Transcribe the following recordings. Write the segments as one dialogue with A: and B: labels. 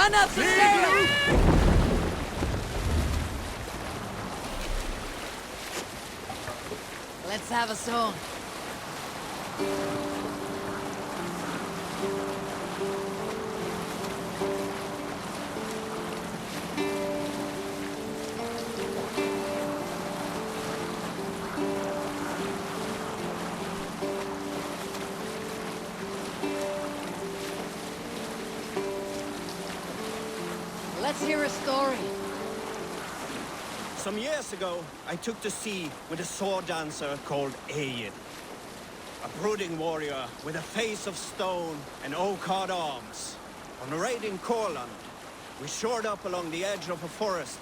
A: Run up the stairs! Let's have a song. Let's hear a story.
B: Some years ago, I took to sea with a sword dancer called Egil. A brooding warrior with a face of stone and oak-hard arms. On a raid in Courland, we shored up along the edge of a forest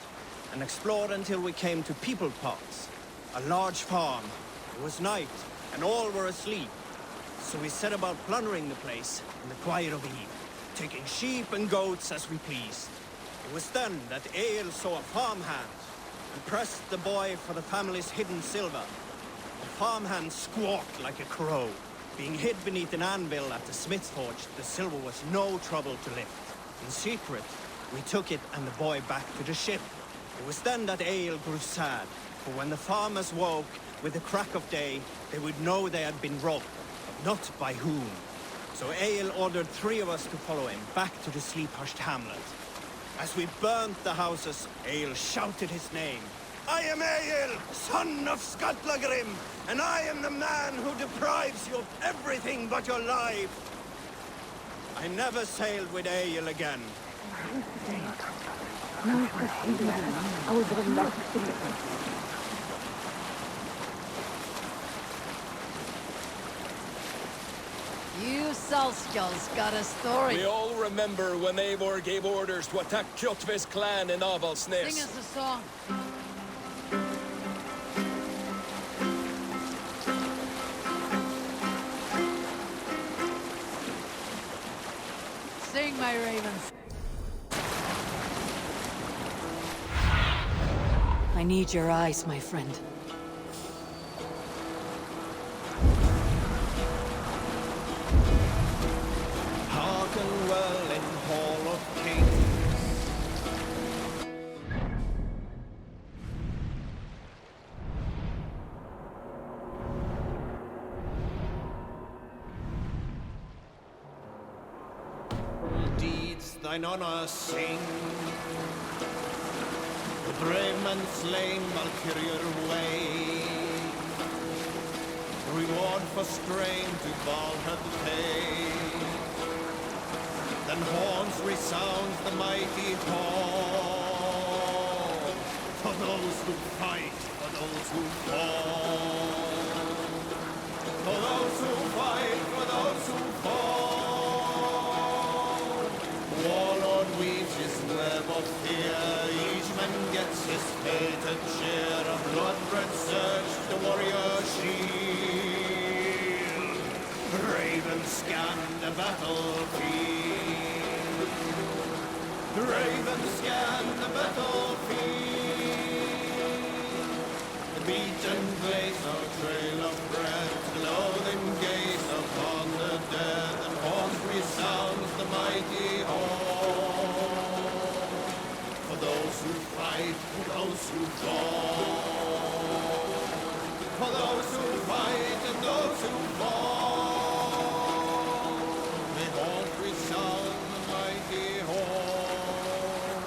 B: and explored until we came to People Pots, a large farm. It was night and all were asleep, so we set about plundering the place in the quiet of eve, taking sheep and goats as we pleased. It was then that Egil saw a farmhand and pressed the boy for the family's hidden silver. The farmhand squawked like a crow. Being hid beneath an anvil at the smith's forge, the silver was no trouble to lift. In secret, we took it and the boy back to the ship. It was then that Egil grew sad, for when the farmers woke with the crack of day, they would know they had been robbed, but not by whom. So Egil ordered 3 of us to follow him back to the sleep-hushed hamlet. As we burnt the houses, Egil shouted his name. I am Egil, son of Skatlagrim, and I am the man who deprives you of everything but your life. I never sailed with Egil again.
A: You Salskulls got a story.
C: We all remember when Eivor gave orders to attack Kjotve's clan in Avaldsnes.
A: Sing us a song. Sing, my ravens. I need your eyes, my friend.
B: Hearken well in Hall of Kings. Deeds thine honor sing. The brave man slain Valkyrier way. Reward for strain to Valhalla pay. Then horns resounds the mighty call. For those who fight, for those who fall. For those who fight, for those who fall. Warlord weaves his web of fear. Each man gets his fated share of blood-red surge, the warrior shield. Ravens scan the battlefield. Ravens scan the battlefield. The beaten blaze no trail of bread, the loathing gaze upon the dead, and horns resounds the mighty horn. For those who fight, for those who fall. For those who fight and those who fall. May horns resound the mighty horn.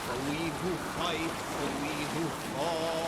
B: For we who fight, for we who fall.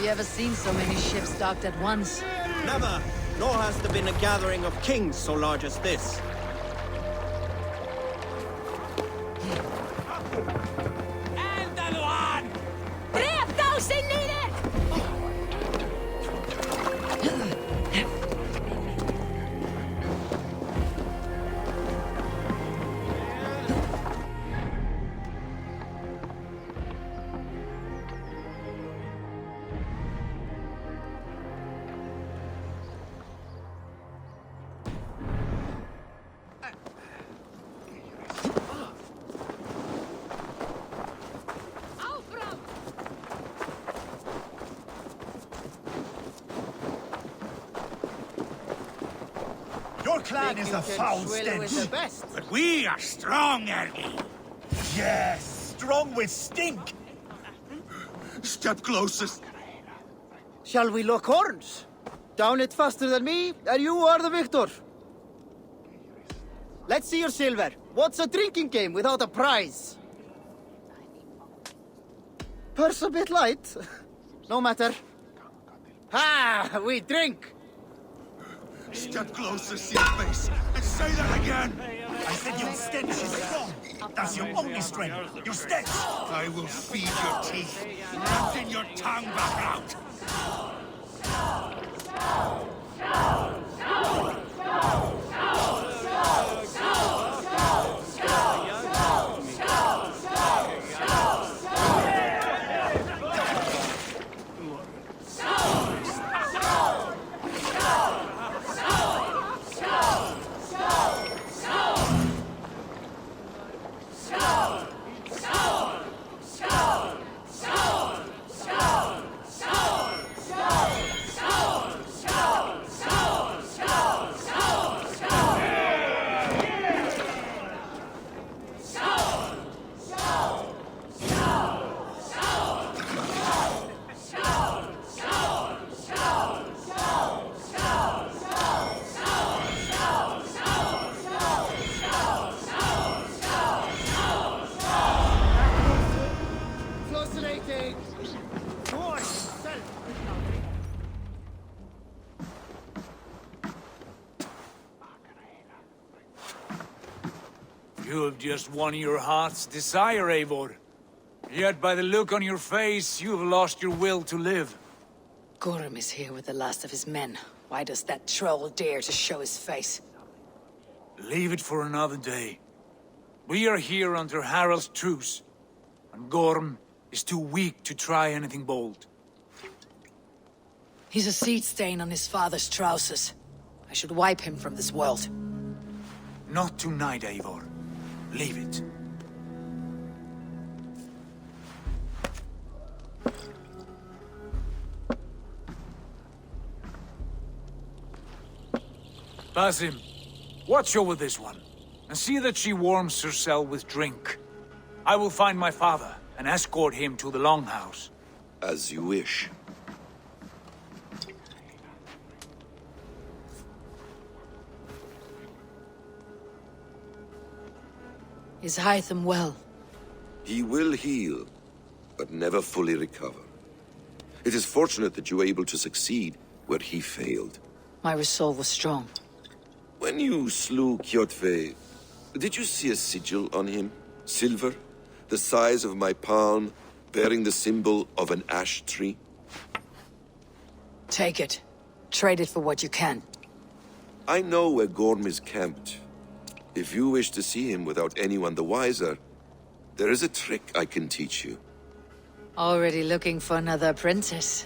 A: you ever seen so many ships docked at once?
B: Never, nor has there been a gathering of kings so large as this.
D: Your clan is a foul stench. But we are strong, Ergi. Yes, strong with stink. Step closest.
E: Shall we lock horns? Down it faster than me, and you are the victor. Let's see your silver. What's a drinking game without a prize? Purse a bit light. No matter. Ha! We drink!
D: Step closer, see your face, and say that again! I said your stench is strong. That's your only strength. Your stench. I will feed your teeth, rotting your tongue back out.
F: You have just won your heart's desire, Eivor. Yet by the look on your face, you have lost your will to live.
A: Gorm is here with the last of his men. Why does that troll dare to show his face?
F: Leave it for another day. We are here under Harald's truce, and Gorm is too weak to try anything bold.
A: He's a seed stain on his father's trousers. I should wipe him from this world.
F: Not tonight, Eivor. Leave it. Basim, watch over this one, and see that she warms herself with drink. I will find my father and escort him to the Longhouse.
G: As you wish.
A: Is Hytham well?
G: He will heal, but never fully recover. It is fortunate that you were able to succeed where he failed.
A: My resolve was strong.
G: When you slew Kjotve, did you see a sigil on him? Silver, the size of my palm, bearing the symbol of an ash tree?
A: Take it. Trade it for what you can.
G: I know where Gorm is camped. If you wish to see him without anyone the wiser, there is a trick I can teach you.
A: Already looking for another apprentice.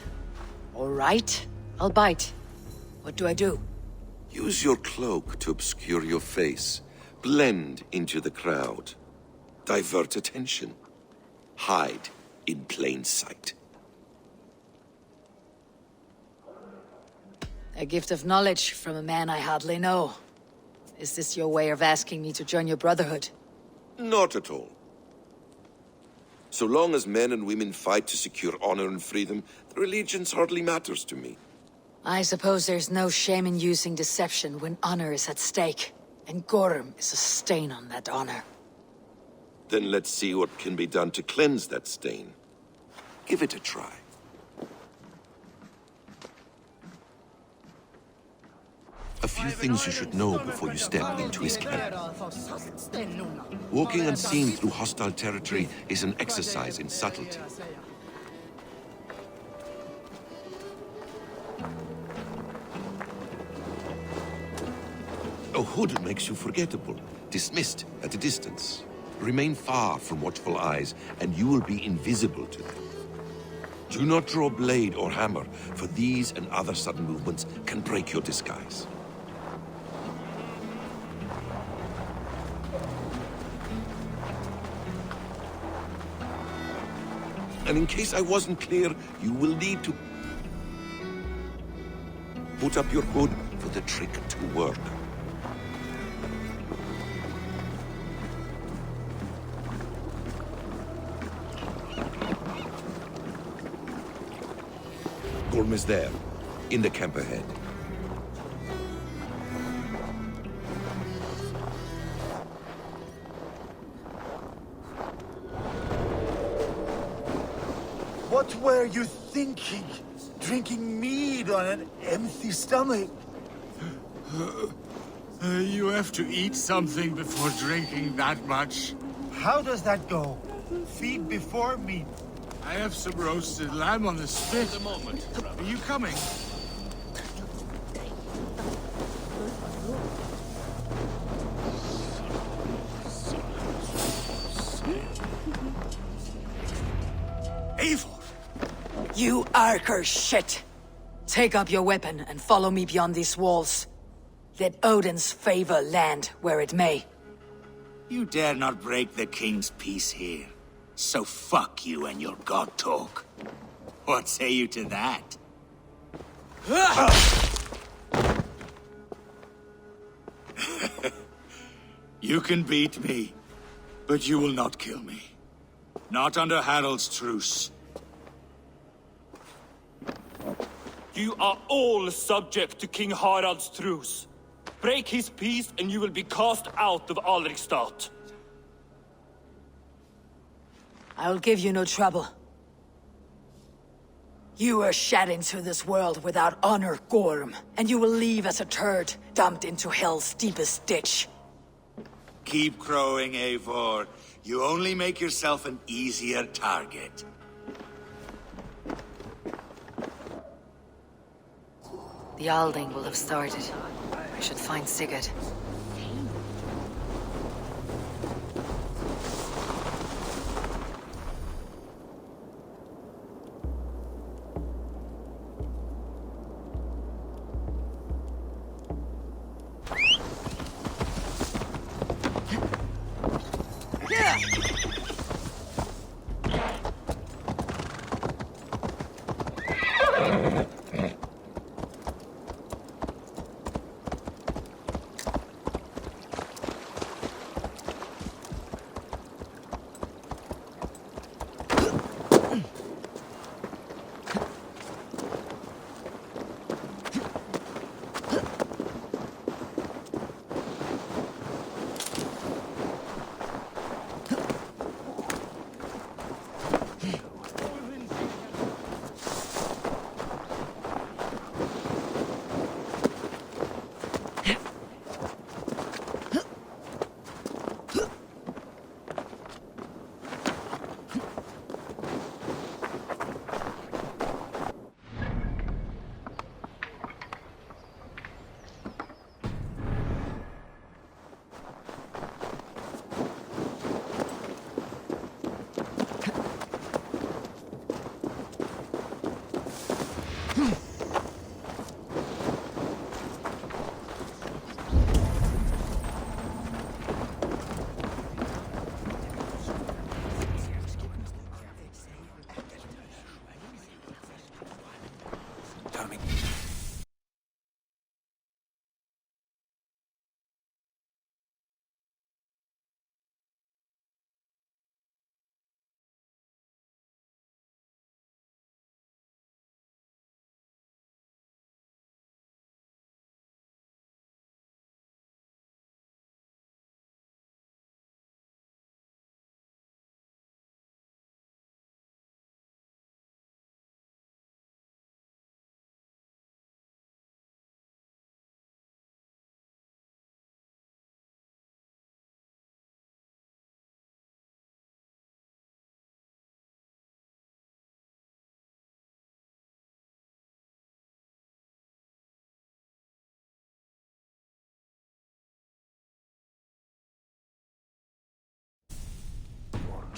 A: All right, I'll bite. What do I do?
G: Use your cloak to obscure your face. Blend into the crowd. Divert attention. Hide in plain sight.
A: A gift of knowledge from a man I hardly know. Is this your way of asking me to join your brotherhood?
G: Not at all. So long as men and women fight to secure honor and freedom, their allegiance hardly matters to me.
A: I suppose there's no shame in using deception when honor is at stake. And Gorm is a stain on that honor.
G: Then let's see what can be done to cleanse that stain. Give it a try. A few things you should know before you step into his camp. Walking unseen through hostile territory is an exercise in subtlety. A hood makes you forgettable, dismissed at a distance. Remain far from watchful eyes, and you will be invisible to them. Do not draw blade or hammer, for these and other sudden movements can break your disguise. And in case I wasn't clear, you will need to put up your hood for the trick to work. Gorm is there, in the camp ahead.
D: What were you thinking? Drinking mead on an empty stomach?
H: You have to eat something before drinking that much.
D: How does that go? Feed before meat.
H: I have some roasted lamb on the spit.
C: At the moment.
H: Are you coming?
D: Eivor!
A: You Archer shit! Take up your weapon and follow me beyond these walls. Let Odin's favor land where it may.
H: You dare not break the king's peace here. So fuck you and your god talk. What say you to that? You can beat me, but you will not kill me. Not under Harald's truce.
I: You are all subject to King Harald's truce. Break his peace and you will be cast out of Alrikstad.
A: I'll give you no trouble. You were shed into this world without honor, Gorm, and you will leave as a turd, dumped into hell's deepest ditch.
H: Keep crowing, Eivor. You only make yourself an easier target.
A: The Alding will have started. I should find Sigurd.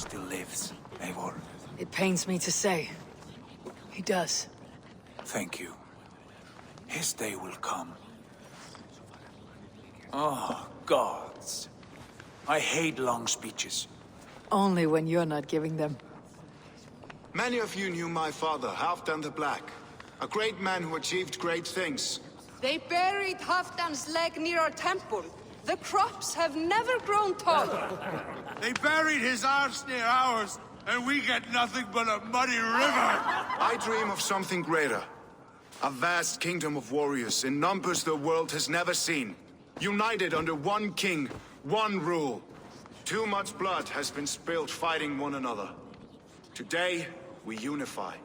F: still lives, Eivor.
A: It pains me to say. He does.
F: Thank you. His day will come. Oh, gods. I hate long speeches.
A: Only when you're not giving them.
J: Many of you knew my father, Halfdan the Black. A great man who achieved great things.
K: They buried Halfdan's leg near our temple. The crops have never grown taller.
D: They buried his arse near ours, and we get nothing but a muddy river.
J: I dream of something greater. A vast kingdom of warriors in numbers the world has never seen. United under one king, one rule. Too much blood has been spilled fighting one another. Today, we unify.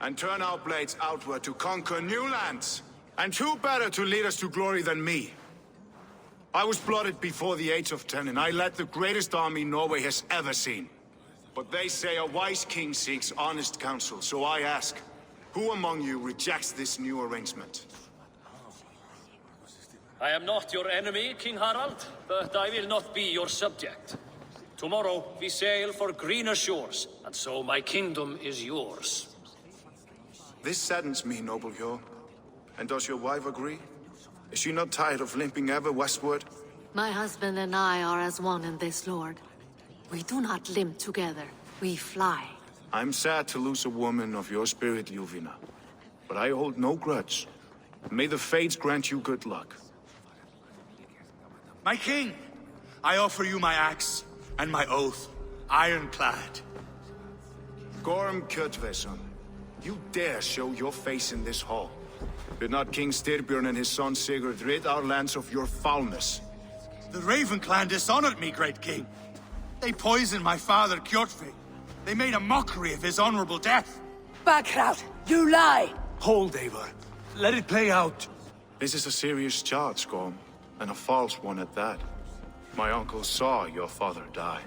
J: And turn our blades outward to conquer new lands. And who better to lead us to glory than me? I was blooded before the age of 10, and I led the greatest army Norway has ever seen. But they say a wise king seeks honest counsel, so I ask, who among you rejects this new arrangement?
L: I am not your enemy, King Harald, but I will not be your subject. Tomorrow we sail for greener shores, and so my kingdom is yours.
J: This saddens me, noble Hjor. And does your wife agree? Is she not tired of limping ever westward?
M: My husband and I are as one in this, Lord. We do not limp together. We fly.
J: I'm sad to lose a woman of your spirit, Ljuvina. But I hold no grudge. May the fates grant you good luck.
D: My king, I offer you my axe and my oath, ironclad.
J: Gorm Kjotveson, you dare show your face in this hall. Did not King Styrbjörn and his son Sigurd rid our lands of your foulness?
D: The Raven clan dishonored me, great king. They poisoned my father, Kjotve. They made a mockery of his honorable death.
A: Backrout! You lie!
F: Hold, Eivor. Let it play out.
J: This is a serious charge, Gorm, and a false one at that. My uncle saw your father die.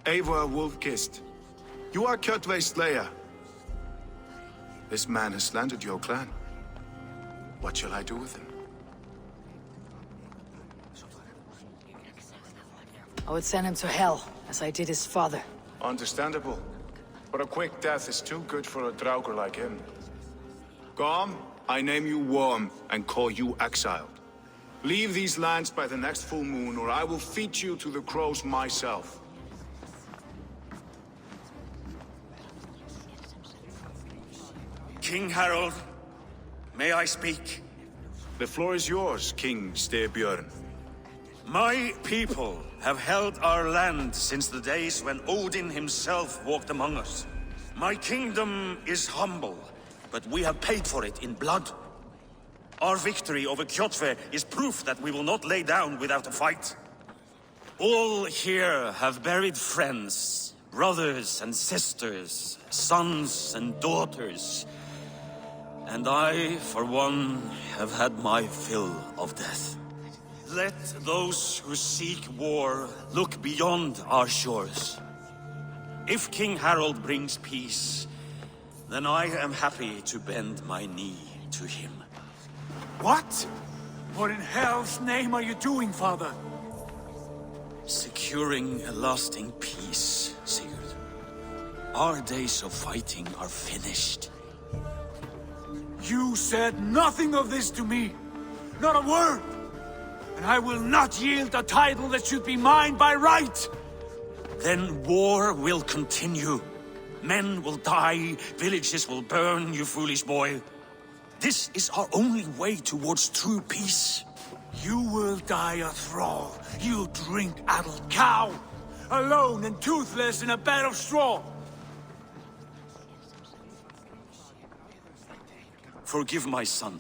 J: Eivor Wolf-Kissed, you are Kjotve's slayer. This man has slandered your clan. What shall I do with him?
A: I would send him to hell, as I did his father.
J: Understandable. But a quick death is too good for a Draugr like him. Gorm, I name you Worm and call you exiled. Leave these lands by the next full moon, or I will feed you to the crows myself.
H: King Harald, may I speak?
J: The floor is yours, King Styrbjörn.
H: My people have held our land since the days when Odin himself walked among us. My kingdom is humble, but we have paid for it in blood. Our victory over Kjotve is proof that we will not lay down without a fight. All here have buried friends, brothers and sisters, sons and daughters. And I, for one, have had my fill of death. Let those who seek war look beyond our shores. If King Harald brings peace, then I am happy to bend my knee to him.
F: What? What in hell's name are you doing, father?
H: Securing a lasting peace, Sigurd. Our days of fighting are finished.
F: You said nothing of this to me. Not a word. And I will not yield a title that should be mine by right.
H: Then war will continue. Men will die, villages will burn, you foolish boy. This is our only way towards true peace.
F: You will die a thrall, you drink-addled cow. Alone and toothless in a bed of straw.
H: Forgive my son.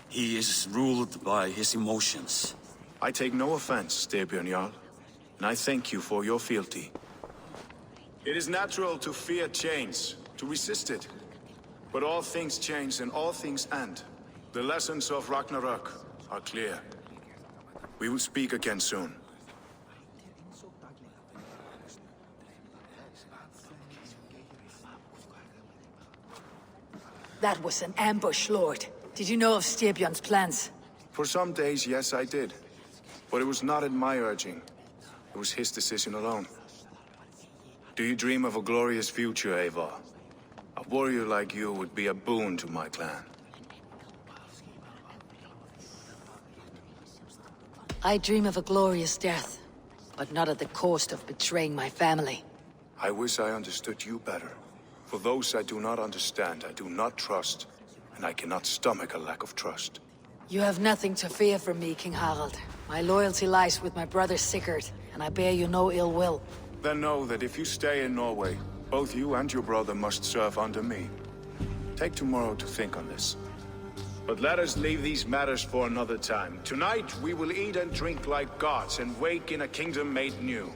H: He is ruled by his emotions.
J: I take no offense, Styrbjörn Jarl, and I thank you for your fealty. It is natural to fear change, to resist it. But all things change and all things end. The lessons of Ragnarok are clear. We will speak again soon.
A: That was an ambush, Lord. Did you know of Styrbjörn's plans?
J: For some days, yes, I did. But it was not at my urging. It was his decision alone. Do you dream of a glorious future, Eivor? A warrior like you would be a boon to my clan.
A: I dream of a glorious death, but not at the cost of betraying my family.
J: I wish I understood you better. For those I do not understand, I do not trust, and I cannot stomach a lack of trust.
A: You have nothing to fear from me, King Harald. My loyalty lies with my brother Sigurd, and I bear you no ill will.
J: Then know that if you stay in Norway, both you and your brother must serve under me. Take tomorrow to think on this. But let us leave these matters for another time. Tonight, we will eat and drink like gods and wake in a kingdom made new.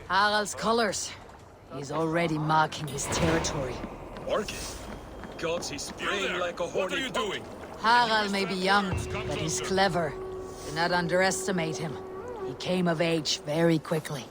A: Harald's colors. He's already marking his territory.
C: Marking? Gods, he's spraying like a horny... What are you doing?
A: Harald may be young, but he's clever. Do not underestimate him. He came of age very quickly.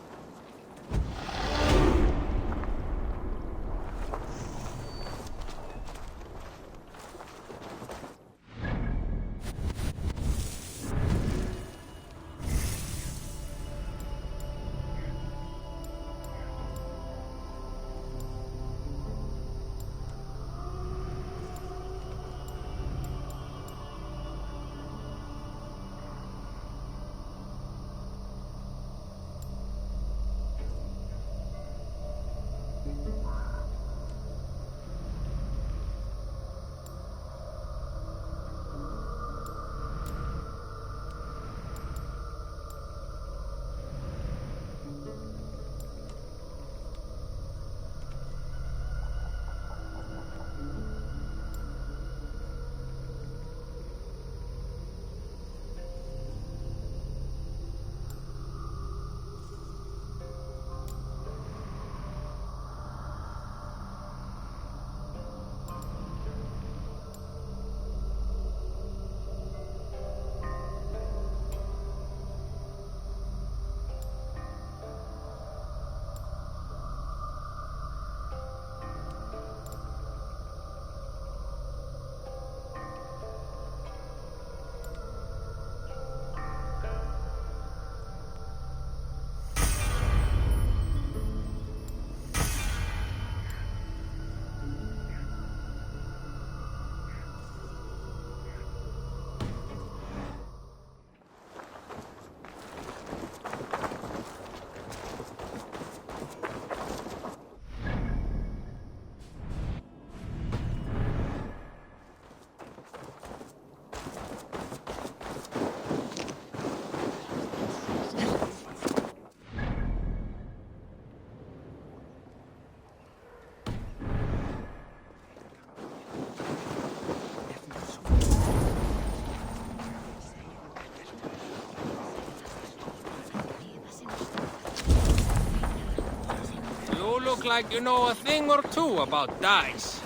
N: Look like you know a thing or two about dice.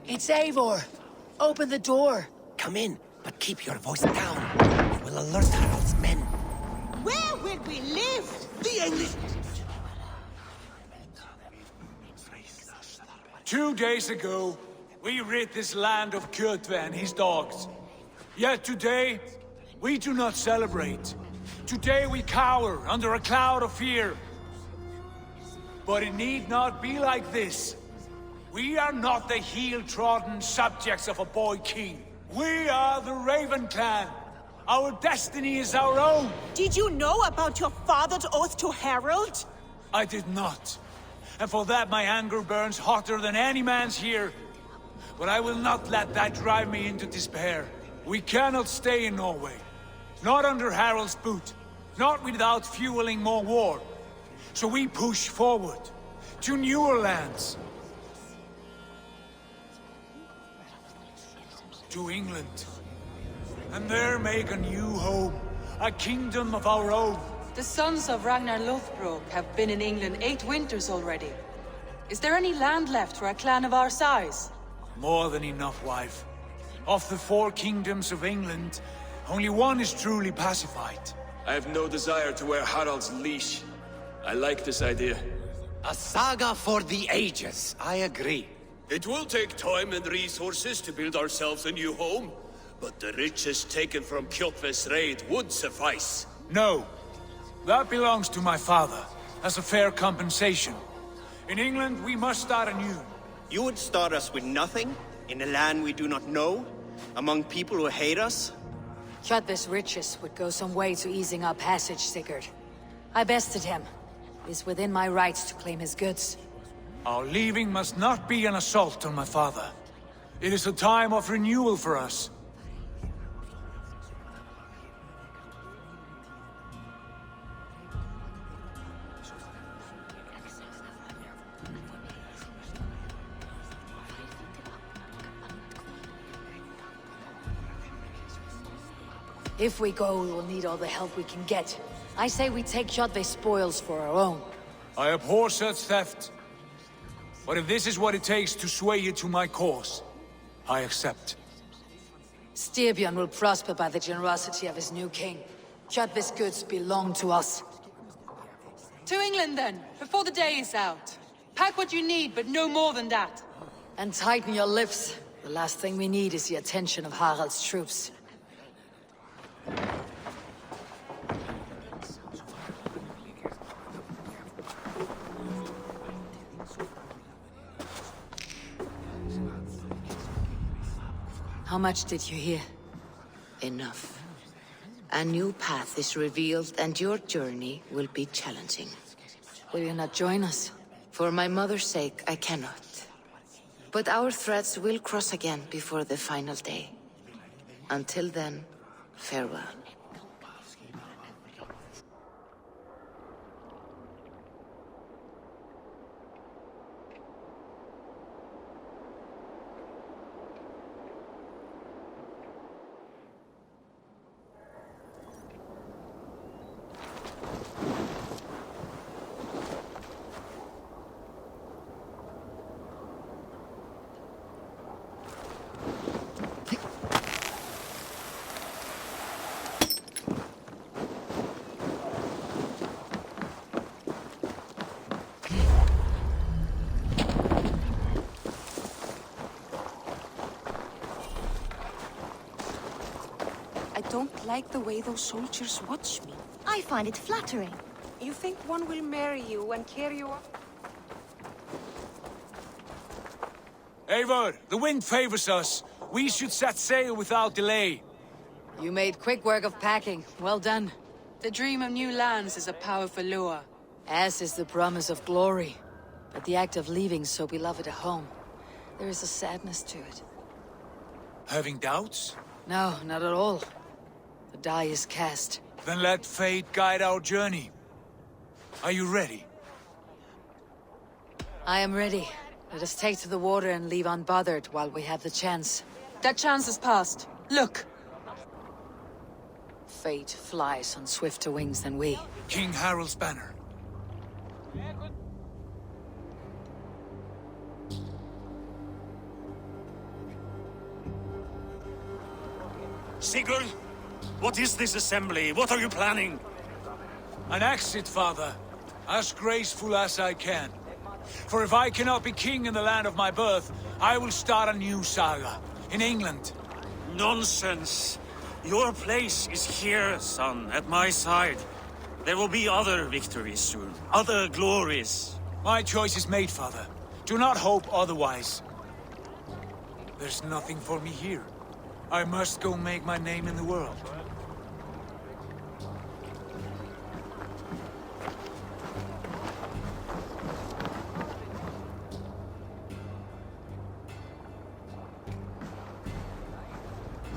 A: It's Eivor. Open the door.
O: Come in, but keep your voice down. We will alert Harald's men.
P: Where will we live?
O: The English...
F: 2 days ago, we rid this land of Kjotve and his dogs. Yet today, we do not celebrate. Today we cower under a cloud of fear. But it need not be like this. We are not the heel-trodden subjects of a boy king. We are the Raven clan. Our destiny is our own.
P: Did you know about your father's oath to Harald?
F: I did not. And for that my anger burns hotter than any man's here. But I will not let that drive me into despair. We cannot stay in Norway. Not under Harald's boot. Not without fueling more war. So we push forward. To newer lands. To England. and there make a new home, a kingdom of our own.
Q: The sons of Ragnar Lothbrok have been in England 8 winters already. Is there any land left for a clan of our size?
F: More than enough, wife. Of the 4 kingdoms of England, only one is truly pacified.
C: I have no desire to wear Harald's leash. I like this idea.
O: A saga for the ages, I agree.
R: It will take time and resources to build ourselves a new home, but the riches taken from Kjotve's raid would suffice.
F: No. That belongs to my father, as a fair compensation. In England, we must start anew.
B: You would start us with nothing? In a land we do not know? Among people who hate us?
A: Kjotve's riches would go some way to easing our passage, Sigurd. I bested him. It is within my rights to claim his goods.
F: Our leaving must not be an assault on my father. It is a time of renewal for us.
A: If we go, we will need all the help we can get. I say we take Kjotve's spoils for our own.
F: I abhor such theft. But if this is what it takes to sway you to my cause, I accept.
A: Styrbjörn will prosper by the generosity of his new king. Kjotve's goods belong to us.
Q: To England then, before the day is out. Pack what you need, but no more than that.
A: And tighten your lips. The last thing we need is the attention of Harald's troops. How much did you hear?
S: Enough. A new path is revealed, and your journey will be challenging.
A: Will you not join us?
S: For my mother's sake, I cannot. But our threads will cross again before the final day. Until then, farewell.
K: I don't like the way those soldiers watch me.
T: I find it flattering.
K: You think one will marry you and carry you up?
F: Eivor, the wind favors us. We should set sail without delay.
A: You made quick work of packing. Well done.
Q: The dream of new lands is a powerful lure.
A: As is the promise of glory. But the act of leaving so beloved a home, there is a sadness to it.
F: Having doubts?
A: No, not at all. The die is cast.
F: Then let fate guide our journey. Are you ready?
A: I am ready. Let us take to the water and leave unbothered while we have the chance.
Q: That chance is past. Look!
A: Fate flies on swifter wings than we.
F: King Harald's banner.
H: Sigurd, what is this assembly? What are you planning?
F: An exit, father. As graceful as I can. For if I cannot be king in the land of my birth, I will start a new saga. In England.
H: Nonsense. Your place is here, son, at my side. There will be other victories soon. Other glories.
F: My choice is made, father. Do not hope otherwise. There's nothing for me here. I must go make my name in the world.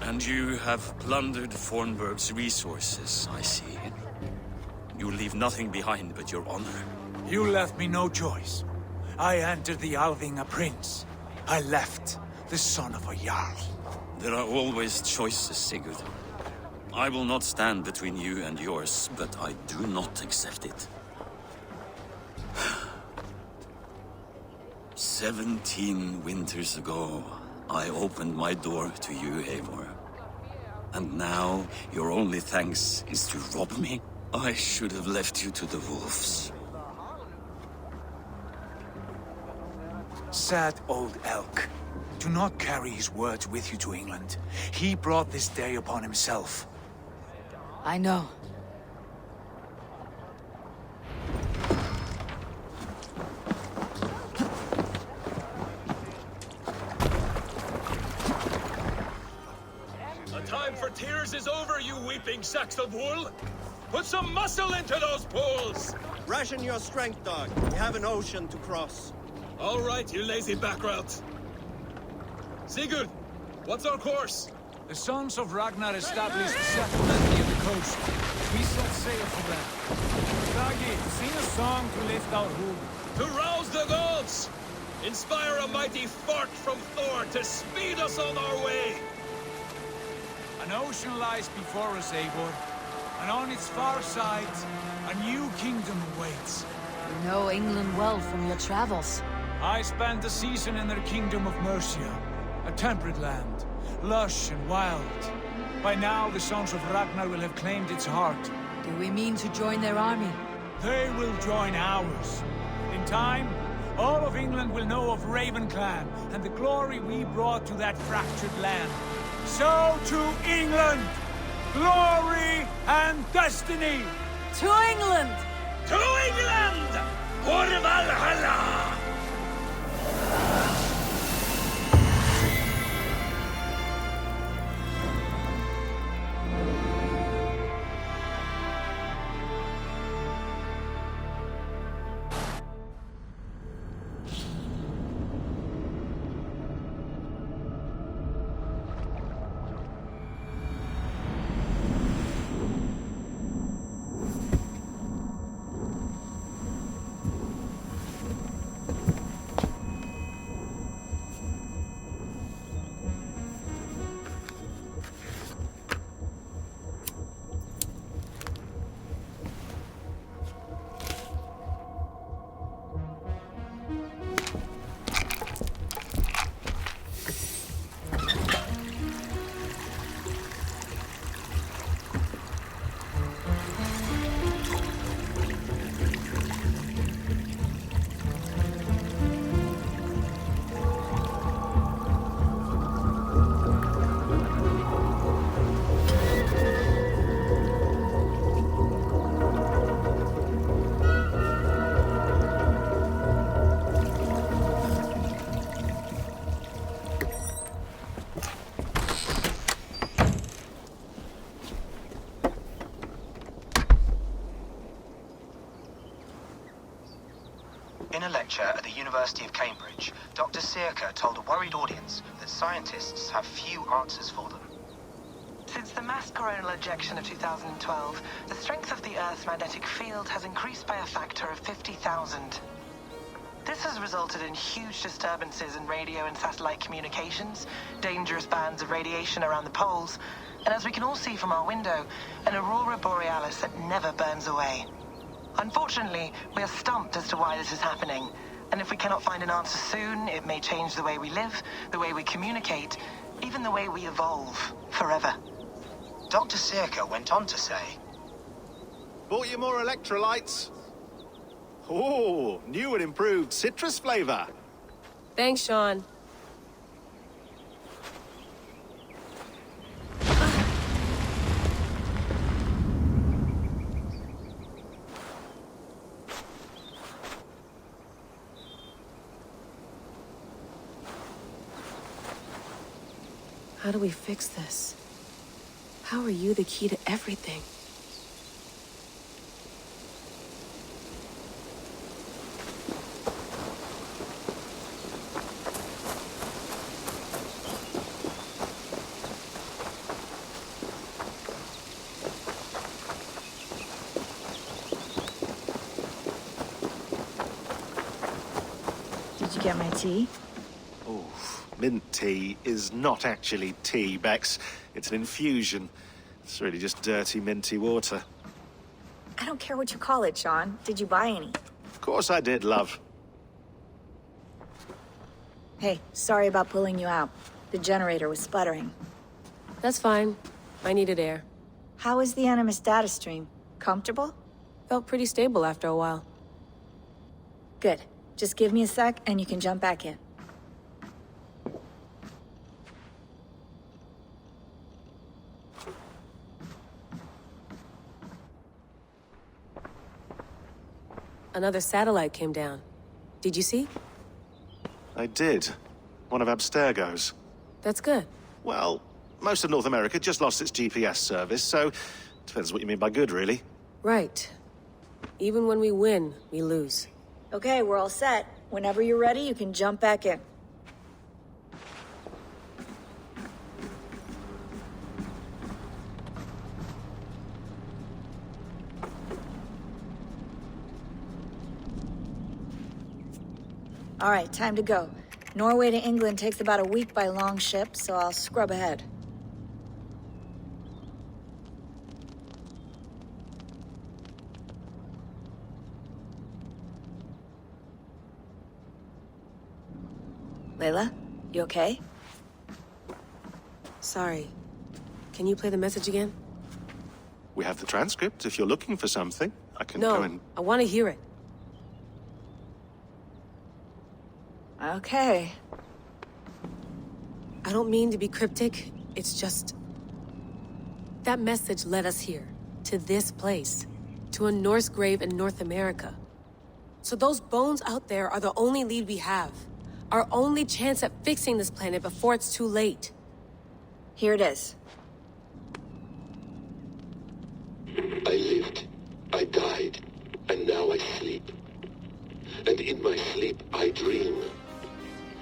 H: And you have plundered Fornburg's resources, I see. You leave nothing behind but your honor.
F: You left me no choice. I entered the Alving a prince. I left the son of a Jarl.
H: There are always choices, Sigurd. I will not stand between you and yours, but I do not accept it. 17 winters ago, I opened my door to you, Eivor. And now, your only thanks is to rob me? I should have left you to the wolves.
F: Sad old elk. Do not carry his words with you to England. He brought this day upon himself.
A: I know.
C: The time for tears is over, you weeping sacks of wool! Put some muscle into those pools!
B: Ration your strength, dog. We have an ocean to cross.
C: All right, you lazy backrout. Sigurd, what's our course?
F: The sons of Ragnar established a settlement near the coast. We set sail for them. Bragi, sing a song to lift our hood.
C: To rouse the gods! Inspire a mighty fart from Thor to speed us on our way!
F: An ocean lies before us, Eivor. And on its far side, a new kingdom awaits.
A: You know England well from your travels.
F: I spent a season in their kingdom of Mercia. A temperate land, lush and wild. By now, the sons of Ragnar will have claimed its heart.
A: Do we mean to join their army?
F: They will join ours. In time, all of England will know of Raven Clan and the glory we brought to that fractured land. So to England! Glory and destiny!
A: To England!
C: To England! For Valhalla!
T: In a lecture at the University of Cambridge, Dr. Sirka told a worried audience that scientists have few answers for them.
U: Since the mass coronal ejection of 2012, the strength of the Earth's magnetic field has increased by a factor of 50,000. This has resulted in huge disturbances in radio and satellite communications, dangerous bands of radiation around the poles, and as we can all see from our window, an aurora borealis that never burns away. Unfortunately, we are stumped as to why this is happening, and if we cannot find an answer soon, it may change the way we live, the way we communicate, even the way we evolve, forever.
T: Dr. Sirka went on to say,
B: Bought you more electrolytes? Oh, new and improved citrus flavor.
V: Thanks, Sean.
Q: How do we fix this? How are you the key to everything?
W: Did you get my tea?
B: Oh,
E: mint tea is not actually tea, Bex. It's an infusion. It's really just dirty, minty water.
G: I don't care what you call it, Sean. Did you buy any?
E: Of course I did, love.
G: Hey, sorry about pulling you out. The generator was sputtering.
V: That's fine. I needed air.
G: How was the Animus data stream? Comfortable?
V: Felt pretty stable after a while.
G: Good. Just give me a sec and you can jump back in.
V: Another satellite came down. Did you see?
E: I did. One of Abstergo's.
V: That's good.
E: Well, most of North America just lost its GPS service, so depends what you mean by good, really.
V: Right. Even when we win, we lose.
G: Okay, we're all set. Whenever you're ready, you can jump back in. All right, time to go. Norway to England takes about a week by long ship, so I'll scrub ahead. Layla, you okay?
V: Sorry. Can you play the message again?
E: We have the transcript. If you're looking for something, I can
V: No,
E: go and...
V: I want to hear it.
G: Okay.
V: I don't mean to be cryptic. It's just... That message led us here. To this place. To a Norse grave in North America. So those bones out there are the only lead we have. Our only chance at fixing this planet before it's too late.
G: Here it is.
W: I lived, I died, and now I sleep. And in my sleep I dream.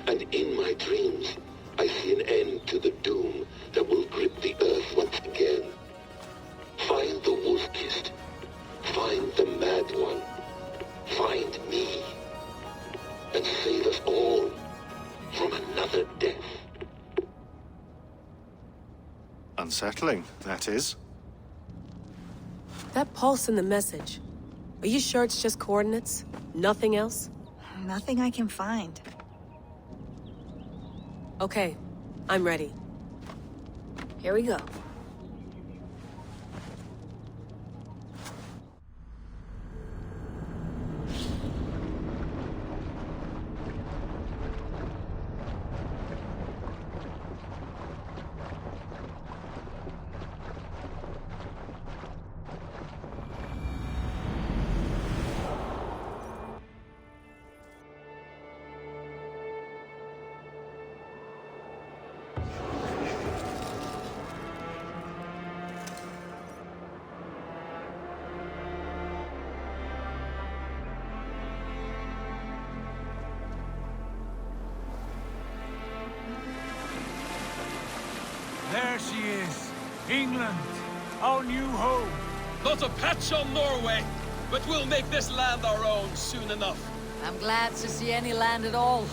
W: And in my dreams, I see an end to the doom that will grip the earth once again. Find the wolf-kissed. Find the mad one. Find me. And save us all from another death.
E: Unsettling, that is.
V: That pulse in the message. Are you sure it's just coordinates? Nothing else?
G: Nothing I can find.
V: Okay, I'm ready.
G: Here we go.
F: There she is. England, our new home.
C: Not a patch on Norway, but we'll make this land our own soon enough.
A: I'm glad to see any land at all.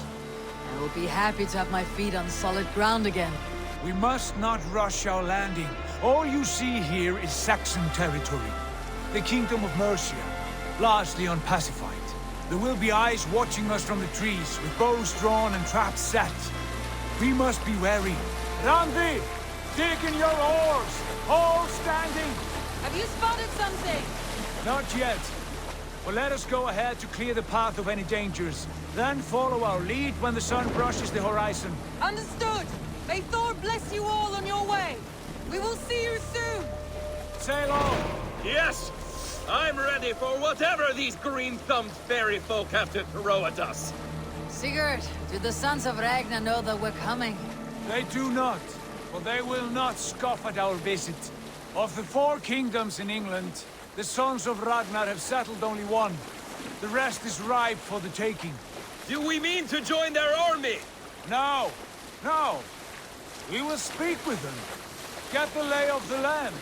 A: I will be happy to have my feet on solid ground again.
F: We must not rush our landing. All you see here is Saxon territory. The Kingdom of Mercia, largely unpacified. There will be eyes watching us from the trees, with bows drawn and traps set. We must be wary. Randi! Dig in your oars! All standing!
Q: Have you spotted something?
F: Not yet. But let us go ahead to clear the path of any dangers. Then follow our lead when the sun brushes the horizon.
Q: Understood! May Thor bless you all on your way! We will see you soon!
F: Sail on!
C: Yes! I'm ready for whatever these green-thumbed fairy folk have to throw at us.
A: Sigurd, do the sons of Ragnar know that we're coming?
F: They do not, but they will not scoff at our visit. Of the 4 kingdoms in England, the sons of Ragnar have settled only one. The rest is ripe for the taking.
C: Do we mean to join their army?
F: No, no. We will speak with them, get the lay of the land,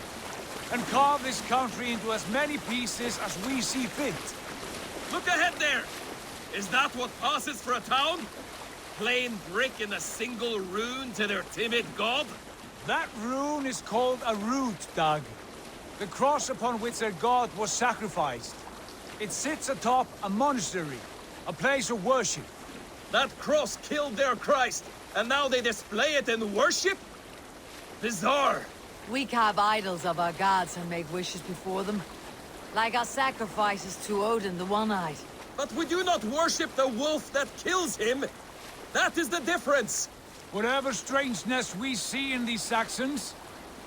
F: and carve this country into as many pieces as we see fit.
C: Look ahead there! Is that what passes for a town? plain brick in a single rune to their timid god?
F: That rune is called a root, Doug. The cross upon which their god was sacrificed. It sits atop a monastery, a place of worship.
C: That cross killed their Christ, and now they display it in worship? Bizarre.
A: We carve idols of our gods and make wishes before them. Like our sacrifices to Odin the One-Eyed.
C: But we do not worship the wolf that kills him. That is the difference.
F: Whatever strangeness we see in these Saxons,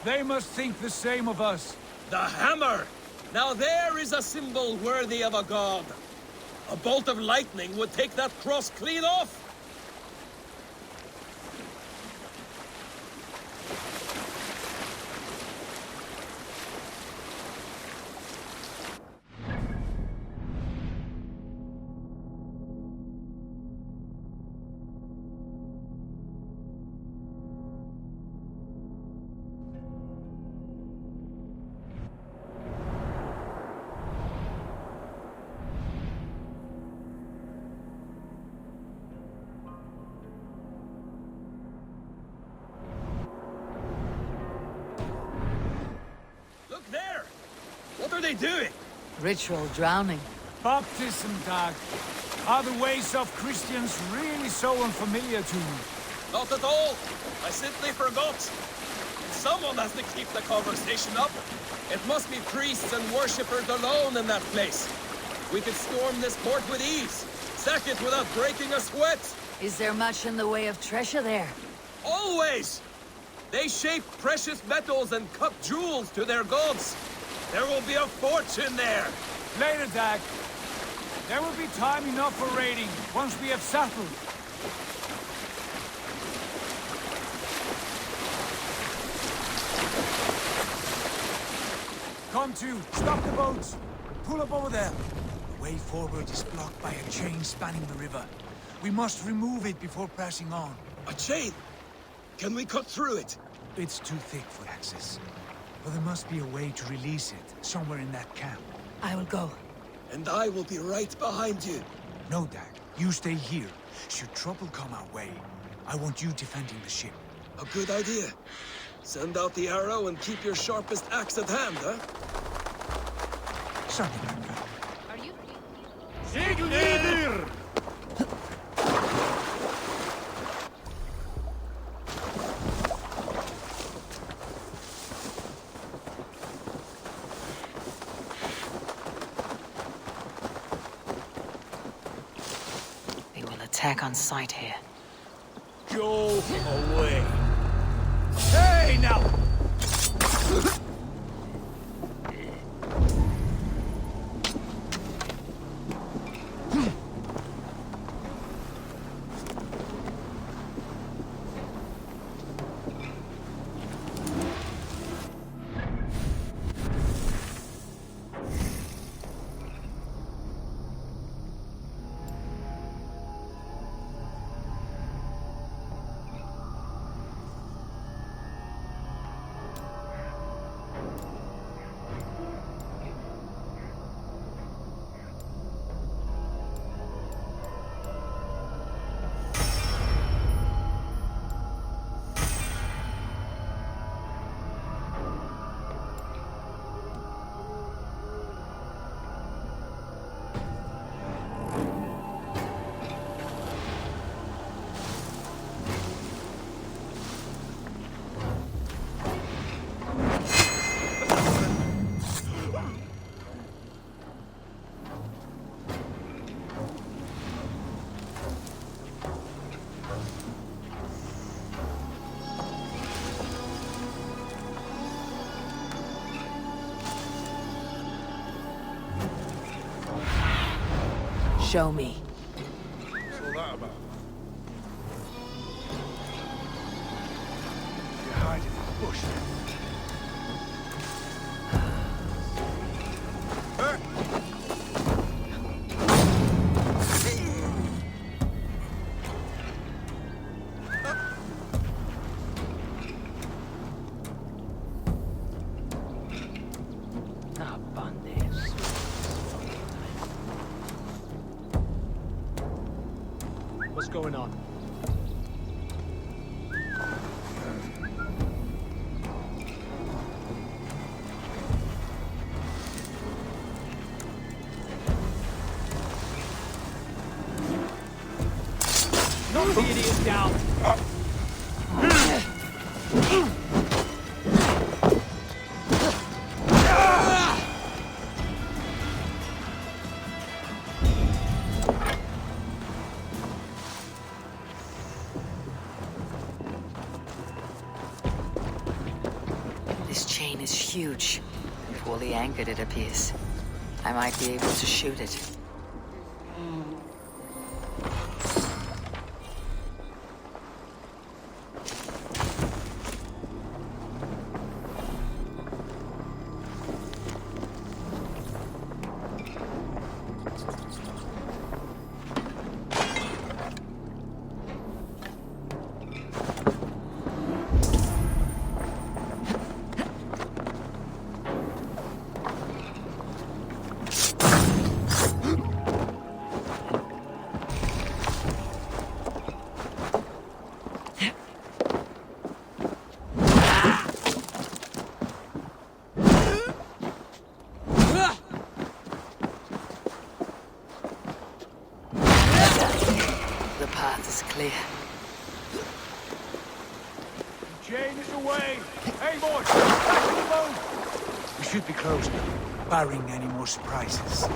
F: they must think the same of us.
C: The hammer! Now there is a symbol worthy of a god. A bolt of lightning would take that cross clean off. What are they doing?
A: Ritual drowning.
F: Baptism, Doug. Are the ways of Christians really so unfamiliar to you?
C: Not at all. I simply forgot. Someone has to keep the conversation up. It must be priests and worshippers alone in that place. We could storm this port with ease. Sack it without breaking a sweat.
A: Is there much in the way of treasure there?
C: Always! They shape precious metals and cut jewels to their gods. There will be a fortune there!
F: Later, Dag. There will be time enough for raiding, once we have settled. Come to, stop the boats. Pull up over there. The way forward is blocked by a chain spanning the river. We must remove it before pressing on.
C: A chain? Can we cut through it?
F: It's too thick for access. But there must be a way to release it, somewhere in that camp.
A: I will go.
C: And I will be right behind you.
F: No, Dag. You stay here. Should trouble come our way, I want you defending the ship.
C: A good idea. Send out the arrow and keep your sharpest axe at hand, huh?
F: Something like that.
A: Are you...
F: Siglir!
A: Attack on sight here.
F: Go away. Hey, now!
A: Show me.
D: What's all that about? You're hiding in the bush.
I: What's going on?
F: down.
A: This chain is huge. And poorly anchored, it appears. I might be able to shoot it. The path is clear.
F: The chain is away. Hey, boys, back to the boat. We should be close now, barring any more surprises.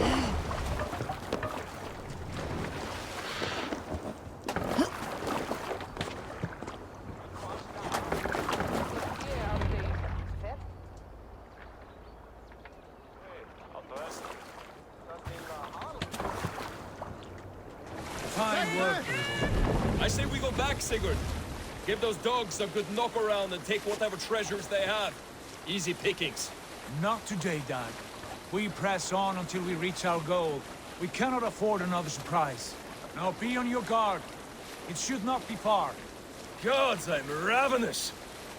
F: Fine work.
C: I say we go back, Sigurd. Give those dogs a good knock around and take whatever treasures they have. Easy pickings.
F: Not today, Dad. We press on until we reach our goal. We cannot afford another surprise. Now be on your guard. It should not be far.
C: Gods, I'm ravenous.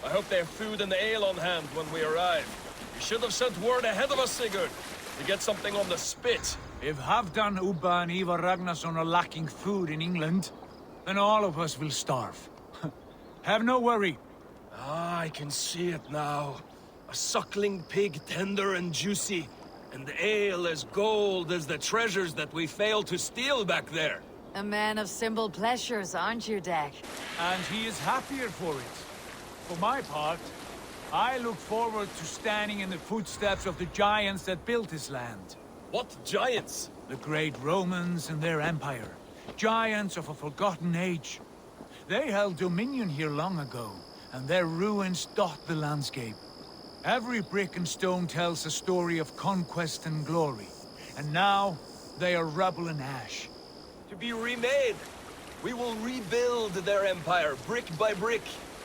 C: I hope they have food and ale on hand when we arrive. You should have sent word ahead of us, Sigurd, to get something on the spit.
F: If Halfdan, Ubba and Ivar Ragnarsson are lacking food in England, then all of us will starve. Have no worry.
C: Ah, I can see it now. A suckling pig, tender and juicy. And the ale as gold as the treasures that we failed to steal back there.
A: A man of simple pleasures, aren't you, Dag?
F: And he is happier for it. For my part, I look forward to standing in the footsteps of the giants that built this land.
C: What giants?
F: The great Romans and their empire. Giants of a forgotten age. They held dominion here long ago, and their ruins dot the landscape. Every brick and stone tells a story of conquest and glory. And now, they are rubble and ash.
C: To be remade. We will rebuild their empire, brick by brick.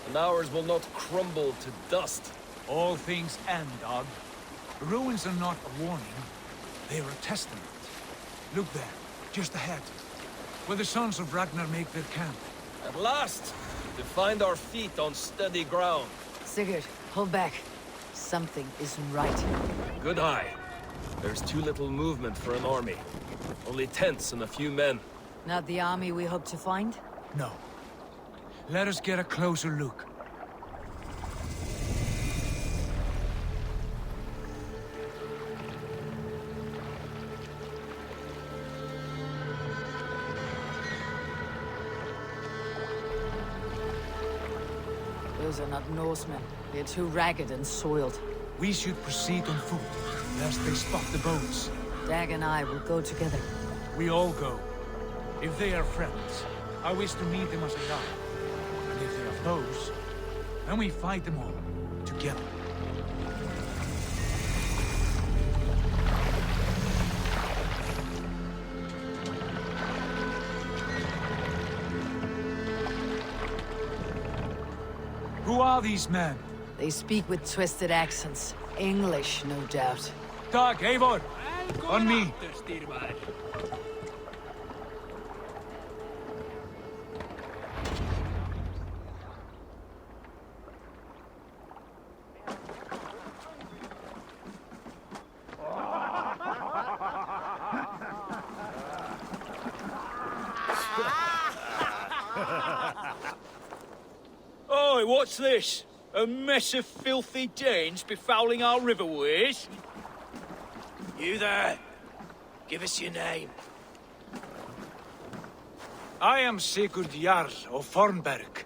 C: And ours will not crumble to dust.
F: All things end, Dog. The ruins are not a warning. They are a testament. Look there, just ahead. Where the sons of Ragnar make their camp.
C: At last! To find our feet on steady ground.
A: Sigurd, hold back. Something isn't right.
C: Good eye. There's too little movement for an army. Only tents and a few men.
A: Not the army we hope to find?
F: No. Let us get a closer look.
A: Those are not Norsemen. They're too ragged and soiled.
F: We should proceed on foot, lest they spot the boats.
A: Dag and I will go together.
F: We all go. If they are friends, I wish to meet them as they are. And if they are foes, then we fight them all, together. Who are these men?
A: They speak with twisted accents. English, no doubt.
F: Dag, Eivor! On me!
I: Oi, what's this? A mess of filthy Danes befouling our riverways? You there! Give us your name.
F: I am Sigurd Jarl of Fornberg.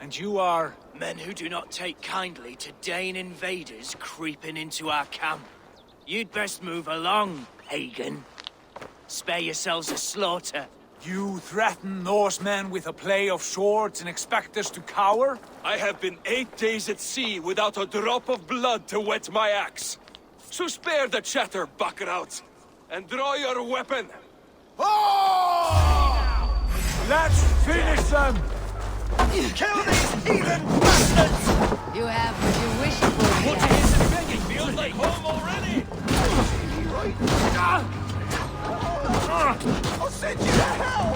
F: And you are...
I: Men who do not take kindly to Dane invaders creeping into our camp. You'd best move along, pagan. Spare yourselves a slaughter.
F: You threaten Norsemen with a play of swords and expect us to cower?
R: I have been 8 days at sea without a drop of blood to wet my axe. So spare the chatter, buckrouts, and draw your weapon.
F: Let's finish them!
D: Kill these heathen bastards!
A: You have what you wish for.
R: What is it begging? Feels like home already!
D: I'll send you to hell!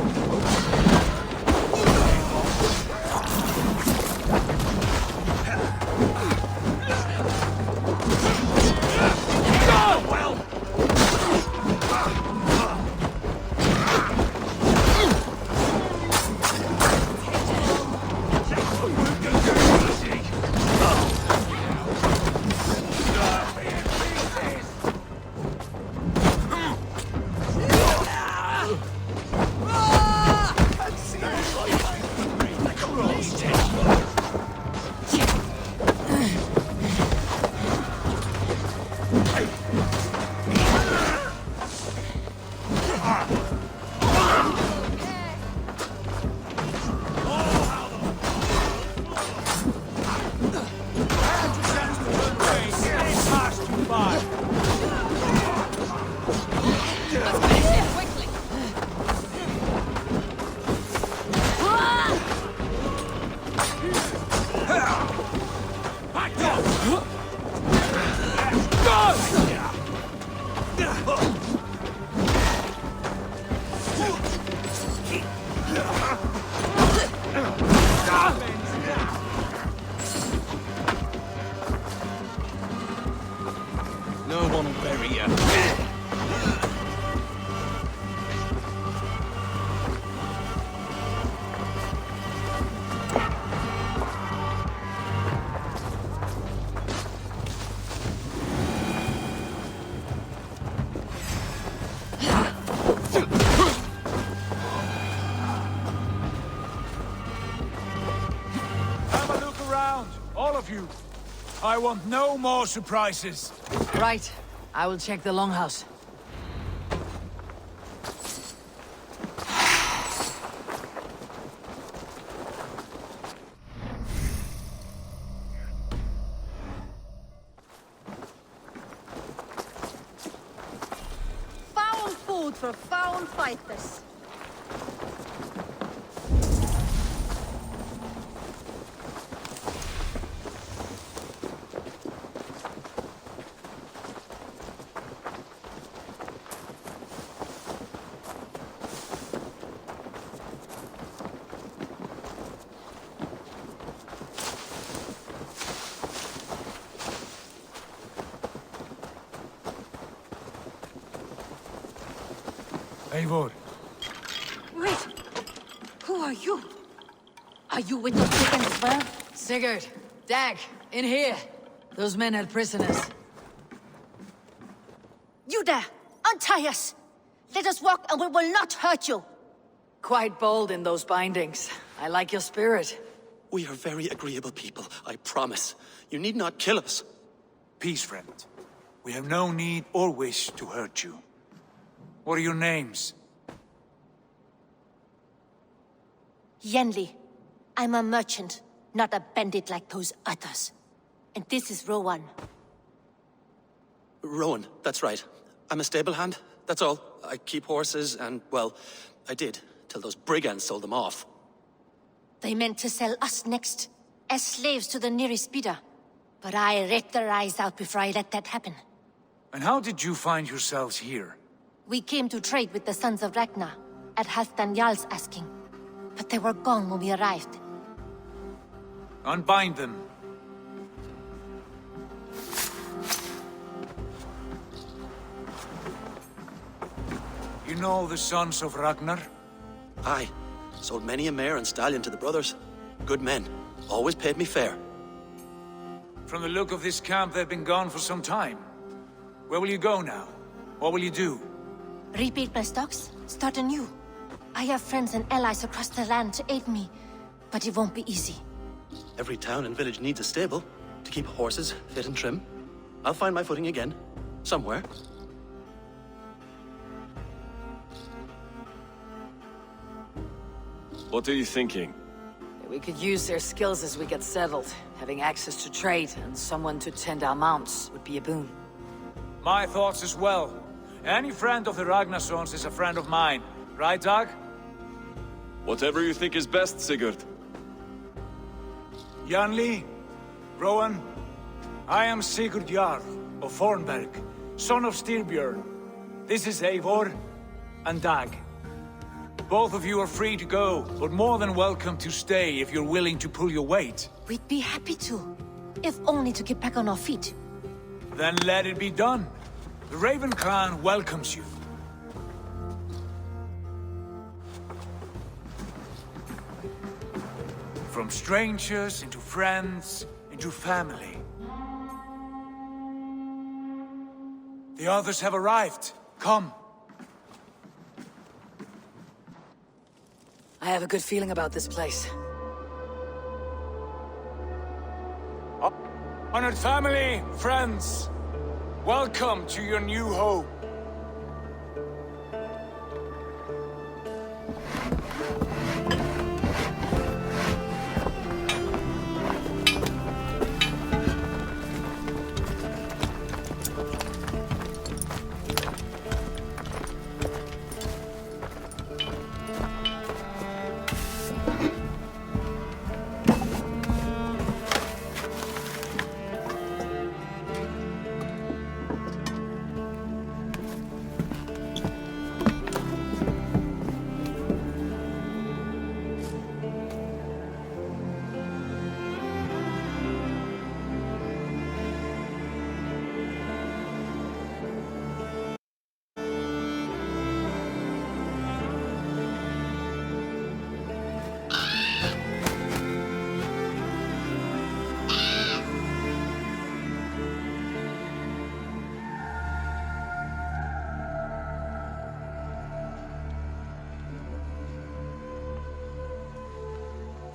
R: Well!
C: No one will bury you.
F: Have a look around, all of you. I want no more surprises.
A: Right. I will check the longhouse.
K: Foul food for foul fighters.
F: Eivor.
K: Wait! Who are you? Are you with the chicken as well?
A: Sigurd, Dag, in here. Those men had prisoners.
K: You there! Untie us! Let us walk and we will not hurt you!
A: Quite bold in those bindings. I like your spirit.
O: We are very agreeable people, I promise. You need not kill us.
F: Peace, friend. We have no need or wish to hurt you. What are your names?
K: Yenli. I'm a merchant, not a bandit like those others. And this is Rowan.
O: Rowan, that's right. I'm a stable hand, that's all. I keep horses and, well, I did, till those brigands sold them off.
K: They meant to sell us next, as slaves to the nearest bidder. But I ripped their eyes out before I let that happen.
F: And how did you find yourselves here?
K: We came to trade with the Sons of Ragnar, at Halfdan Jarl's asking. But they were gone when we arrived.
F: Unbind them. You know the Sons of Ragnar?
O: Aye. Sold many a mare and stallion to the brothers. Good men. Always paid me fair.
F: From the look of this camp, they've been gone for some time. Where will you go now? What will you do?
K: Rebuild my stocks, start anew. I have friends and allies across the land to aid me, but it won't be easy.
O: Every town and village needs a stable to keep horses fit and trim. I'll find my footing again, somewhere.
R: What are you thinking?
A: We could use their skills as we get settled. Having access to trade and someone to tend our mounts would be a boon.
F: My thoughts as well. Any friend of the Ragnarsons is a friend of mine. Right, Dag?
R: Whatever you think is best, Sigurd.
F: Janli, Rowan, I am Sigurd Jarl of Fornberg, son of Styrbjörn. This is Eivor and Dag. Both of you are free to go, but more than welcome to stay if you're willing to pull your weight.
K: We'd be happy to, if only to get back on our feet.
F: Then let it be done. The Raven clan welcomes you. From strangers into friends, into family. The others have arrived. Come.
A: I have a good feeling about this place.
F: Honored family, friends, welcome to your new home.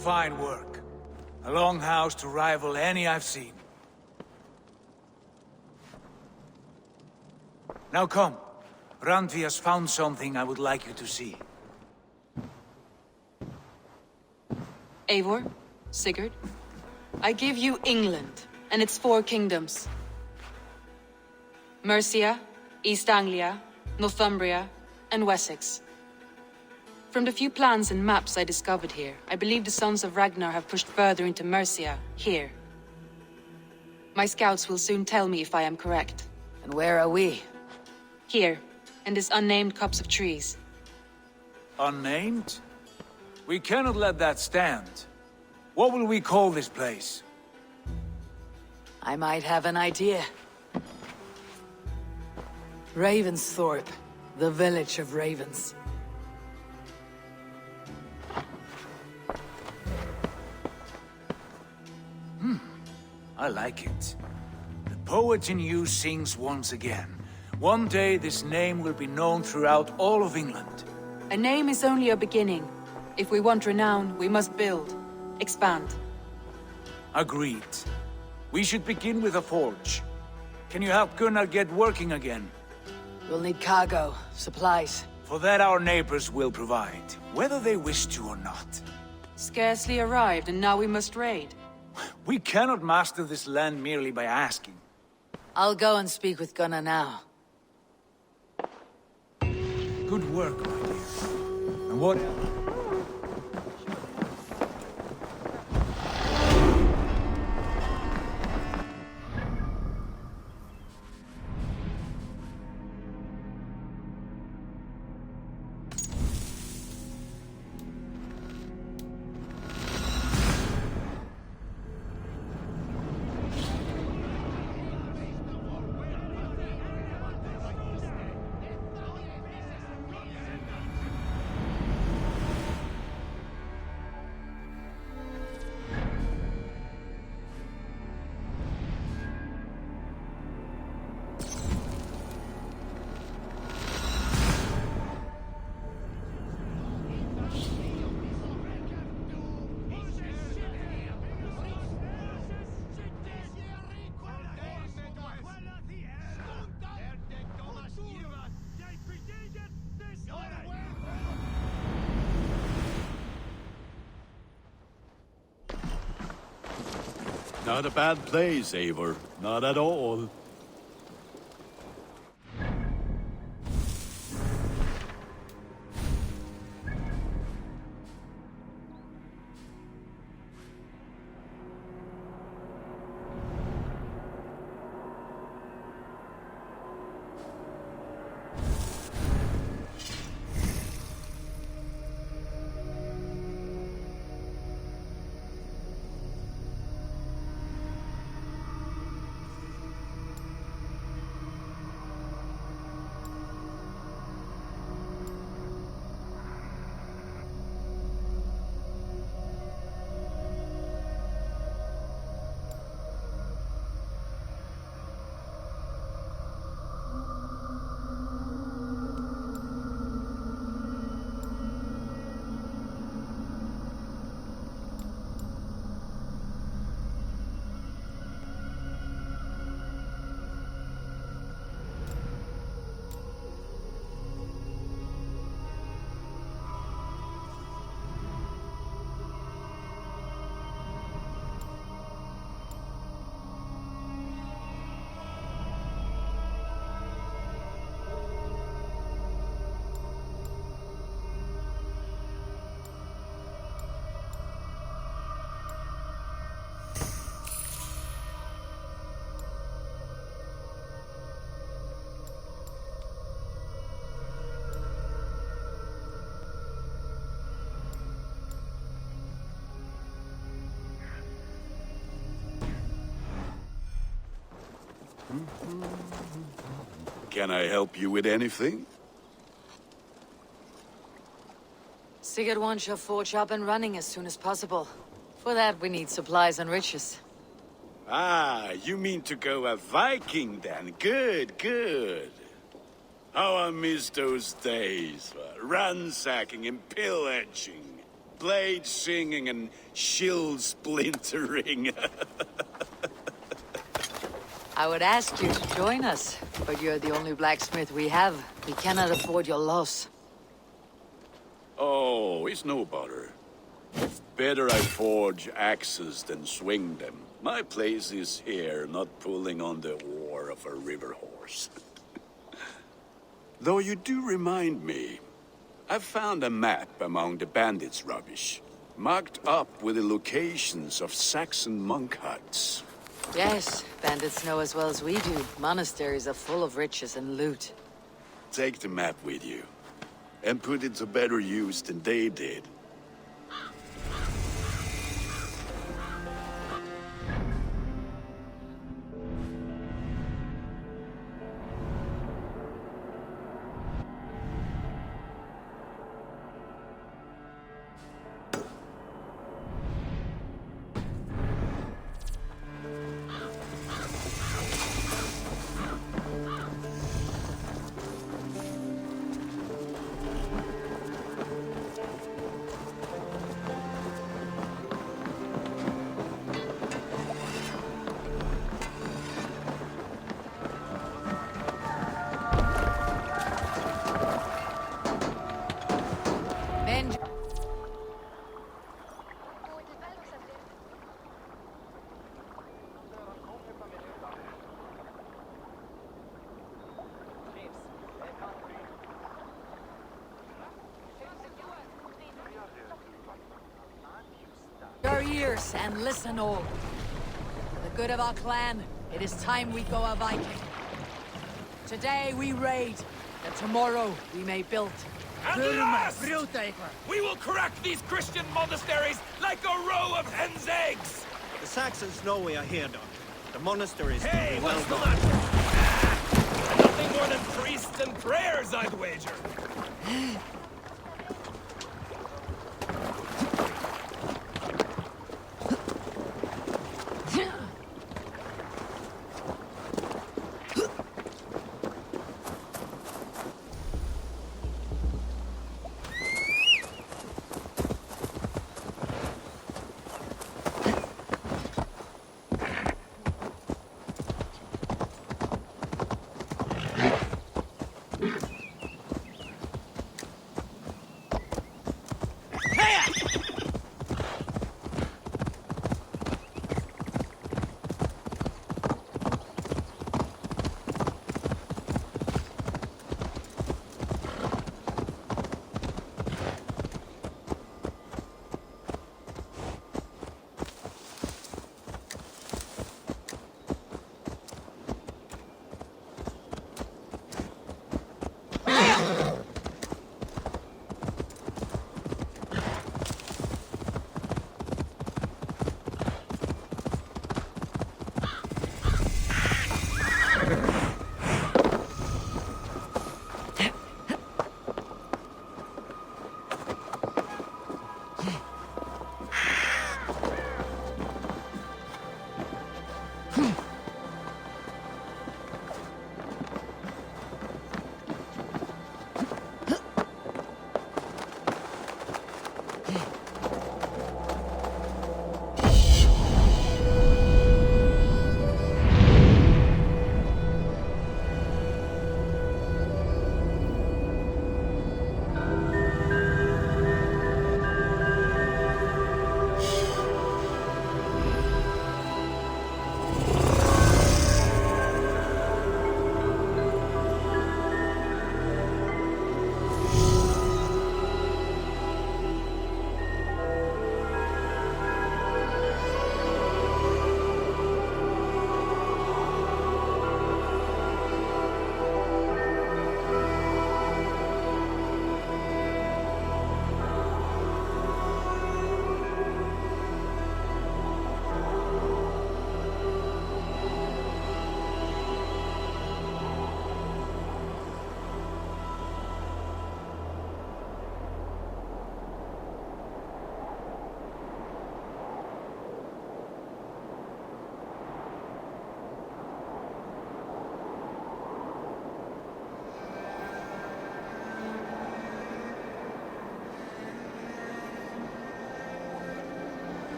F: Fine work. A longhouse to rival any I've seen. Now come. Randvi has found something I would like you to see.
Q: Eivor, Sigurd, I give you England and its 4 kingdoms. Mercia, East Anglia, Northumbria, and Wessex. From the few plans and maps I discovered here, I believe the Sons of Ragnar have pushed further into Mercia, here. My scouts will soon tell me if I am correct.
A: And where are we?
Q: Here, in this unnamed copse of trees.
F: Unnamed? We cannot let that stand. What will we call this place?
A: I might have an idea. Ravensthorpe, the village of ravens.
F: I like it. The poet in you sings once again. One day this name will be known throughout all of England.
Q: A name is only a beginning. If we want renown, we must build, expand.
F: Agreed. We should begin with a forge. Can you help Gunnar get working again?
A: We'll need cargo, supplies.
F: For that our neighbors will provide, whether they wish to or not.
Q: Scarcely arrived, and now we must raid.
F: We cannot master this land merely by asking.
A: I'll go and speak with Gunnar now.
F: Good work, my dear. And what...
J: Not a bad place, Eivor. Not at all.
L: Can I help you with anything?
A: Sigurd wants your forge up and running as soon as possible. For that, we need supplies and riches.
L: Ah, you mean to go a Viking then? Good, good. How I miss those days. Ransacking and pillaging. Blade singing and shield splintering.
A: I would ask you to join us, but you're the only blacksmith we have. We cannot afford your loss.
L: Oh, it's no bother. Better I forge axes than swing them. My place is here, not pulling on the oar of a river horse. Though you do remind me, I've found a map among the bandits' rubbish, marked up with the locations of Saxon monk huts.
A: Yes, bandits know as well as we do. Monasteries are full of riches and loot.
L: Take the map with you, and put it to better use than they did.
A: Your ears and listen all. For the good of our clan, it is time we go a Viking. Today we raid, that tomorrow we may build.
C: And last, we will crack these Christian monasteries like a row of hen's eggs!
B: The Saxons know we are here, Doc. The monasteries
C: Hey,
B: will be
C: what's
B: well
C: the
B: guarded.
C: matter? Nothing more than priests and prayers, I'd wager.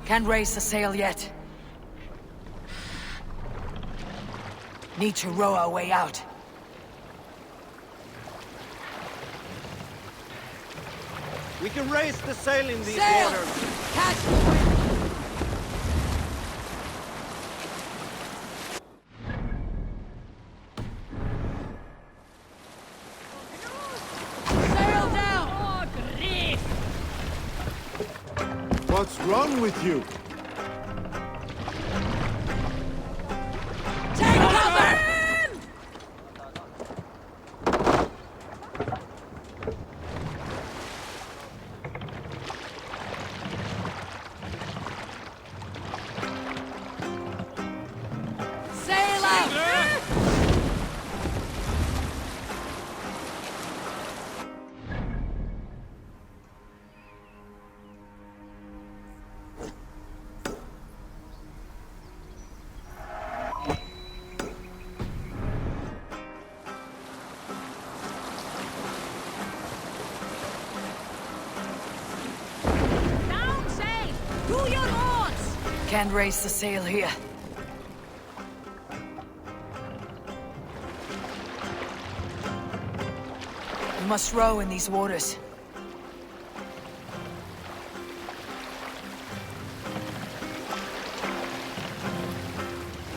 A: Can't raise the sail yet. Need to row our way out.
B: We can raise the sail in these
A: Sail!
B: waters.
A: Catch the wind! Sail down! Oh, grief!
J: What's wrong with you?
A: Take cover! Sail out!
K: Down sail! To your oars!
A: Can't raise the sail here. We must row in these waters.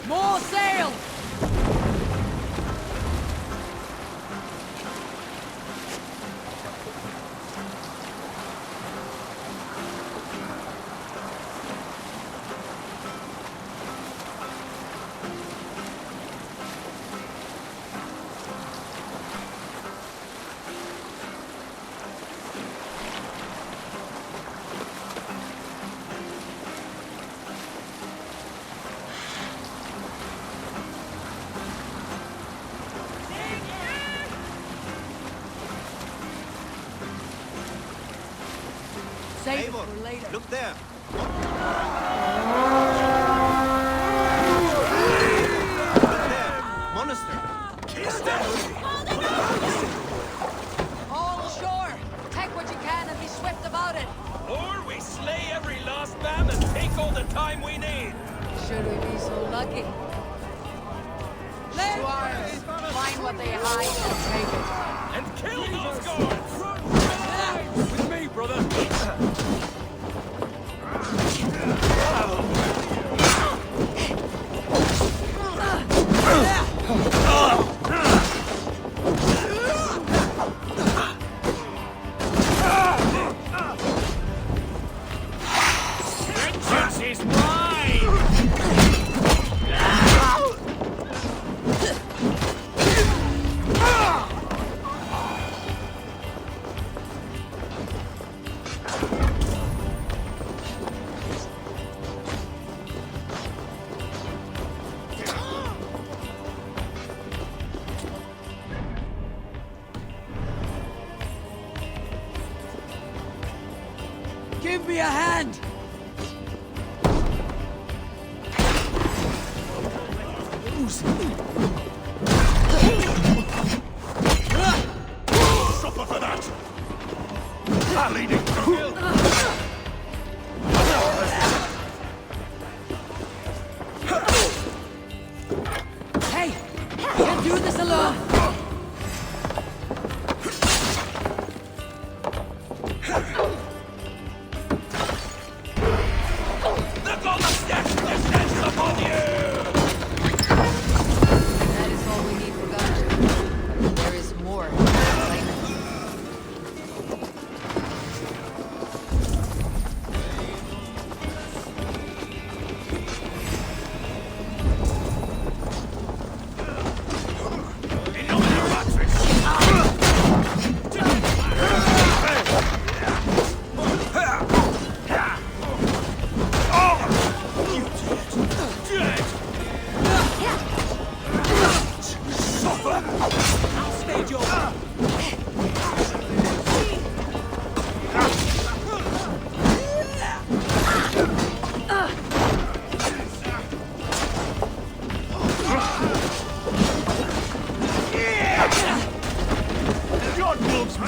A: More sail! Save it
B: Eivor,
A: for later.
B: look there. Monastery.
A: All ashore! Take what you can and be swift about it!
C: Or we slay every last man and take all the time we need.
A: Should we be so lucky? Squires, find what they hide and take it.
C: And kill those guards!
F: With me, brother!
C: Vengeance is mine!
A: Give me a hand!
D: Suffer for that! I'll lead it through!
A: Hey! You can do this alone!
C: Look all the steps descends upon you!
A: That is all we need for Gunner. There is more.
D: God loves me!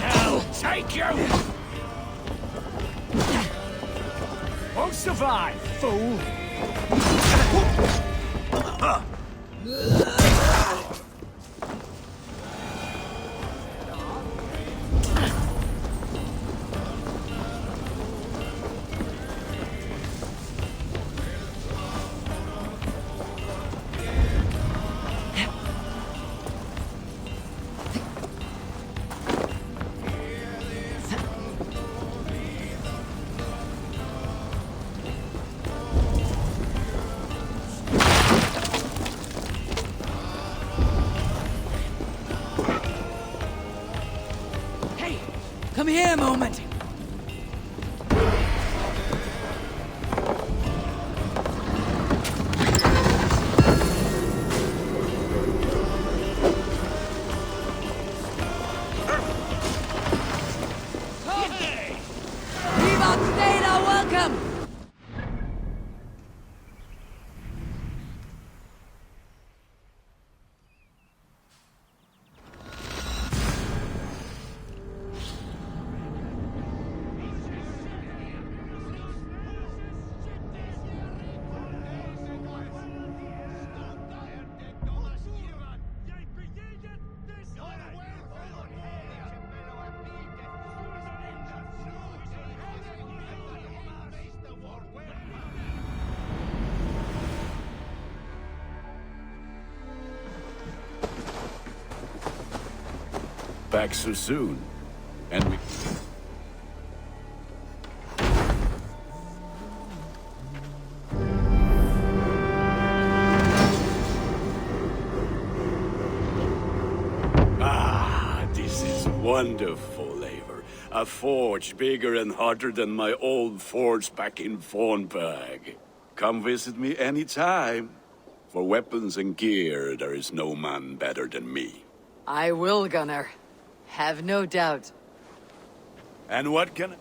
C: Hell, take you! Won't survive, fool!
A: Come here a moment! Vivat Stena, welcome!
L: Back so soon. And we... Ah, this is wonderful, Eivor. A forge bigger and harder than my old forge back in Fornburg. Come visit me anytime. For weapons and gear, there is no man better than me.
A: I will, Gunnar. Have no doubt.
L: And what can...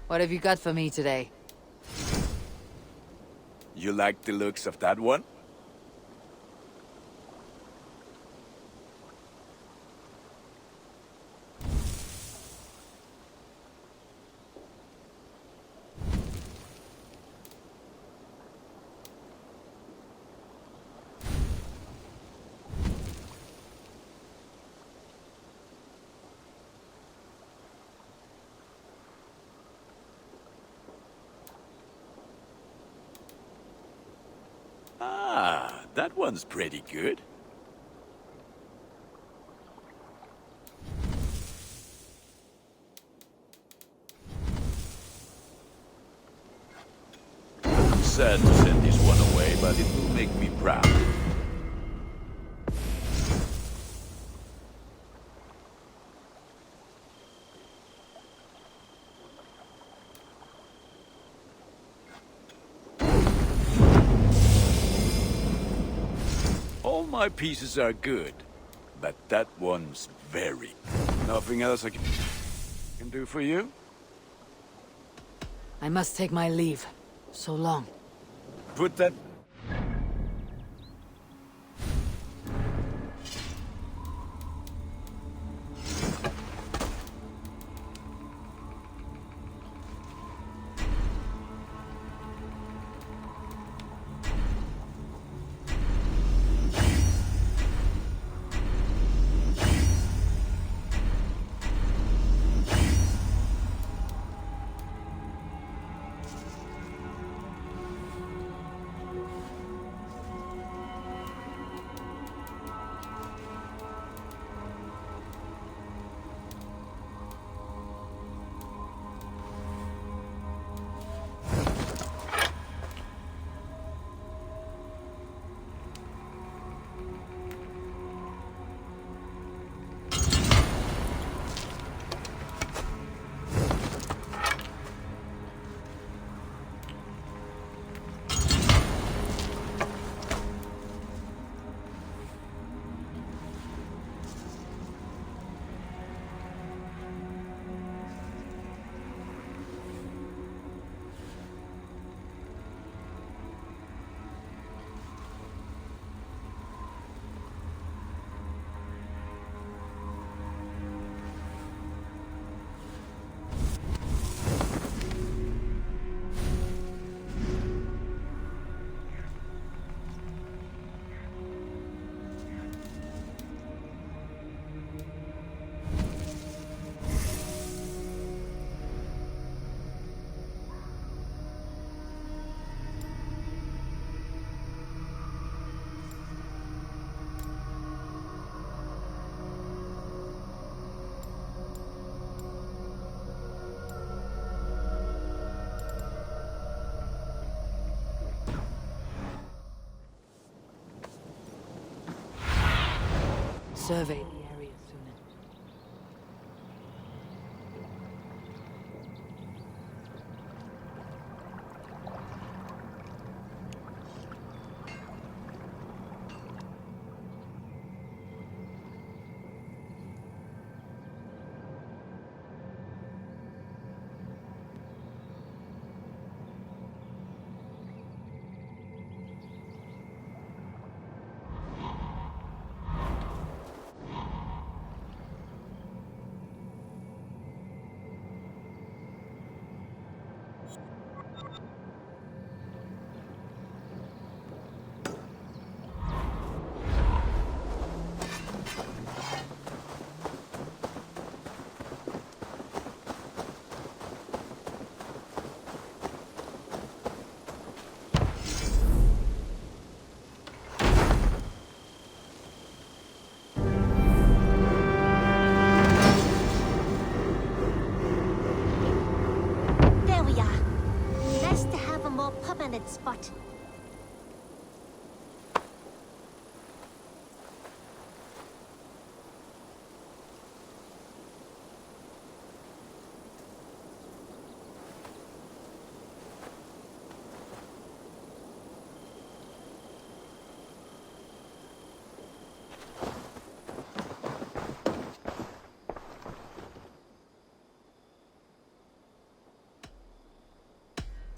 A: What have you got for me today?
L: You like the looks of that one? Ah, that one's pretty good. I'm sad to send this one away, but it will make me proud. All my pieces are good, but that one's very... Nothing else I can do for you?
A: I must take my leave. So long.
L: Put that...
A: Survey the area sooner.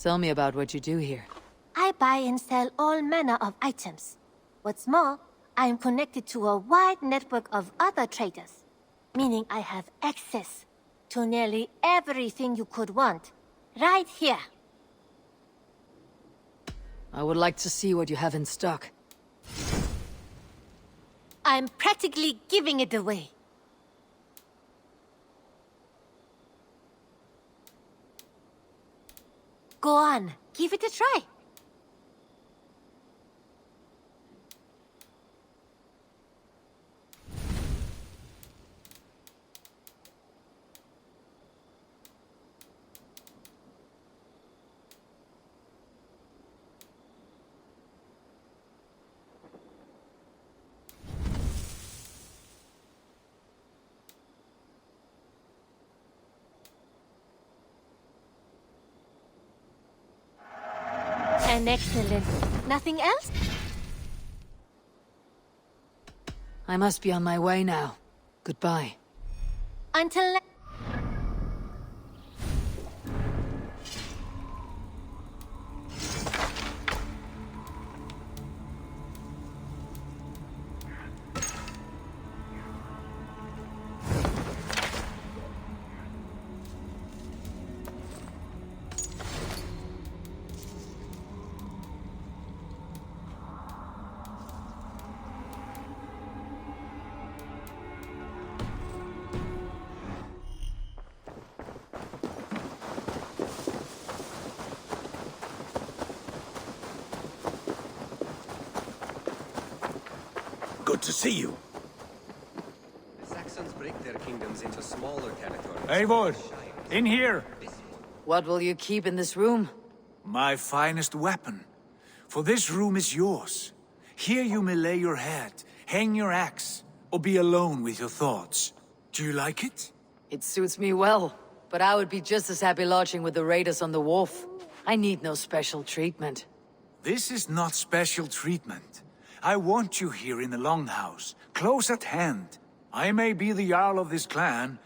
A: Tell me about what you do here.
K: I buy and sell all manner of items. What's more, I am connected to a wide network of other traders, meaning I have access to nearly everything you could want, right here.
A: I would like to see what you have in stock.
K: I'm practically giving it away. Go on, give it a try. An excellent. Nothing else?
A: I must be on my way now. Goodbye.
K: Until
L: Good to see you.
M: The Saxons break their kingdoms into smaller territories.
F: Eivor, in here!
A: What will you keep in this room?
F: My finest weapon. For this room is yours. Here you may lay your head, hang your axe, or be alone with your thoughts. Do you like it?
A: It suits me well, but I would be just as happy lodging with the raiders on the wharf. I need no special treatment.
F: This is not special treatment. I want you here in the Longhouse, close at hand. I may be the Jarl of this clan,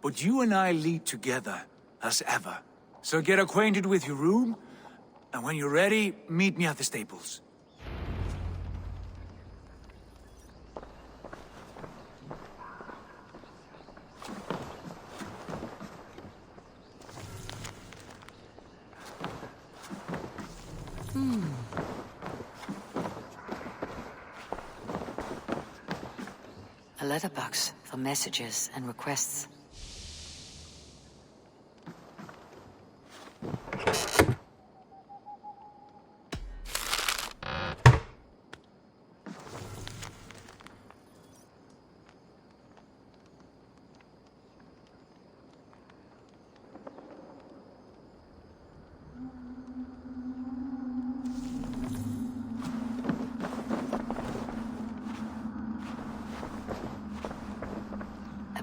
F: but you and I lead together, as ever. So get acquainted with your room, and when you're ready, meet me at the stables.
A: A letterbox for messages and requests.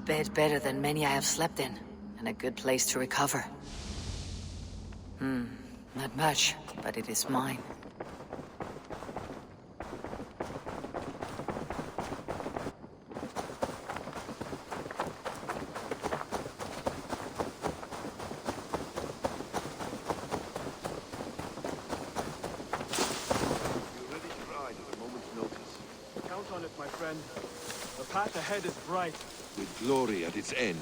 A: Bed better than many I have slept in, and a good place to recover. Not much, but it is mine.
N: You really tried at a moment's notice. Count on it, my friend. The path ahead is bright. With glory at its end.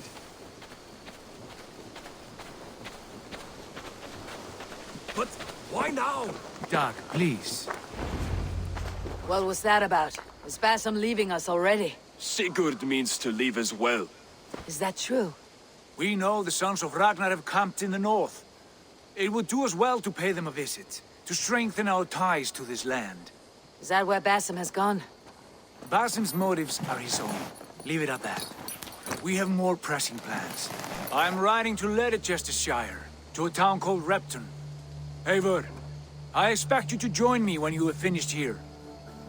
R: But why now?
F: Doug, please.
A: What was that about? Is Basim leaving us already?
R: Sigurd means to leave as well.
A: Is that true?
F: We know the sons of Ragnar have camped in the north. It would do us well to pay them a visit, to strengthen our ties to this land.
A: Is that where Basim has gone?
F: Basim's motives are his own. Leave it at that. We have more pressing plans. I'm riding to Leicestershire, to a town called Repton. Eivor, I expect you to join me when you have finished here.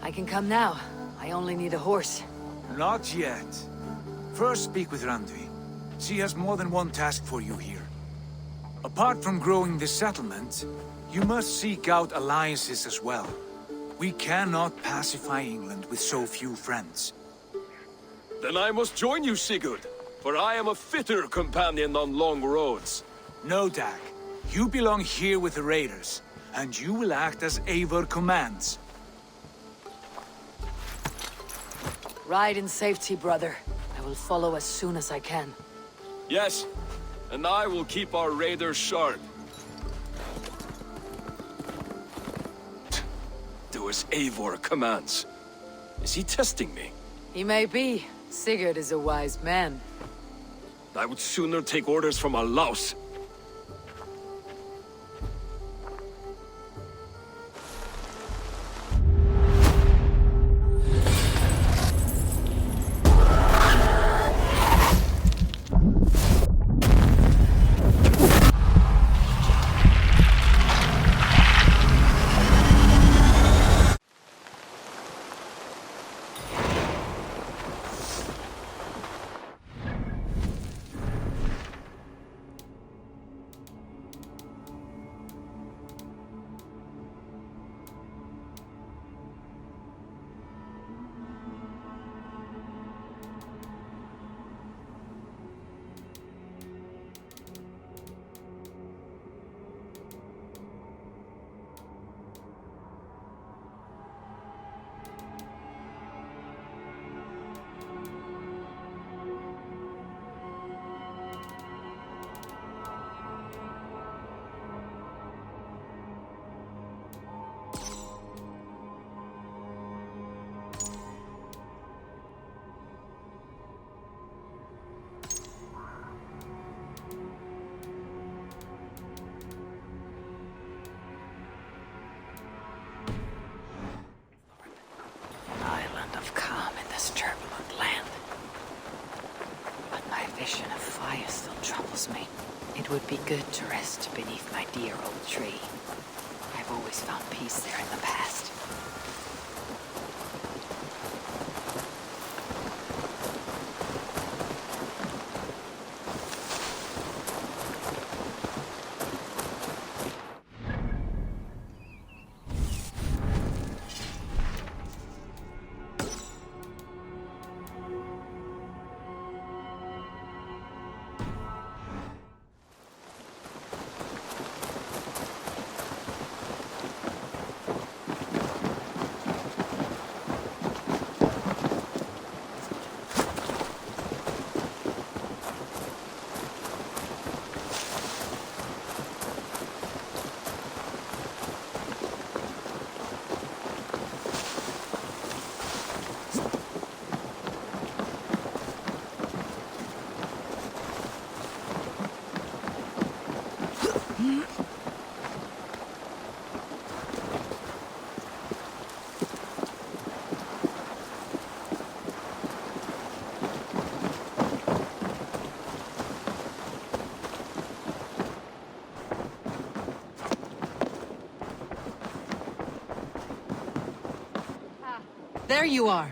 A: I can come now. I only need a horse.
F: Not yet. First speak with Randvi. She has more than one task for you here. Apart from growing this settlement, you must seek out alliances as well. We cannot pacify England with so few friends.
R: Then I must join you, Sigurd, for I am a fitter companion on long roads.
F: No, Dag. You belong here with the raiders, and you will act as Eivor commands.
A: Ride in safety, brother. I will follow as soon as I can.
R: Yes, and I will keep our raiders sharp. Do as Eivor commands. Is he testing me?
A: He may be. Sigurd is a wise man.
R: I would sooner take orders from a louse.
A: It would be good to rest beneath my dear old tree. I've always found peace there in the past. There you are.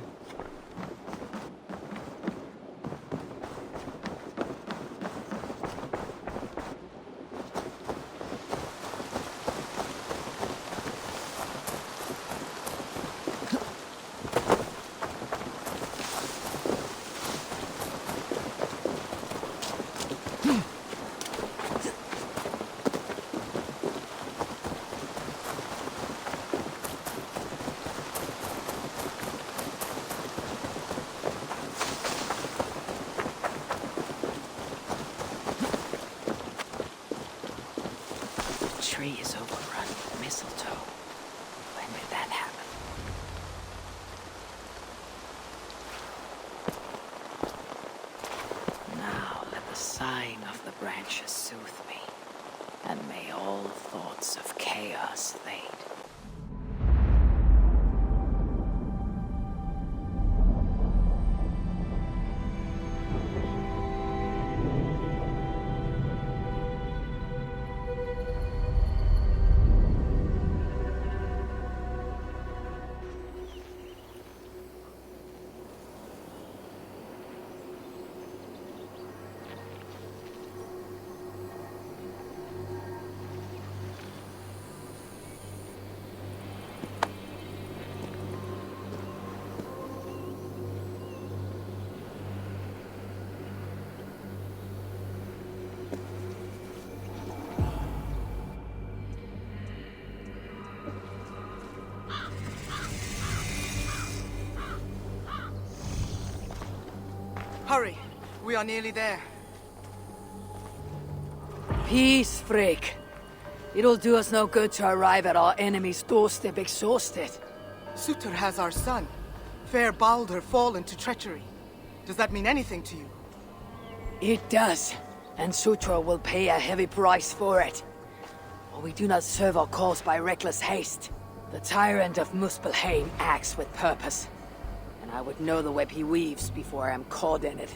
A: Tree is overrun with mistletoe. When did that happen? Now let the sighing of the branches soothe me, and may all thoughts of chaos fade.
H: Hurry. We are nearly there.
A: Peace, Freak. It'll do us no good to arrive at our enemy's doorstep exhausted.
H: Sutur has our son. Fair Baldur fallen to treachery. Does that mean anything to you?
A: It does. And Sutur will pay a heavy price for it. But we do not serve our cause by reckless haste. The tyrant of Muspelheim acts with purpose. And I would know the web he weaves before I am caught in it.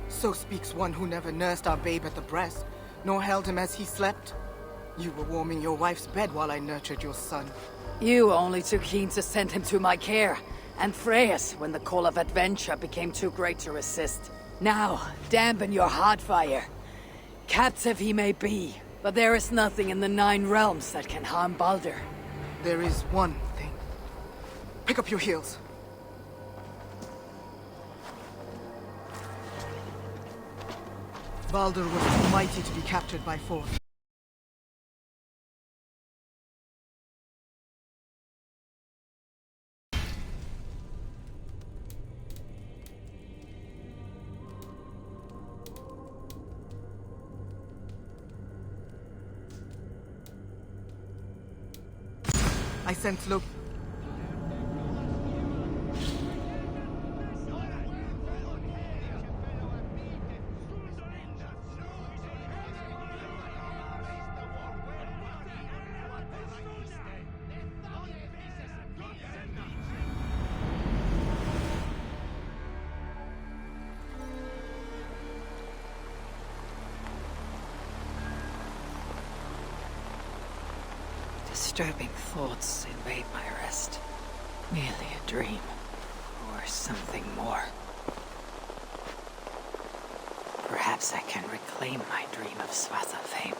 H: So speaks one who never nursed our babe at the breast, nor held him as he slept. You were warming your wife's bed while I nurtured your son.
A: You only too keen to send him to my care, and Freya's when the call of adventure became too great to resist. Now, dampen your heart fire. Captive he may be, but there is nothing in the 9 realms that can harm Baldur.
H: There is one thing. Pick up your heels. Baldur was too mighty to be captured by force. I sense low.
A: Disturbing thoughts invade my rest. Merely a dream, or something more. Perhaps I can reclaim my dream of Svartalfheim.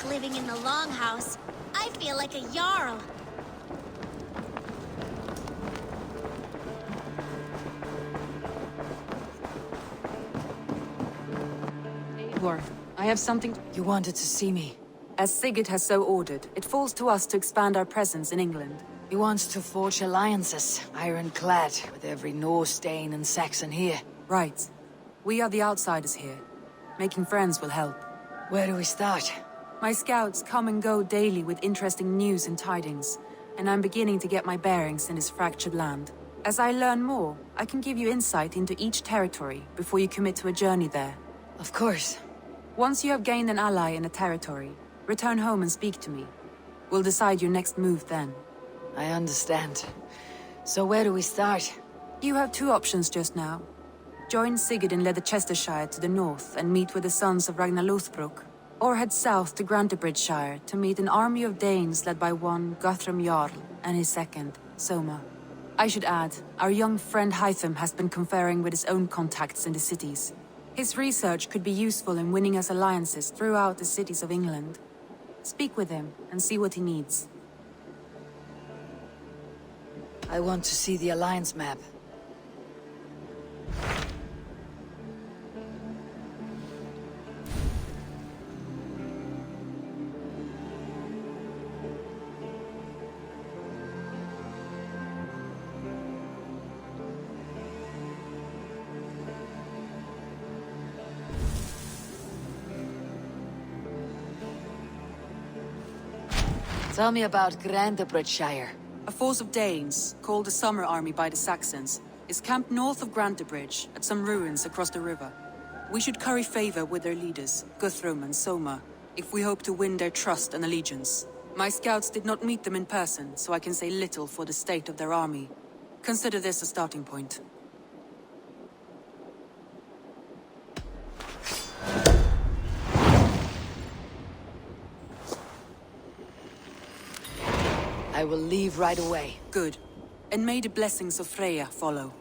K: Living in the Longhouse. I feel like a Jarl.
Q: Eivor, I have something...
A: You wanted to see me?
Q: As Sigurd has so ordered, it falls to us to expand our presence in England.
A: He wants to forge alliances, ironclad, with every Norse, Dane, and Saxon here.
Q: Right. We are the outsiders here. Making friends will help.
A: Where do we start?
Q: My scouts come and go daily with interesting news and tidings, and I'm beginning to get my bearings in this fractured land. As I learn more, I can give you insight into each territory before you commit to a journey there.
A: Of course.
Q: Once you have gained an ally in a territory, return home and speak to me. We'll decide your next move then.
A: I understand. So where do we start?
Q: You have 2 options just now. Join Sigurd in Leicestershire to the north and meet with the sons of Ragnar Lothbrok, or head south to Grantebridgeshire to meet an army of Danes led by one Guthrum Jarl and his second, Soma. I should add, our young friend Hytham has been conferring with his own contacts in the cities. His research could be useful in winning us alliances throughout the cities of England. Speak with him and see what he needs.
A: I want to see the Alliance map. Tell me about Grantebridgeshire.
Q: A force of Danes, called the Summer Army by the Saxons, is camped north of Grantebridge at some ruins across the river. We should curry favor with their leaders, Guthrum and Soma, if we hope to win their trust and allegiance. My scouts did not meet them in person, so I can say little for the state of their army. Consider this a starting point.
A: I will leave right away.
Q: Good. And may the blessings of Freya follow.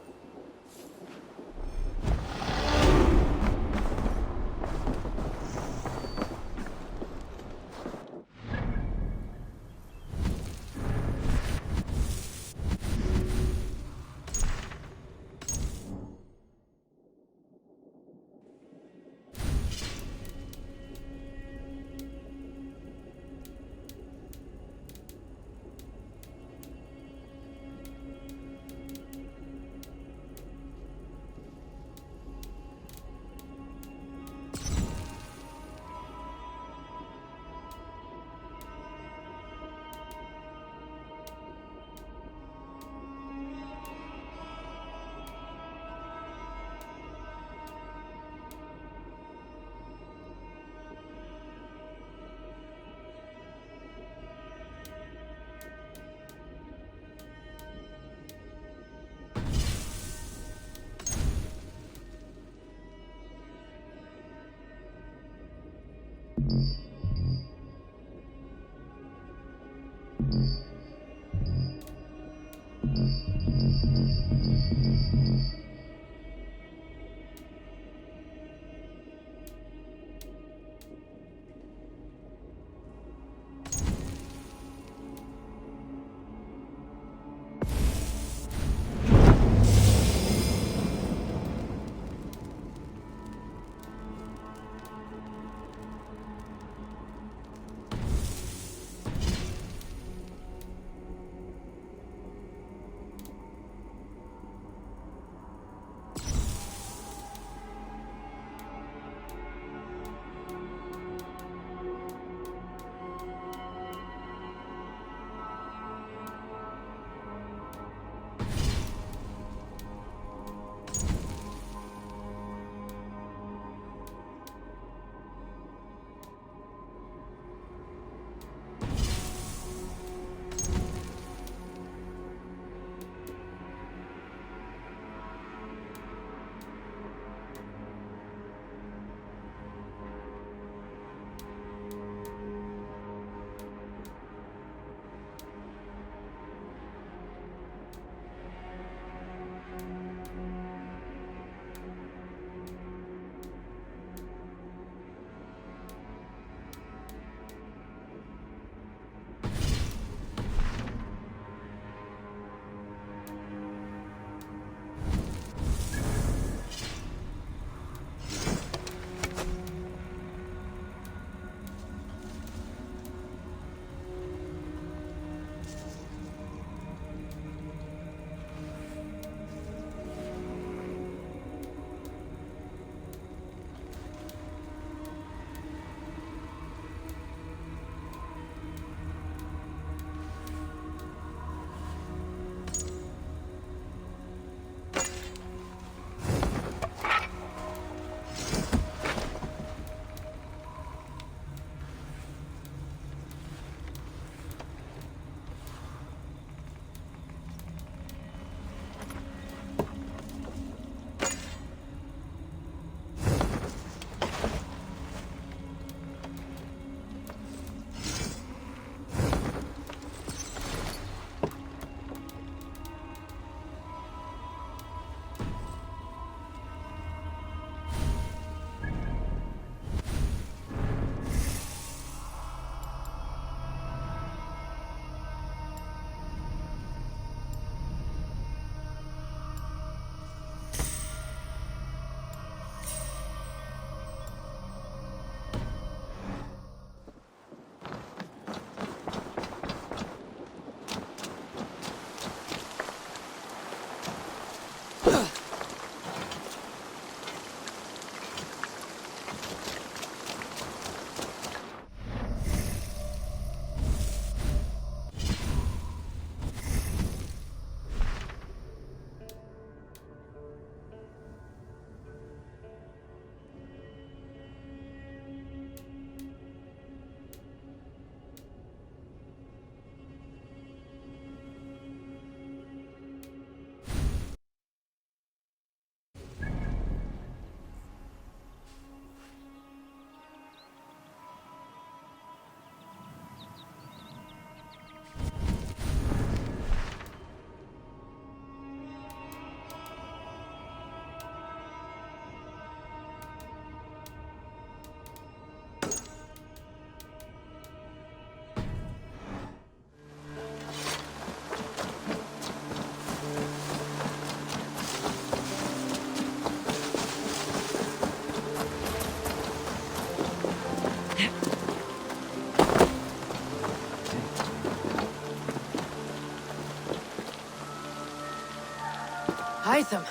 A: Hytham,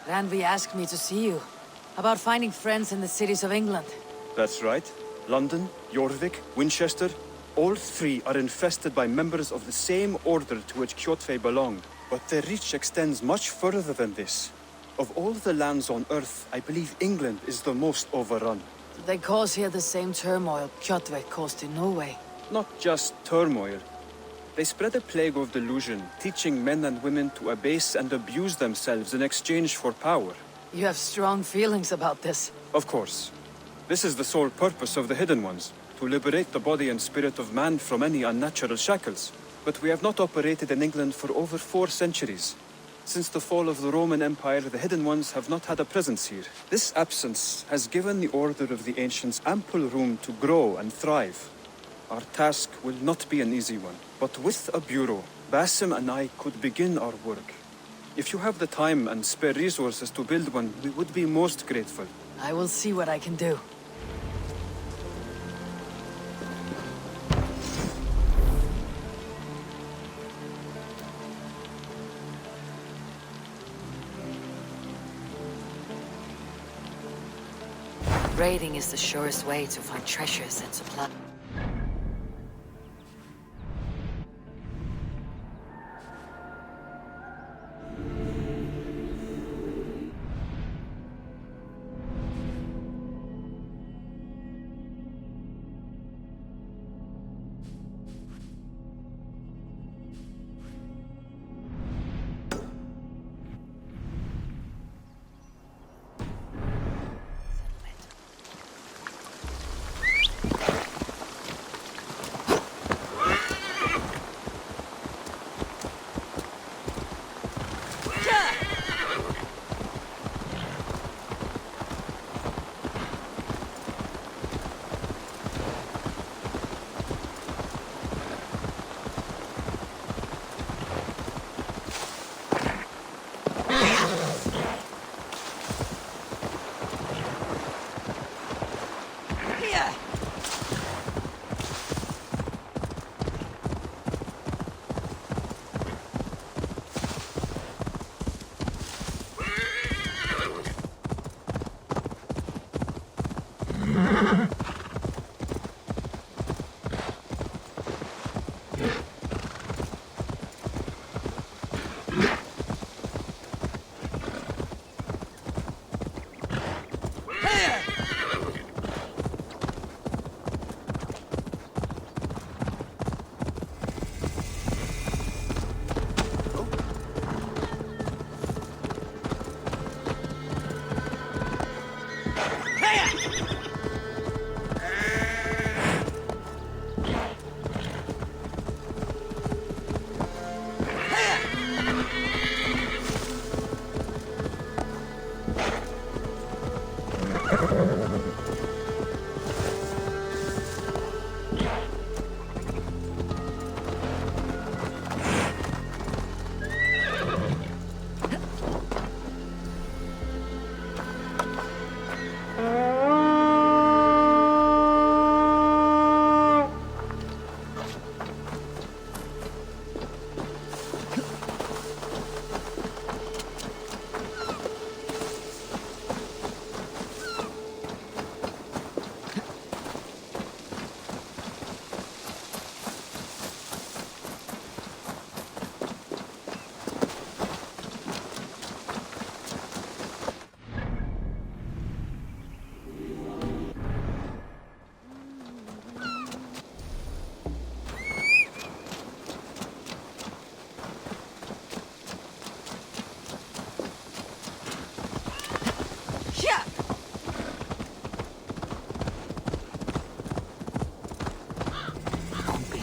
A: Ranvi asked me to see you. About finding friends in the cities of England.
P: That's right. London, Jorvik, Winchester, all three are infested by members of the same order to which Kjotve belonged. But their reach extends much further than this. Of all the lands on Earth, I believe England is the most overrun.
A: They cause here the same turmoil Kjotve caused in Norway.
P: Not just turmoil. They spread a plague of delusion, teaching men and women to abase and abuse themselves in exchange for power.
A: You have strong feelings about this.
P: Of course. This is the sole purpose of the Hidden Ones, to liberate the body and spirit of man from any unnatural shackles. But we have not operated in England for over 4 centuries. Since the fall of the Roman Empire, the Hidden Ones have not had a presence here. This absence has given the Order of the Ancients ample room to grow and thrive. Our task will not be an easy one, but with a bureau, Basim and I could begin our work. If you have the time and spare resources to build one, we would be most grateful.
A: I will see what I can do. Raiding is the surest way to find treasures and supplies.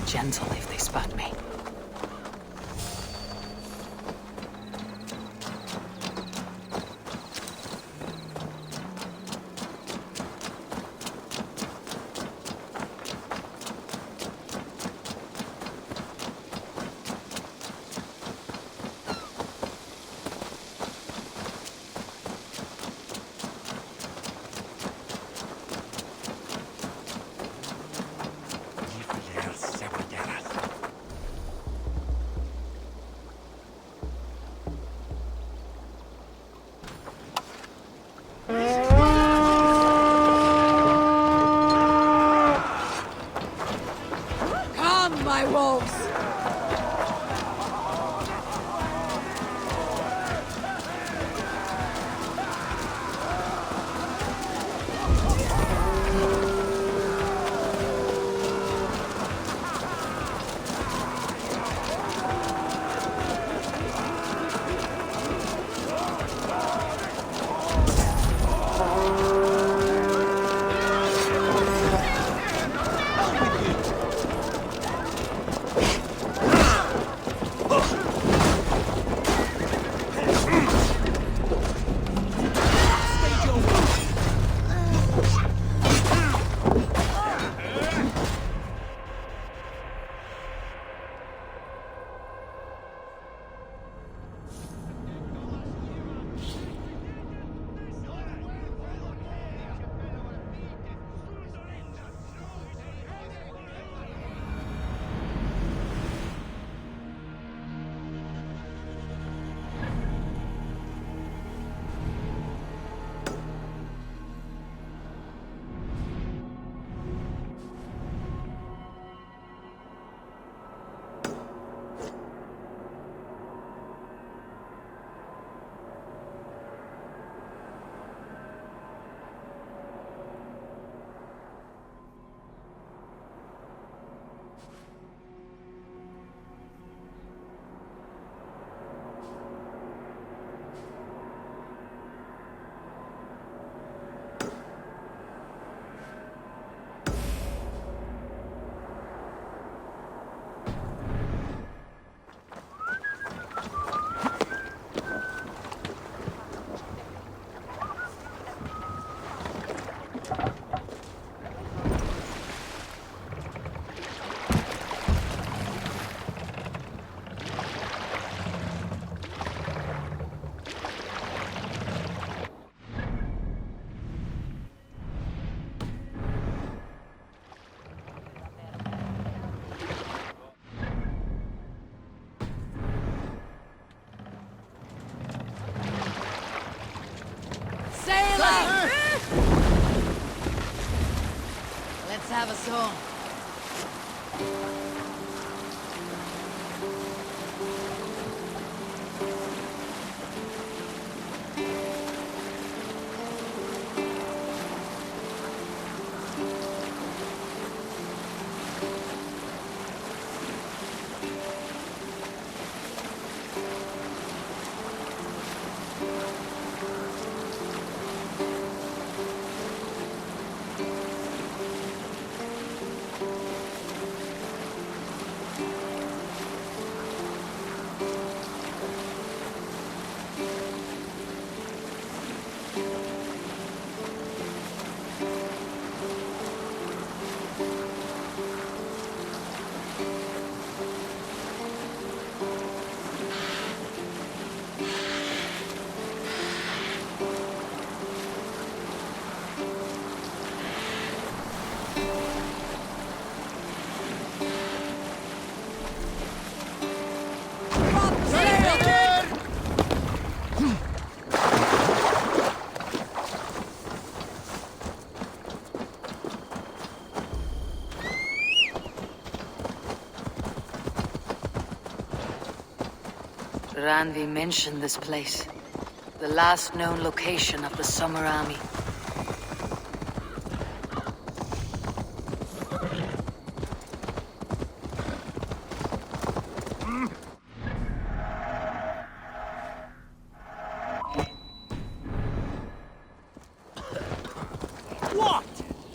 A: Gentle if they spot me. have a song. Randvi mentioned this place. The last known location of the Summer Army.
I: What?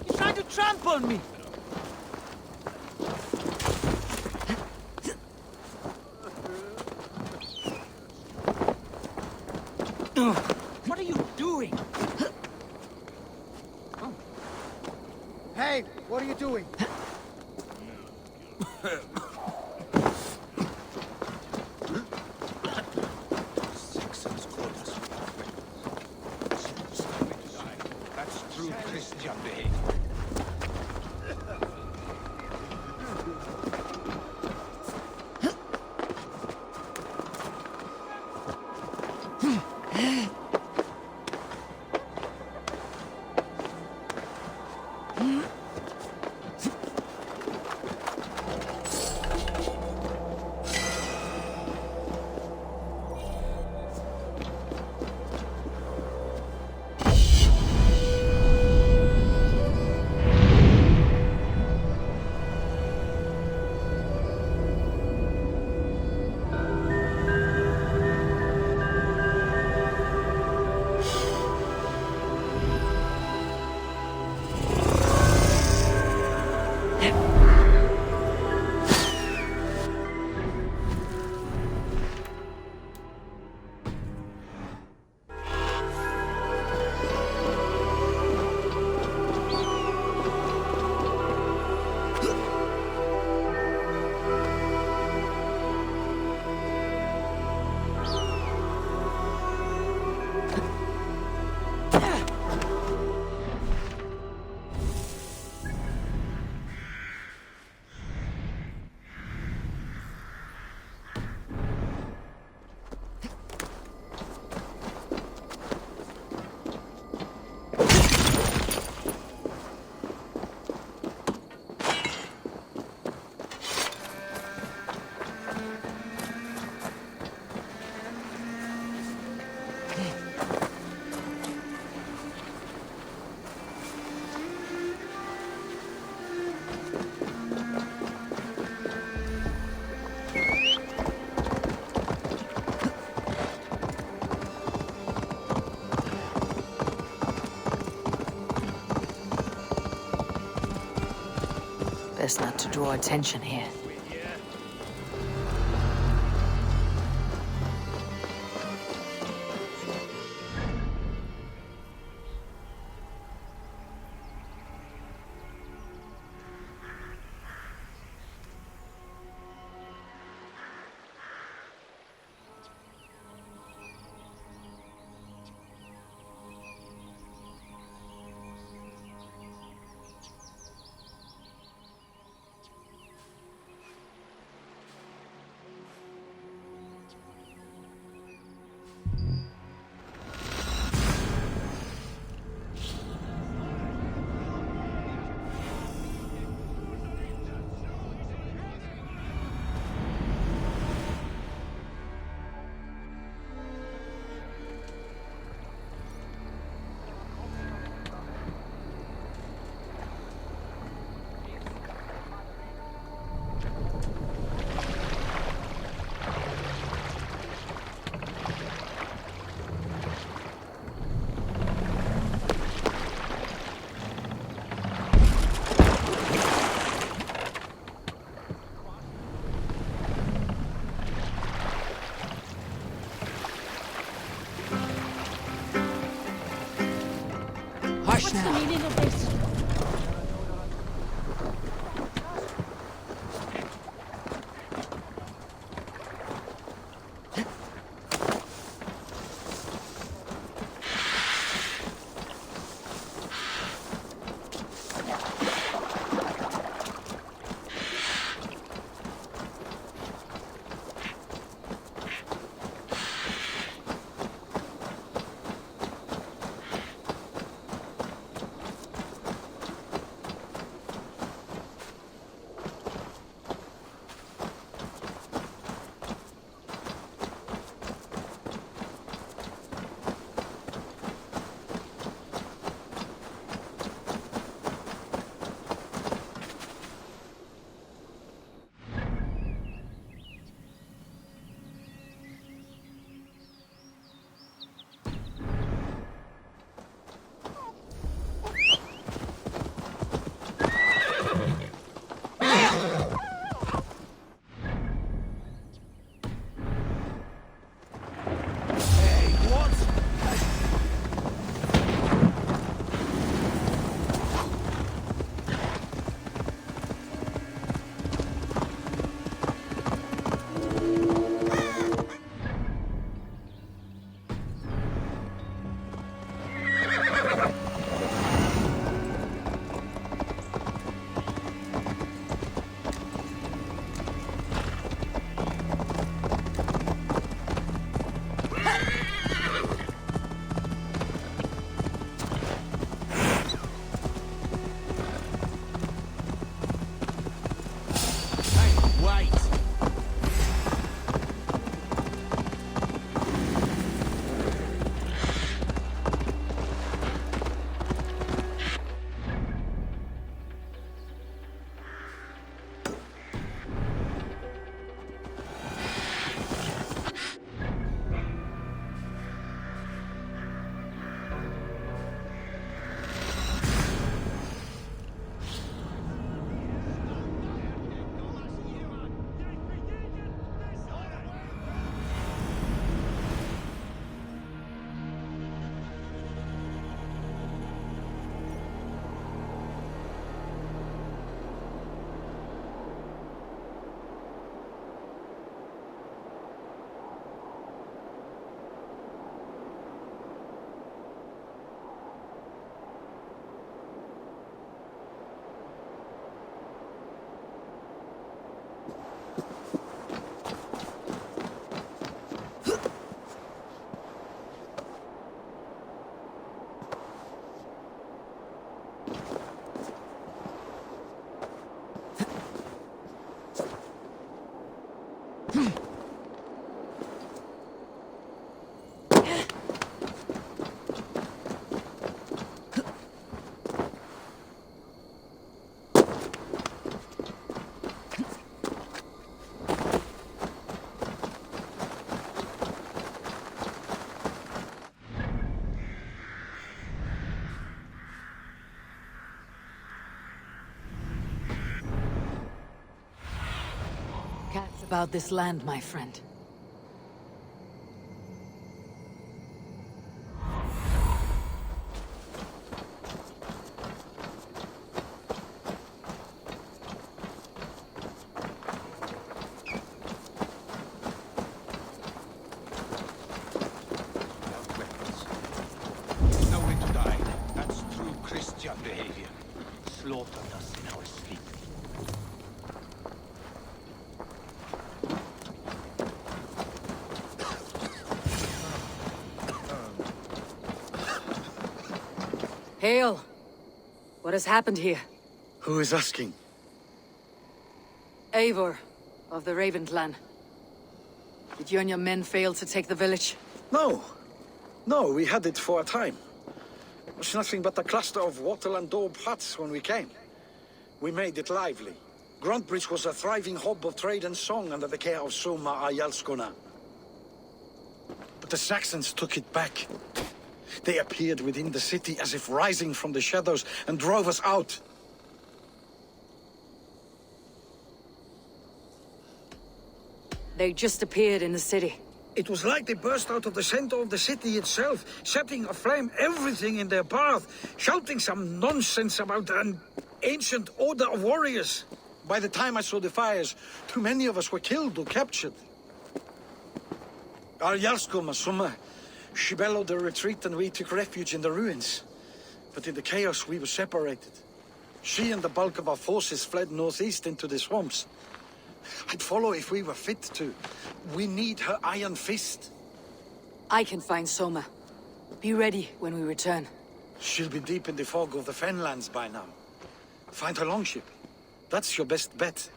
I: You're trying to trample me! What are you doing?
H: Hey, what are you doing?
D: Saxons called us. That's true Christian behavior.
A: Best not to draw attention here. much now. Cats about this land, my friend.
D: Nowhere to die. That's true Christian behavior. Slaughtered us in our sleep.
A: Hail! What has happened here?
S: Who is asking?
A: Eivor, of the Raven clan. Did you and your men fail to take the village?
S: No. No, we had it for a time. It was nothing but a cluster of wattle and daub huts when we came. We made it lively. Gruntbridge was a thriving hub of trade and song under the care of Soma Ayalskona. But the Saxons took it back. They appeared within the city as if rising from the shadows and drove us out.
A: They just appeared in the city.
S: It was like they burst out of the center of the city itself, setting aflame everything in their path, shouting some nonsense about an ancient order of warriors. By the time I saw the fires, too many of us were killed or captured. Our Jarsko Masuma, she bellowed a retreat and we took refuge in the ruins. But in the chaos, we were separated. She and the bulk of our forces fled northeast into the swamps. I'd follow if we were fit to. We need her iron fist.
A: I can find Soma. Be ready when we return.
S: She'll be deep in the fog of the Fenlands by now. Find her longship. That's your best bet.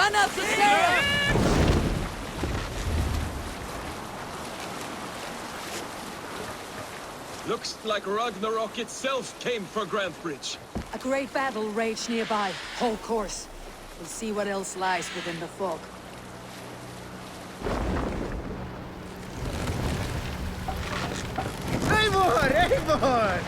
A: Run up the stairs!
C: Looks like Ragnarok itself came for Grantbridge.
A: A great battle raged nearby. Hold course. We'll see what else lies within the fog.
T: Eivor! Eivor!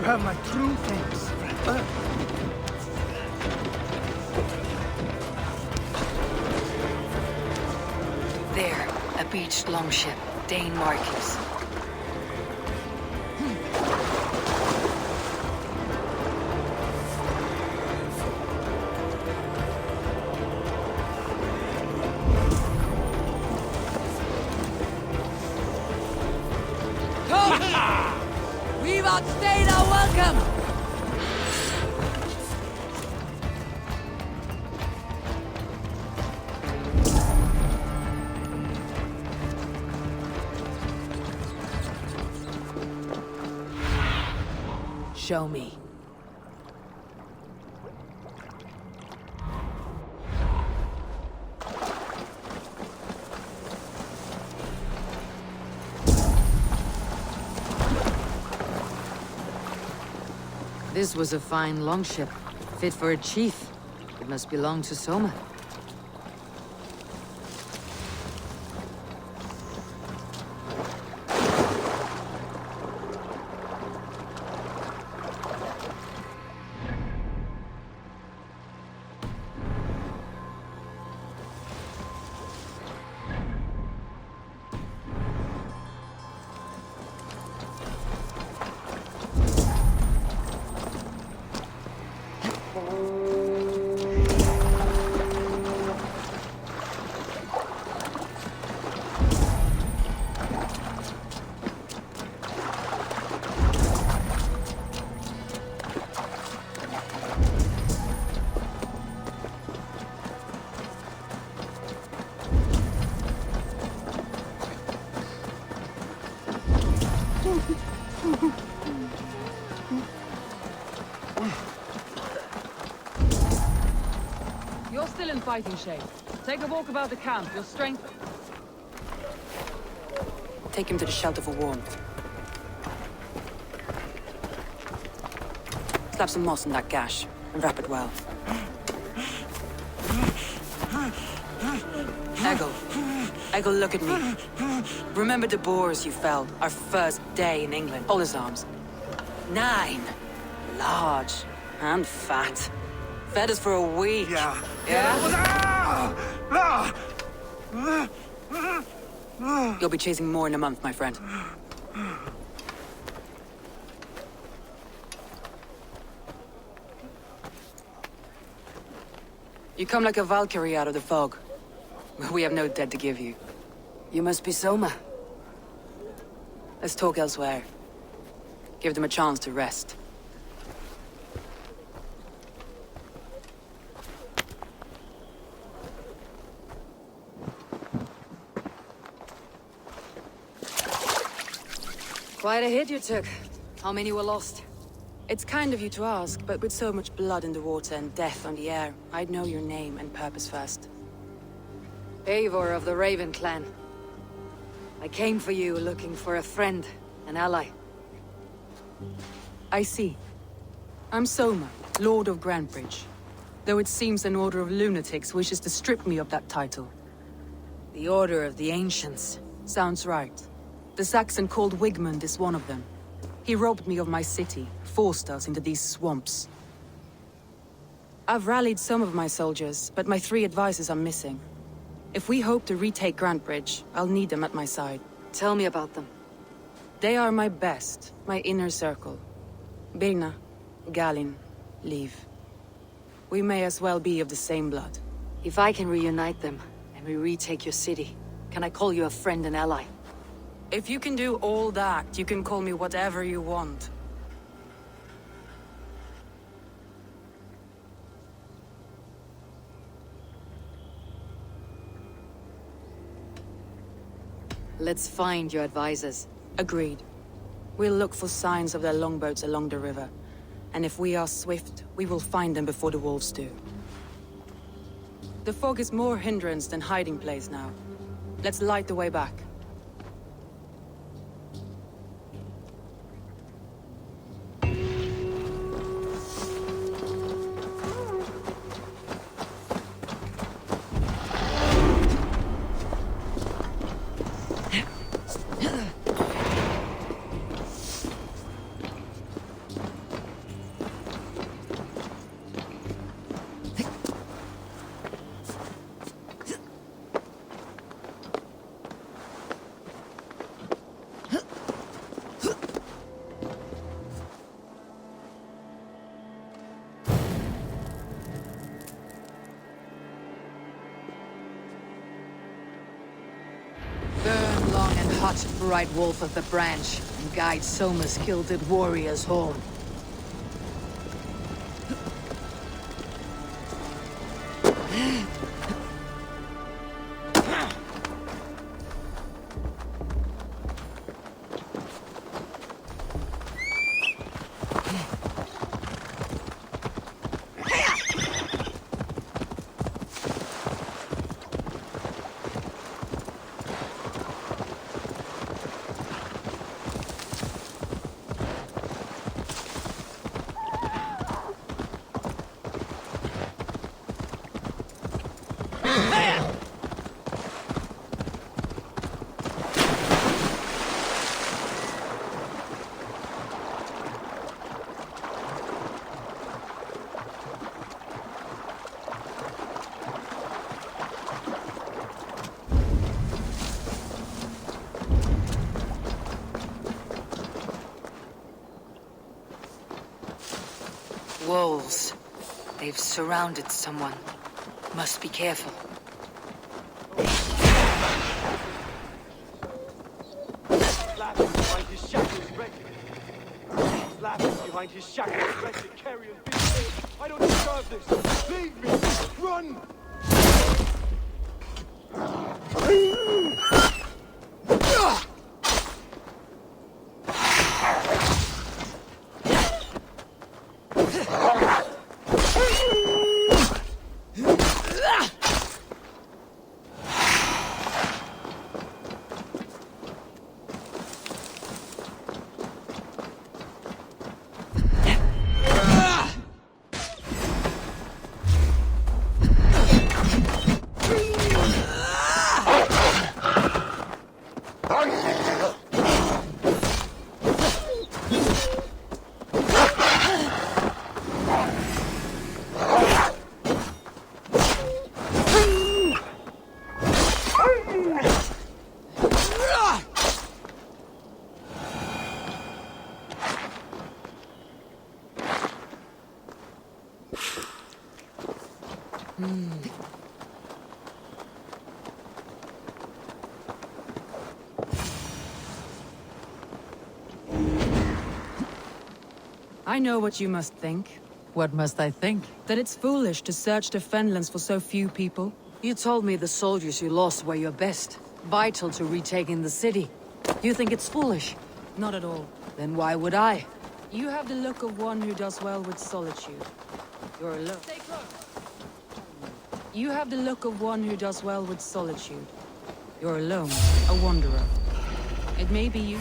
T: have my true thanks, friend.
A: There, a beached longship, Dane markings. We've outstayed our welcome! Show me. This was a fine longship, fit for a chief. It must belong to Soma.
Q: You're still in fighting shape. Take a walk about the camp. Your strength...
E: Take him to the shelter for warmth. Slap some moss in that gash, and wrap it well. Eggle, look at me. Remember the boars you felled, our first day in England? Hold his arms. 9. Large and fat. Fed us for a week. Yeah? You'll be chasing more in a month, my friend. You come like a Valkyrie out of the fog. We have no dead to give you. You must be Soma. Let's talk elsewhere. Give them a chance to rest.
A: Quite a hit you took. How many were lost?
E: It's kind of you to ask, but with so much blood in the water and death on the air, I'd know your name and purpose first.
A: Eivor of the Raven clan. I came for you looking for a friend, an ally.
E: I see. I'm Soma, Lord of Grantebridge. Though it seems an order of lunatics wishes to strip me of that title.
A: The Order of the Ancients.
E: Sounds right. The Saxon called Wigmund is one of them. He robbed me of my city, forced us into these swamps. I've rallied some of my soldiers, but my 3 advisors are missing. If we hope to retake Grantebridge, I'll need them at my side.
A: Tell me about them.
E: They are my best, my inner circle. Birna, Galin, Liv. We may as well be of the same blood.
A: If I can reunite them, and we retake your city, can I call you a friend and ally?
E: If you can do all that, you can call me whatever you want.
A: Let's find your advisors.
E: Agreed. We'll look for signs of their longboats along the river. And if we are swift, we will find them before the wolves do. The fog is more hindrance than hiding place now. Let's light the way back.
A: hut, bright wolf of the branch, and guide Soma's gilded warriors home. Wolves. They've surrounded someone. Must be careful.
N: Laughing behind his shackles, ready. Laughing behind his shackles, ready to carry and beat me. I don't deserve this. Leave me. Run.
E: I know what you must think.
A: What must I think?
E: That it's foolish to search the Fenlands for so few people.
A: You told me the soldiers you lost were your best. Vital to retaking the city. Do you think it's foolish?
E: Not at all.
A: Then why would I?
E: You have the look of one who does well with solitude. You're alone. You have the look of one who does well with solitude. You're alone, a wanderer. It may be you.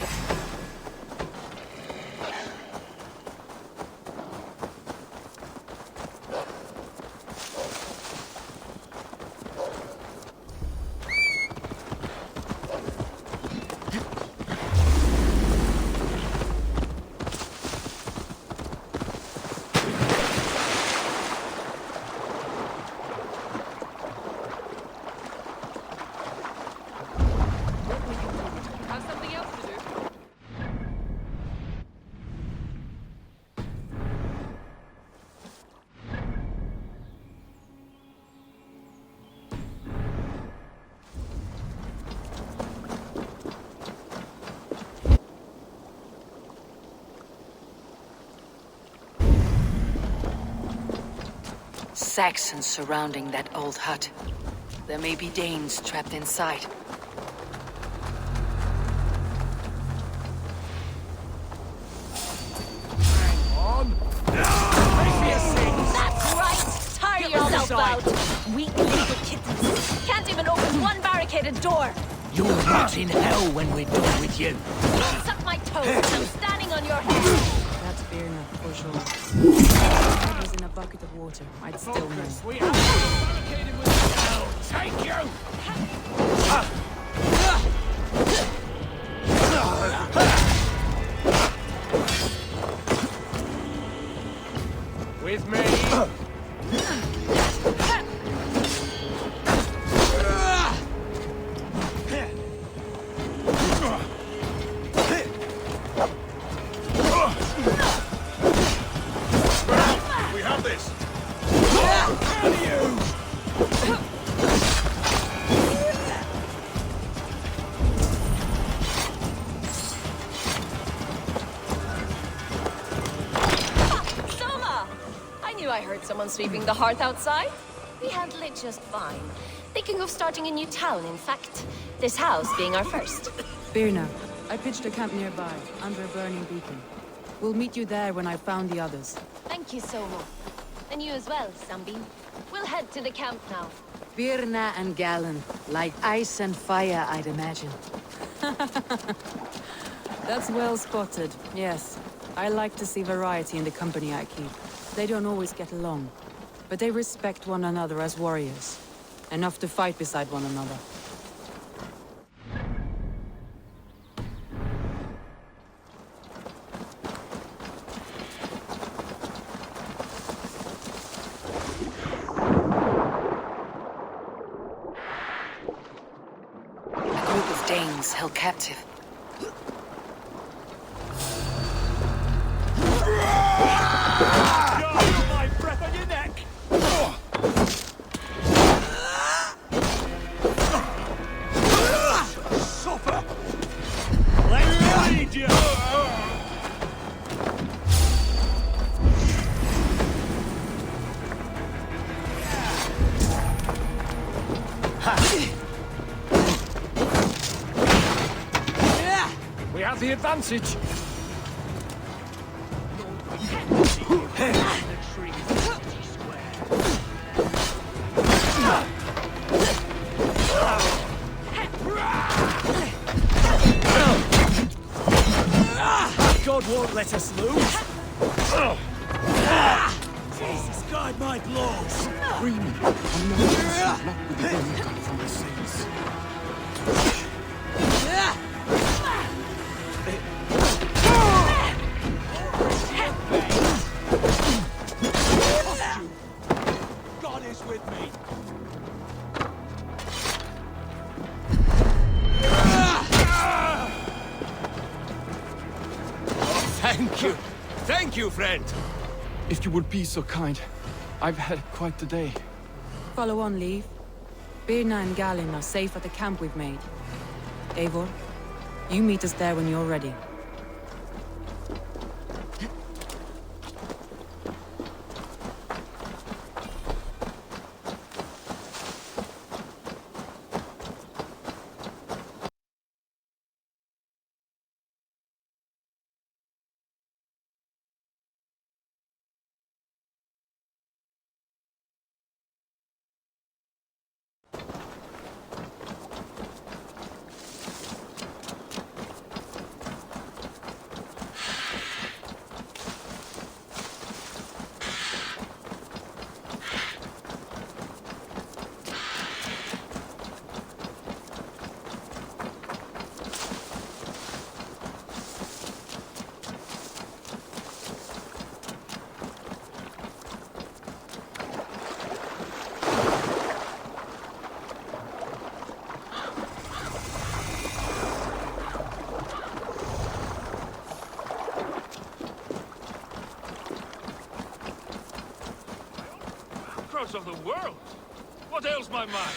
A: Saxons surrounding that old hut. There may be Danes trapped inside.
U: That's right! Tire yourself out! Weak little kittens. Can't even open one barricaded door!
I: You'll rot in hell when we're done with you.
U: Suck my toes and I'm standing on your head!
E: That's fair enough, for sure. If I was in a bucket of water, I'd still know.
I: We have barricaded with hell! Take you!
C: With me!
D: We have this!
U: someone sweeping the hearth outside? We handle it just fine. Thinking of starting a new town, in fact. This house being our first.
E: Birna, I pitched a camp nearby, under a burning beacon. We'll meet you there when I've found the others.
U: Thank you so much. And you as well, Sunbeam. We'll head to the camp now.
A: Birna and Galen, like ice and fire, I'd imagine.
E: That's well spotted, yes. I like to see variety in the company I keep. They don't always get along, but they respect one another as warriors. Enough to fight beside one another.
A: A group of Danes held captive.
N: My breath on your neck! Suffer! Let me lead you!
F: We have the advantage.
N: God won't let us lose. Jesus, guide my blows.
D: Free me. I know this is not with the wind come from the saints.
N: God is with me.
R: Thank you. Thank you, friend.
P: If you would be so kind. I've had quite the day.
E: Follow on, Leave. Birna and Galen are safe at the camp we've made. Eivor, you meet us there when you're ready.
R: Cross of the world? What ails my mind?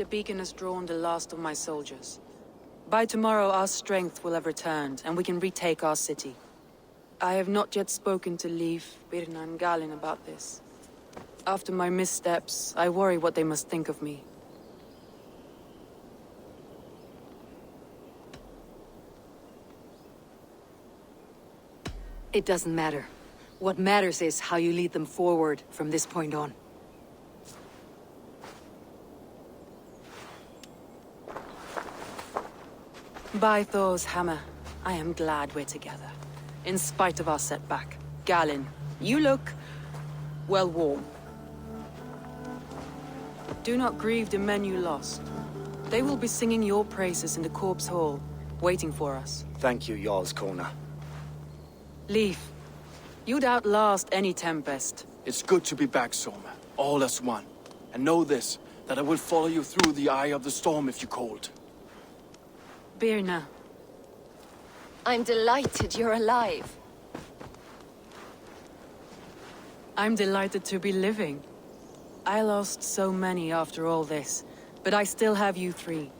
E: the beacon has drawn the last of my soldiers. By tomorrow, our strength will have returned, and we can retake our city. I have not yet spoken to Leif, Birna, and Galin about this. After my missteps, I worry what they must think of me.
A: It doesn't matter. What matters is how you lead them forward from this point on.
E: By Thor's hammer, I am glad we're together. In spite of our setback. Galin, you look... well, warm. Do not grieve the men you lost. They will be singing your praises in the Corpse Hall, waiting for us.
G: Thank you, Jarl's Corner.
E: Leif, you'd outlast any tempest.
O: It's good to be back, Soma. All as one. And know this, that I will follow you through the eye of the storm if you called.
E: Birna.
U: I'm delighted you're alive.
E: I'm delighted to be living. I lost so many after all this, but I still have you three.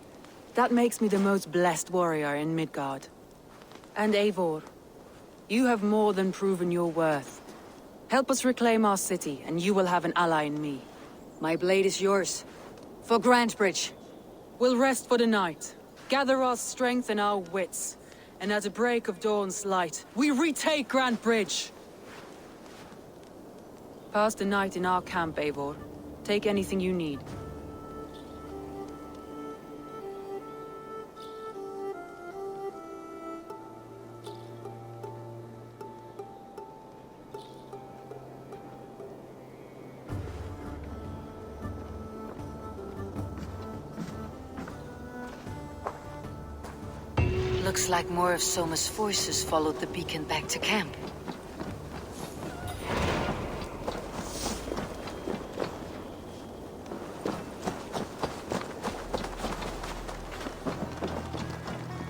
E: That makes me the most blessed warrior in Midgard. And Eivor, you have more than proven your worth. Help us reclaim our city, and you will have an ally in me.
A: My blade is yours. For Grantebridge.
E: We'll rest for the night. Gather our strength and our wits. And at the break of dawn's light, we retake Grantebridge! Pass the night in our camp, Eivor. Take anything you need.
A: Looks like more of Soma's forces followed the beacon back to camp.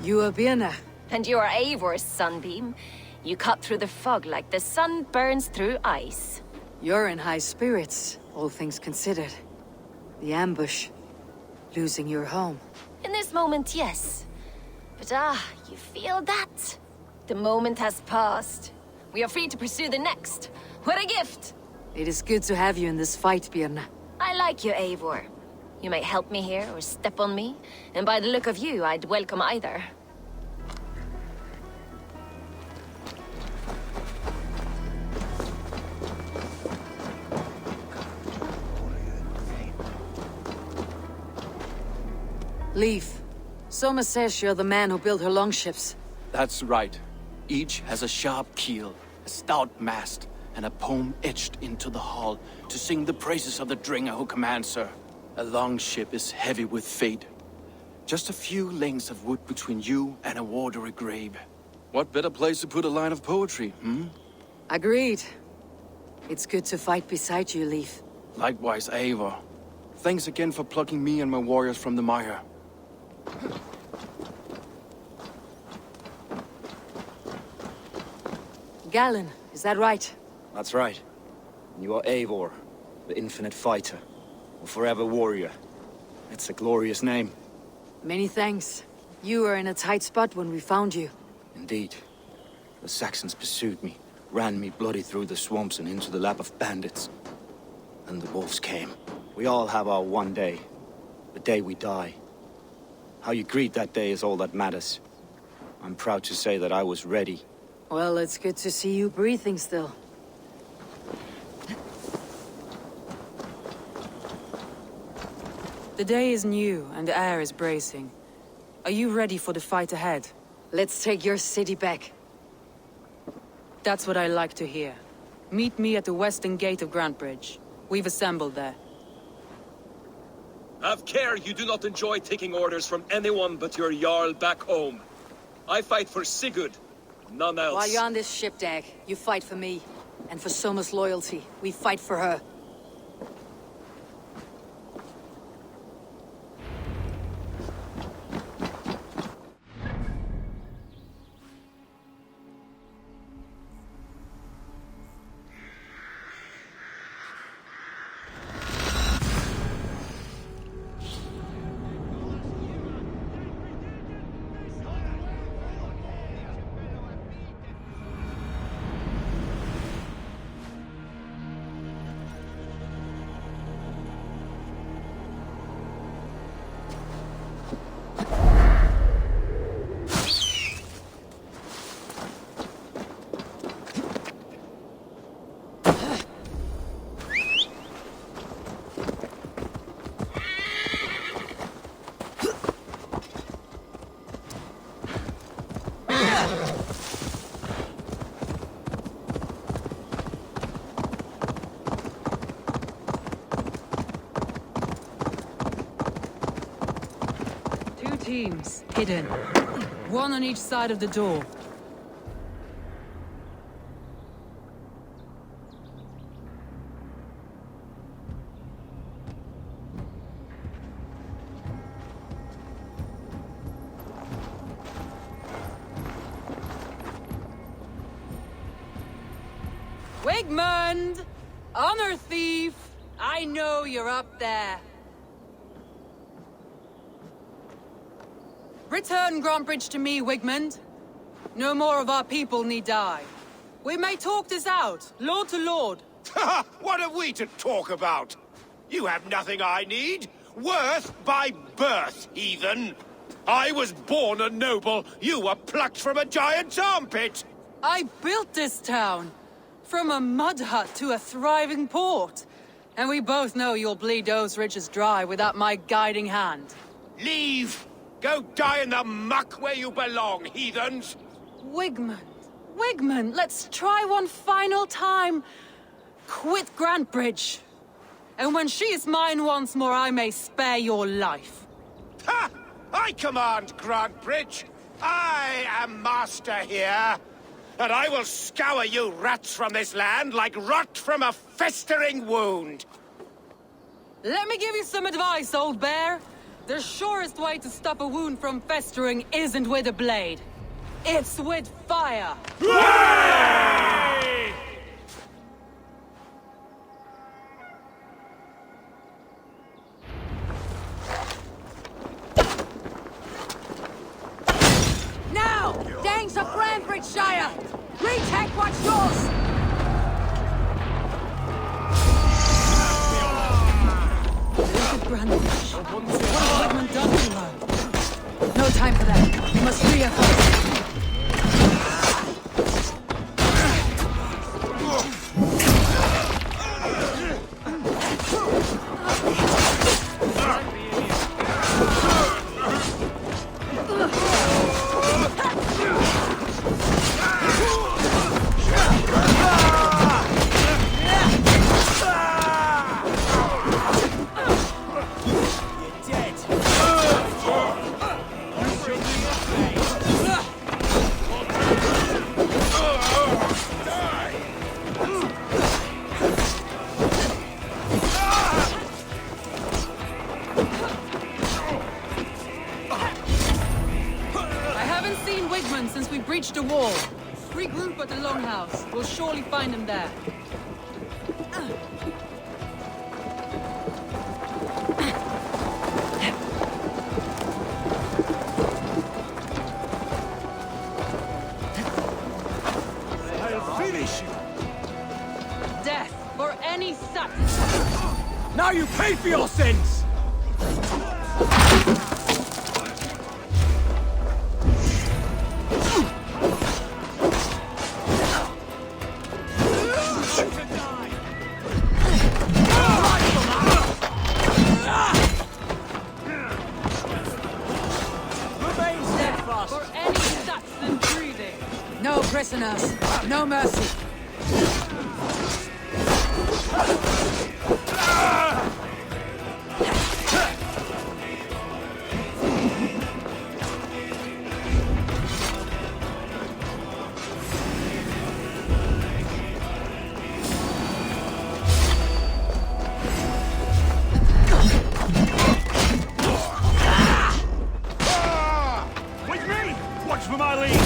A: You are Birna.
U: And you are Eivor's sunbeam. You cut through the fog like the sun burns through ice.
A: You're in high spirits, all things considered. The ambush. Losing your home.
U: In this moment, yes. But you feel that? The moment has passed. We are free to pursue the next. What a gift!
A: It is good to have you in this fight, Birna.
U: I like you, Eivor. You may help me here or step on me, and by the look of you, I'd welcome either.
A: Leif. Soma says you're the man who built her longships.
O: That's right. Each has a sharp keel, a stout mast, and a poem etched into the hull to sing the praises of the Dringer who commands her. A longship is heavy with fate. Just a few lengths of wood between you and a watery grave. What better place to put a line of poetry, hmm?
A: Agreed. It's good to fight beside you, Leif.
O: Likewise, Eivor. Thanks again for plucking me and my warriors from the mire.
A: Galin, is that right?
G: That's right. You are Eivor, the infinite fighter, a forever warrior. It's a glorious name.
A: Many thanks. You were in a tight spot when we found you.
G: Indeed. The Saxons pursued me, ran me bloody through the swamps and into the lap of bandits. And the wolves came. We all have our one day. The day we die. How you greet that day is all that matters. I'm proud to say that I was ready.
A: Well, it's good to see you breathing still.
E: The day is new, and the air is bracing. Are you ready for the fight ahead?
A: Let's take your city back.
E: That's what I like to hear. Meet me at the western gate of Grantebridge. We've assembled there.
C: Have care you do not enjoy taking orders from anyone but your Jarl back home. I fight for Sigurd, none else.
A: While you're on this ship, Dag, you fight for me. And for Soma's loyalty, we fight for her.
E: teams, hidden. One on each side of the door. Wigmund! Honor thief! I know you're up there. Return Grantbridge to me, Wigmund. No more of our people need die. We may talk this out, lord to lord.
J: What have we to talk about? You have nothing I need. Worth by birth, heathen. I was born a noble. You were plucked from a giant's armpit.
E: I built this town. From a mud hut to a thriving port. And we both know you'll bleed those riches dry without my guiding hand.
J: Leave! Go die in the muck where you belong, heathens!
E: Wigmund, let's try one final time. Quit Grantbridge. And when she is mine once more, I may spare your life.
J: Ha! I command Grantbridge. I am master here. And I will scour you rats from this land like rot from a festering wound.
E: Let me give you some advice, old bear. The surest way to stop a wound from festering isn't with a blade. It's with fire.
J: Hooray!
A: Now! Danes of Grantbridgeshire! Retake what's yours!
E: Look at Grantbridge. What has Wigmund done to her? No time for that. We must free her first. Since we breached the wall. Regroup at the Longhouse. We'll surely find him there.
J: I'll finish you.
E: Death for any sat.
J: Now you pay for your sins!
A: No prisoners, no mercy.
J: With me! Watch for my lead!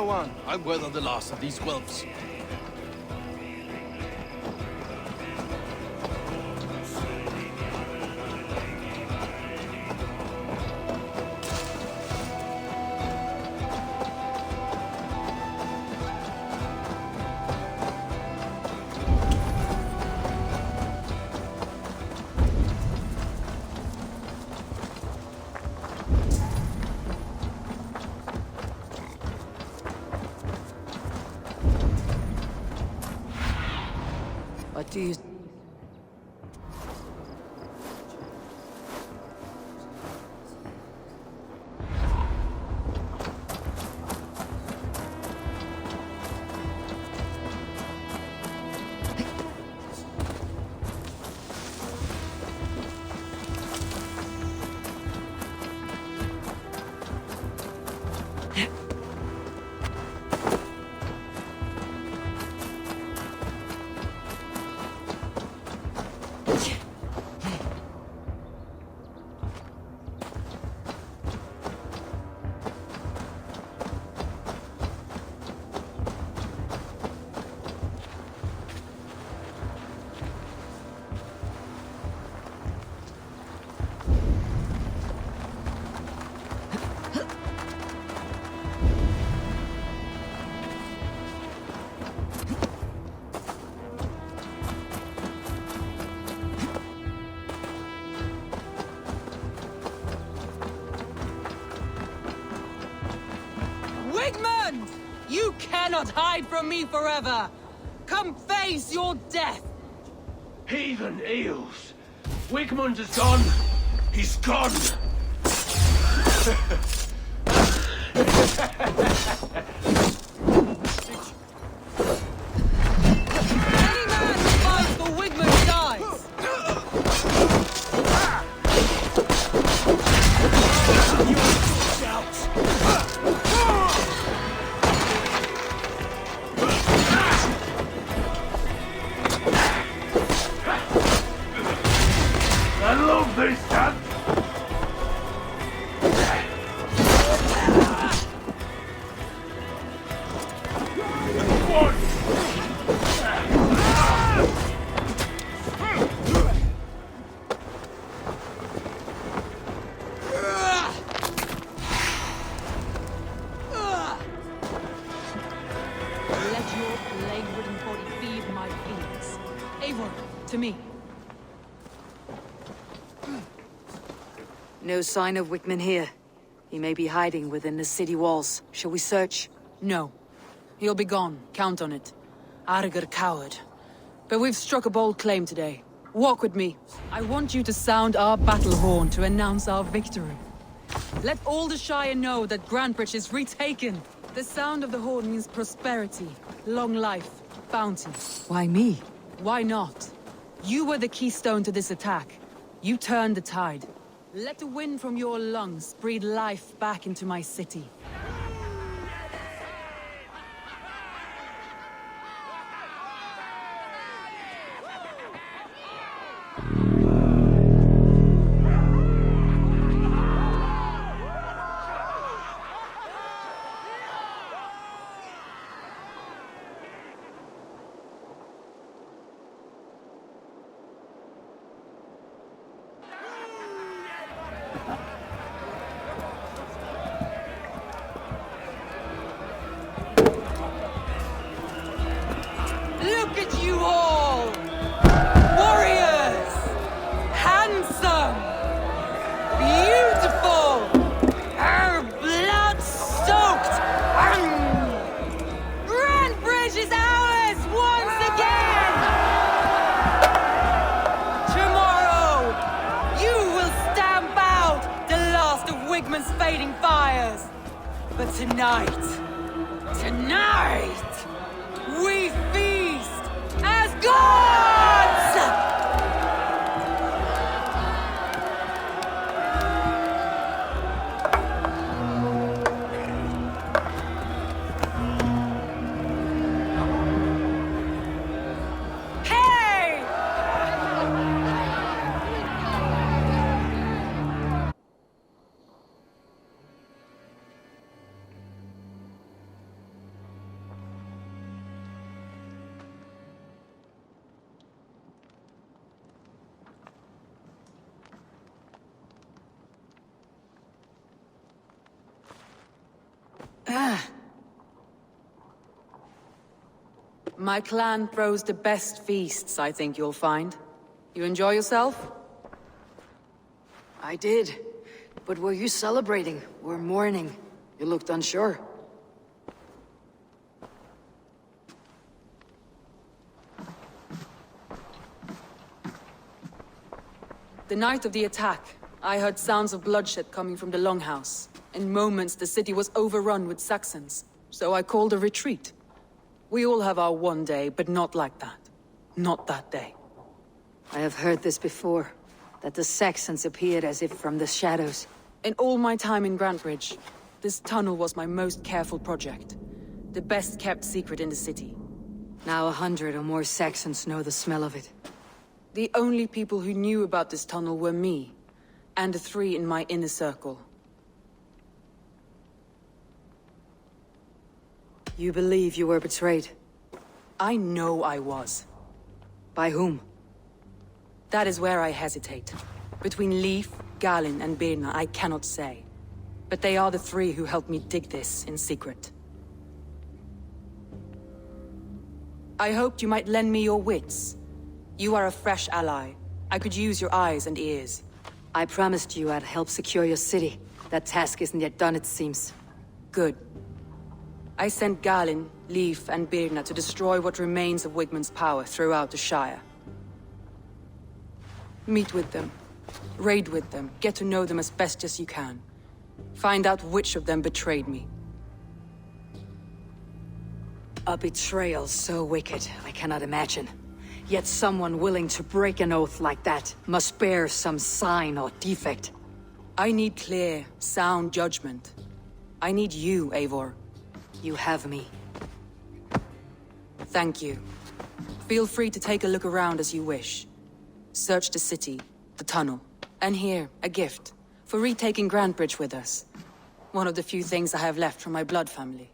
R: Go on. I'll weather the loss of these whelps.
A: What do you...
E: Wigmund! You cannot hide from me forever! Come face your death!
J: Heathen eels! Wigmund is gone! He's gone!
E: Any man who fights for Wigmund dies!
J: I love this cat!
E: Let your plague-ridden body feed my feelings. Eivor, to me.
A: No sign of Wickman here. He may be hiding within the city walls. Shall we search?
E: No. He'll be gone. Count on it. Arger coward. But we've struck a bold claim today. Walk with me. I want you to sound our battle horn to announce our victory. Let all the Shire know that Grantbridge is retaken. The sound of the horn means prosperity, long life, bounty.
A: Why me?
E: Why not? You were the keystone to this attack. You turned the tide. Let the wind from your lungs breathe life back into my city. Look at you all! Warriors! Handsome! Beautiful! Blood-soaked! Grantbridge is ours once again! Tomorrow, you will stamp out the last of Wigmund's fading fires. But tonight, we feast as gods! Hey! My clan throws the best feasts, I think you'll find. You enjoy yourself?
A: I did. But were you celebrating or mourning? You looked unsure.
E: The night of the attack, I heard sounds of bloodshed coming from the Longhouse. In moments, the city was overrun with Saxons, so I called a retreat. We all have our one day, but not like that. Not that day.
A: I have heard this before, that the Saxons appeared as if from the shadows.
E: In all my time in Grantbridge, this tunnel was my most careful project. The best kept secret in the city.
A: Now 100 or more Saxons know the smell of it.
E: The only people who knew about this tunnel were me, and the 3 in my inner circle.
A: You believe you were betrayed?
E: I know I was.
A: By whom?
E: That is where I hesitate. Between Leif, Galin, and Birna, I cannot say. But they are the 3 who helped me dig this in secret. I hoped you might lend me your wits. You are a fresh ally. I could use your eyes and ears.
A: I promised you I'd help secure your city. That task isn't yet done, it seems.
E: Good. I sent Galin, Leif, and Birna to destroy what remains of Wigmund's power throughout the Shire. Meet with them. Raid with them. Get to know them as best as you can. Find out which of them betrayed me.
A: A betrayal so wicked, I cannot imagine. Yet someone willing to break an oath like that must bear some sign or defect.
E: I need clear, sound judgment. I need you, Eivor.
A: You have me.
E: Thank you. Feel free to take a look around as you wish. Search the city, the tunnel, and here, a gift, for retaking Grantbridge with us. One of the few things I have left from my blood family.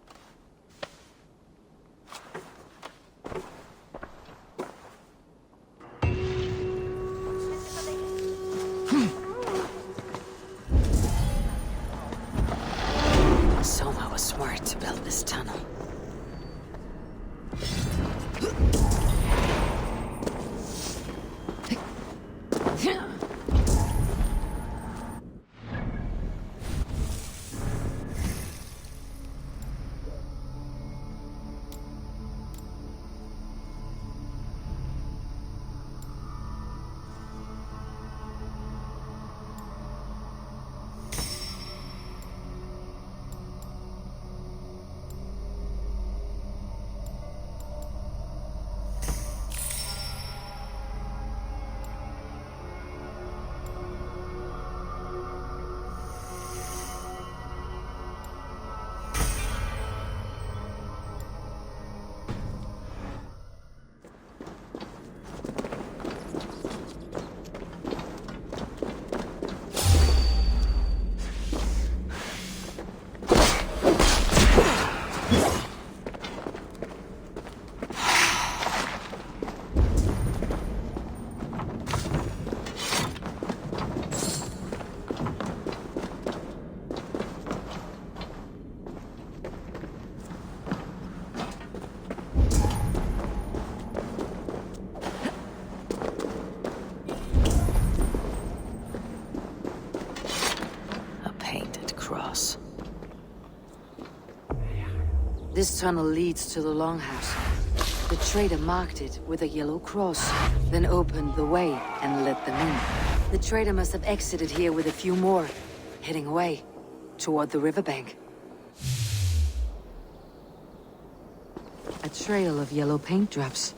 A: Soma was smart to build this tunnel. This tunnel leads to the Longhouse. The trader marked it with a yellow cross, then opened the way and let them in. The trader must have exited here with a few more, heading away toward the riverbank. A trail of yellow paint drops.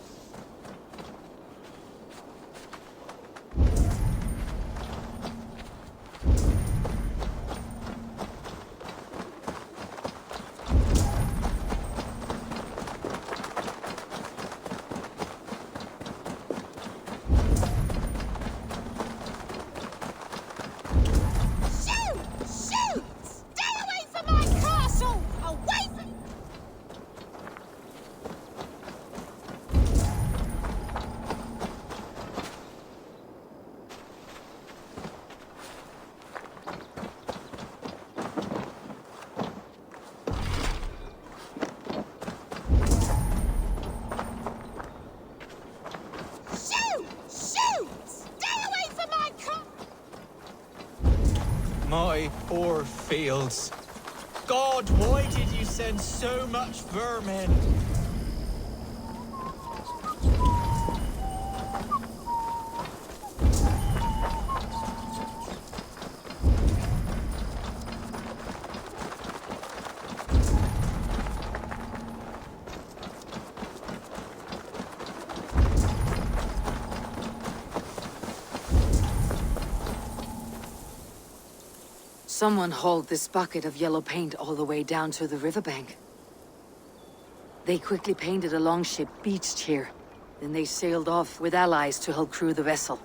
B: My poor fields. God, why did you send so much vermin?
A: Someone hauled this bucket of yellow paint all the way down to the riverbank. They quickly painted a longship beached here. Then they sailed off with allies to help crew the vessel.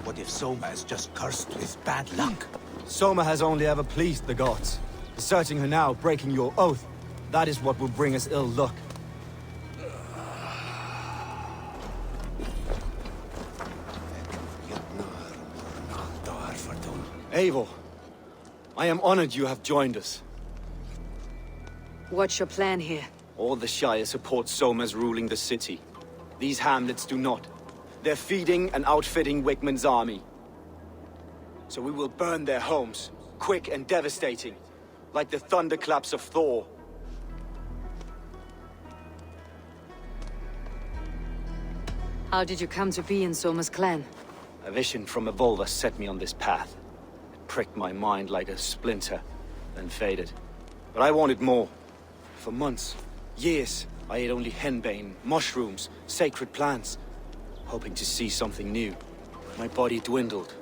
D: What if Soma is just cursed with bad luck?
G: Soma has only ever pleased the gods. Deserting her now, breaking your oath, that is what will bring us ill luck. Eivor, I am honored you have joined us.
A: What's your plan here?
G: All the Shire support Soma's ruling the city. These hamlets do not. They're feeding and outfitting Wigmund's army. So we will burn their homes, quick and devastating, like the thunderclaps of Thor.
A: How did you come to be in Soma's clan?
G: A vision from Evolva set me on this path. It pricked my mind like a splinter, then faded. But I wanted more. For months, years, I ate only henbane, mushrooms, sacred plants, hoping to see something new. My body dwindled.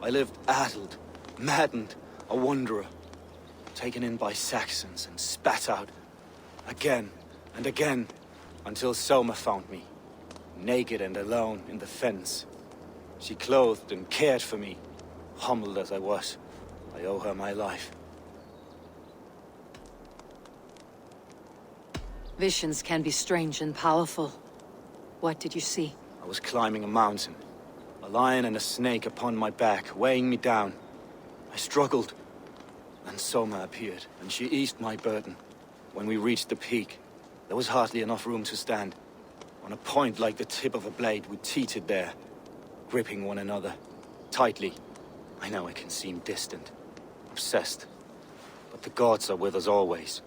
G: I lived addled, maddened, a wanderer, taken in by Saxons and spat out, again and again, until Soma found me, naked and alone in the fens. She clothed and cared for me, humbled as I was. I owe her my life.
A: Visions can be strange and powerful. What did you see?
G: I was climbing a mountain. A lion and a snake upon my back, weighing me down. I struggled. Then Soma appeared, and she eased my burden. When we reached the peak, there was hardly enough room to stand. On a point like the tip of a blade, we teetered there, gripping one another, tightly. I know it can seem distant, obsessed. But the gods are with us always.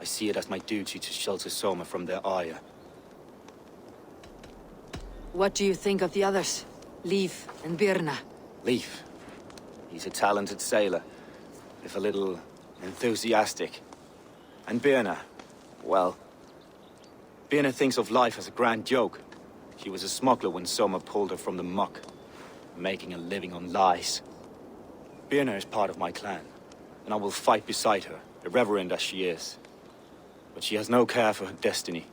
G: I see it as my duty to shelter Soma from their ire.
A: What do you think of the others? Leif and Birna?
G: Leif. He's a talented sailor, if a little enthusiastic. And Birna, well... Birna thinks of life as a grand joke. She was a smuggler when Soma pulled her from the muck, making a living on lies. Birna is part of my clan, and I will fight beside her, irreverent as she is. But she has no care for her destiny.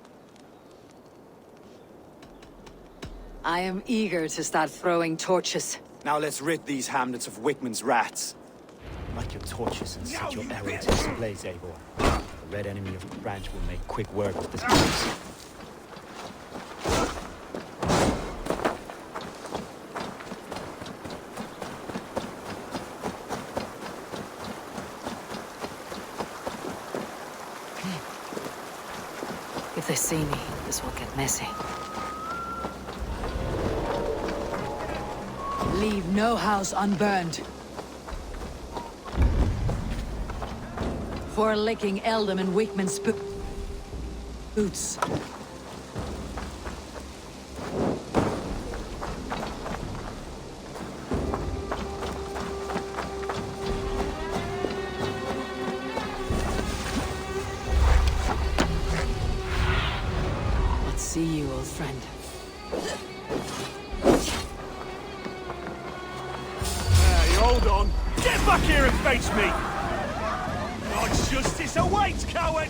A: I am eager to start throwing torches.
G: Now let's rid these hamlets of Wickman's rats. Light your torches and set your arrows ablaze, Eivor. The red enemy of the branch will make quick work of this place.
A: If they see me, this will get messy. Leave no house unburned. For licking Eldam and Wickman's boots. Let's see you, old friend.
N: Hold on! Get back here and face me! Your justice awaits, coward!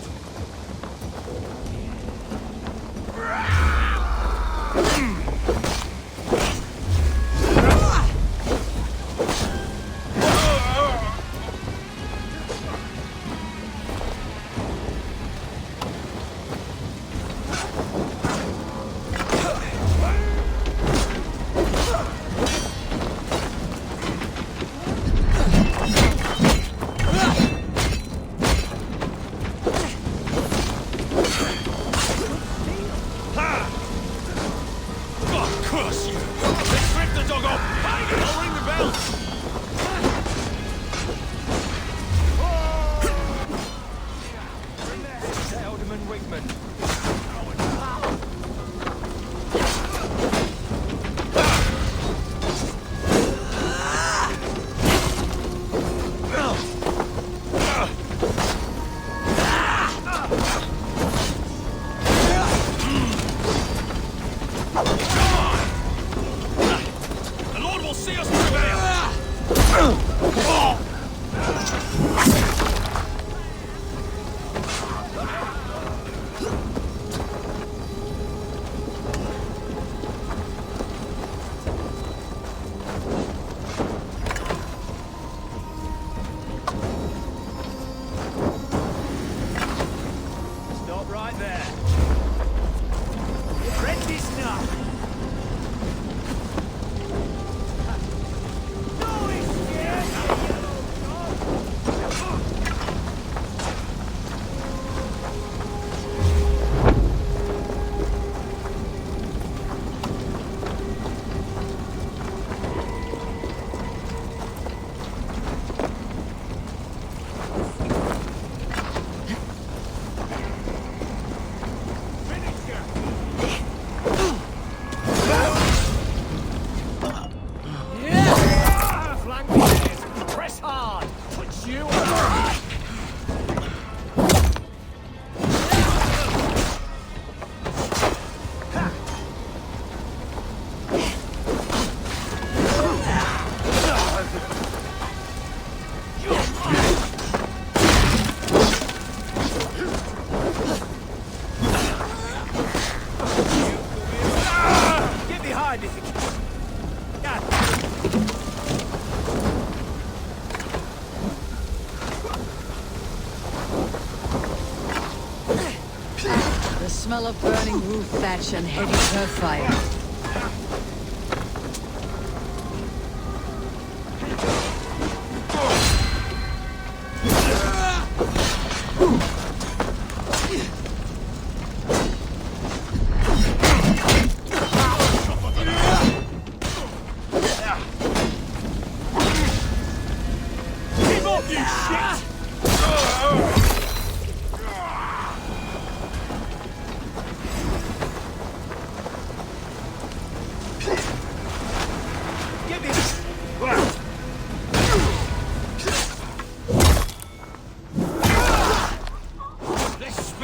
A: The smell of burning roof thatch and heavy turf fire.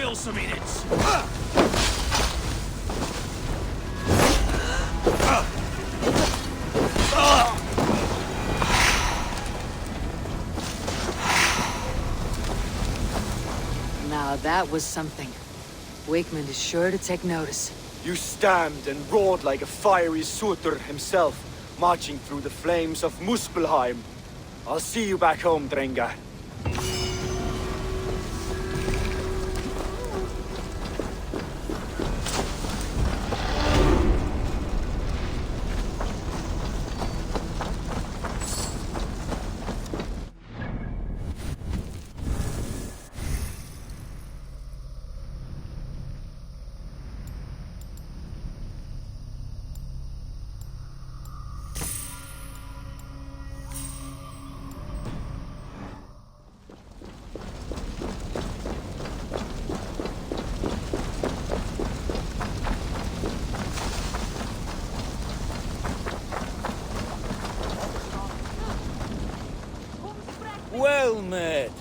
J: kill some idiots!
A: Now that was something. Wigmund is sure to take notice.
G: You stamped and roared like a fiery Surtur himself, marching through the flames of Muspelheim. I'll see you back home, Drenga.
L: Well met.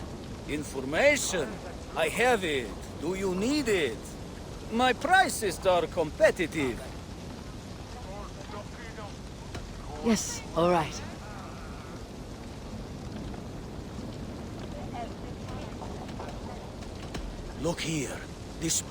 L: Information. I have it. Do you need it? My prices are competitive.
A: Yes, all right.
L: Look here. This...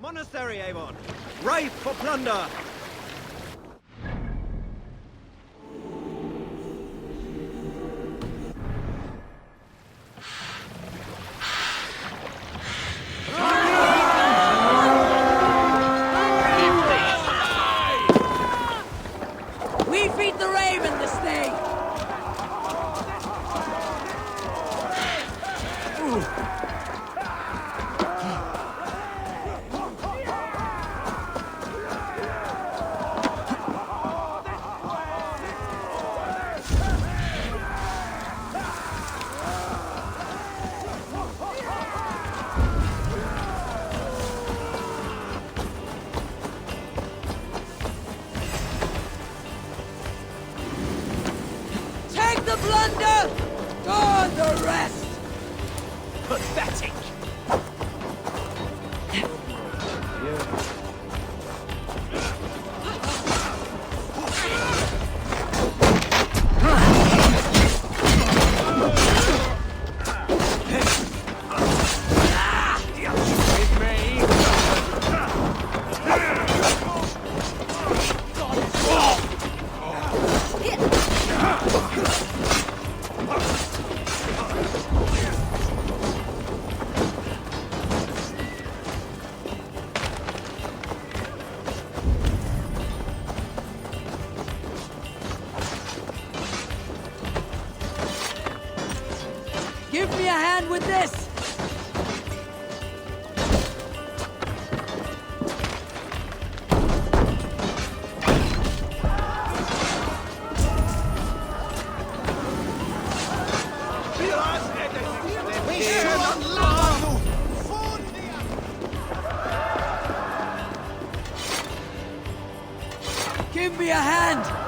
M: Monastery, Avon! Ripe for plunder!
A: We feed the raven this day! Take the plunder! Guard the rest!
I: Pathetic!
A: hand with this! Give me a hand!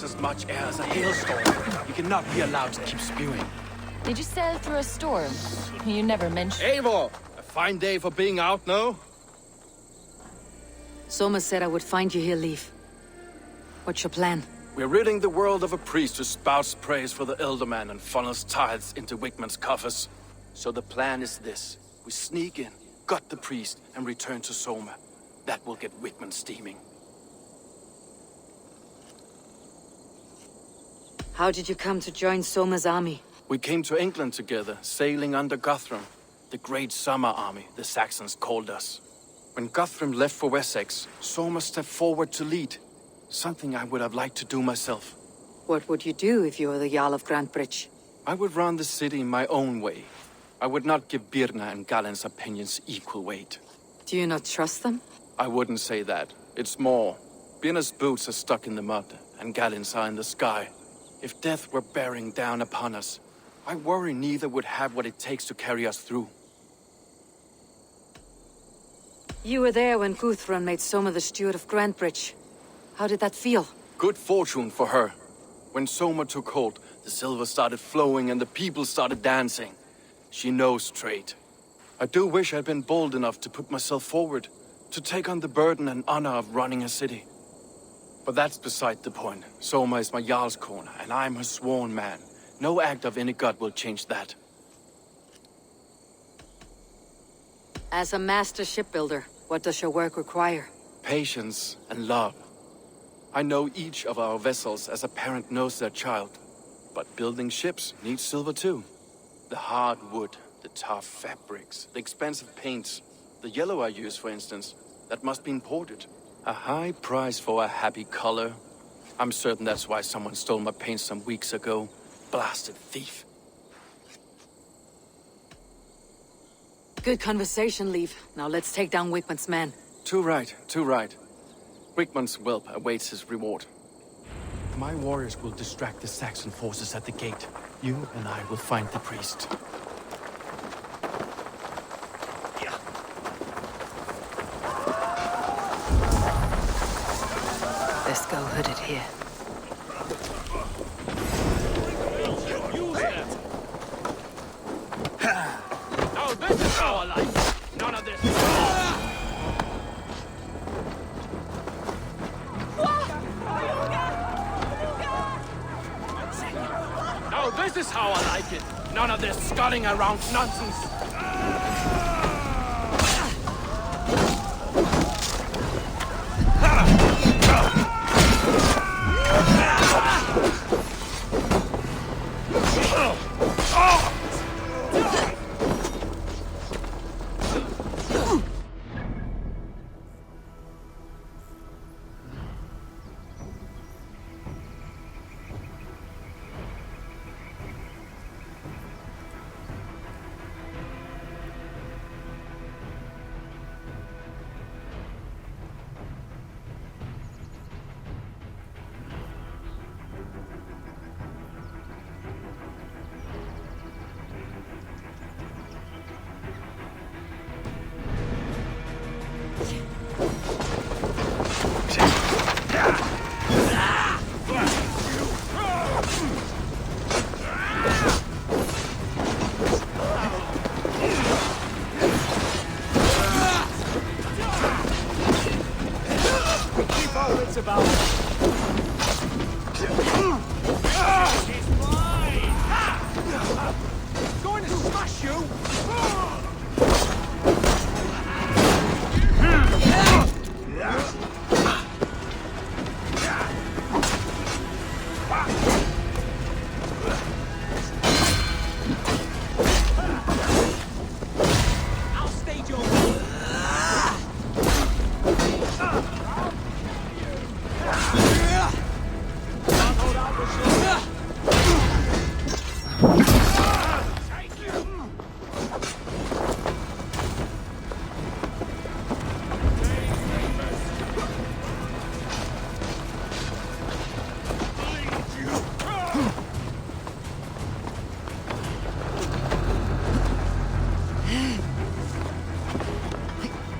O: As much air as a hailstorm. You cannot be allowed to keep spewing.
U: Did you sail through a storm? You never mentioned.
O: Eivor! A fine day for being out, no?
E: Soma said I would find you here, Leif. What's your plan?
O: We're ridding the world of a priest who spouts praise for the Elderman and funnels tithes into Wigmund's coffers. So the plan is this. We sneak in, gut the priest, and return to Soma. That will get Wigmund steaming.
E: How did you come to join Soma's army?
O: We came to England together, sailing under Guthrum. The Great Summer Army, the Saxons called us. When Guthrum left for Wessex, Soma stepped forward to lead. Something I would have liked to do myself.
E: What would you do if you were the Jarl of Grantebridge?
O: I would run the city my own way. I would not give Birna and Galen's opinions equal weight.
E: Do you not trust them?
O: I wouldn't say that. It's more. Birna's boots are stuck in the mud, and Galen's are in the sky. If death were bearing down upon us, I worry neither would have what it takes to carry us through.
E: You were there when Guthrun made Soma the steward of Grantebridge. How did that feel?
O: Good fortune for her. When Soma took hold, the silver started flowing and the people started dancing. She knows trade. I do wish I'd been bold enough to put myself forward, to take on the burden and honor of running a city. But that's beside the point. Soma is my Jarl's corner, and I'm her sworn man. No act of any god will change that.
E: As a master shipbuilder, what does your work require?
O: Patience and love. I know each of our vessels as a parent knows their child. But building ships needs silver too. The hard wood, the tough fabrics, the expensive paints. The yellow I use, for instance, that must be imported. A high price for a happy color. I'm certain that's why someone stole my paint some weeks ago. Blasted thief.
E: Good conversation, Leif. Now let's take down Wigmund's men.
O: Too right, too right. Wigmund's whelp awaits his reward. My warriors will distract the Saxon forces at the gate. You and I will find the priest.
E: Let's go hooded here.
C: Now this is how I like it. None of this. Now this is how I like it. None of this sculling around nonsense.
F: Keep our wits about us. Going to smash you! I'll stage your...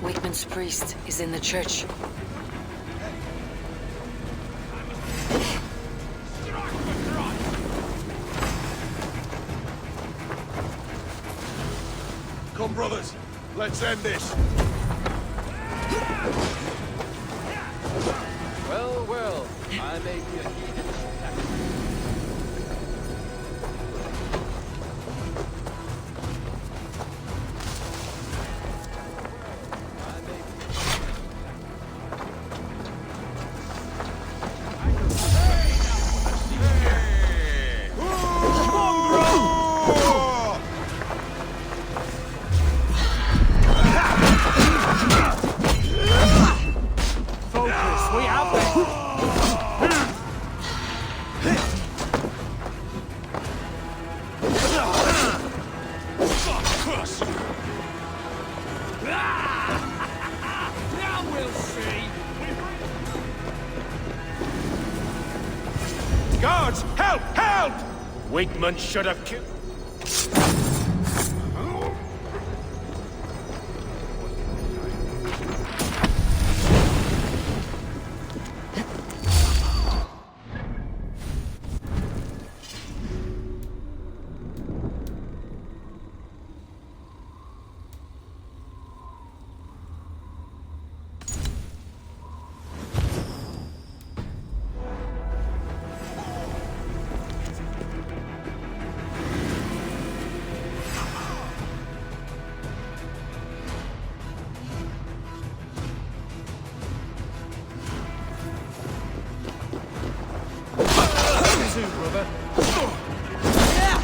A: Wigman's priest is in the church.
J: Come, brothers. Let's end this.
M: Well, well, I may be a heathen.
F: Focus, we have this! Now we'll see!
J: Guards, help! Help! Wigman should have killed...
F: Brother. Yeah.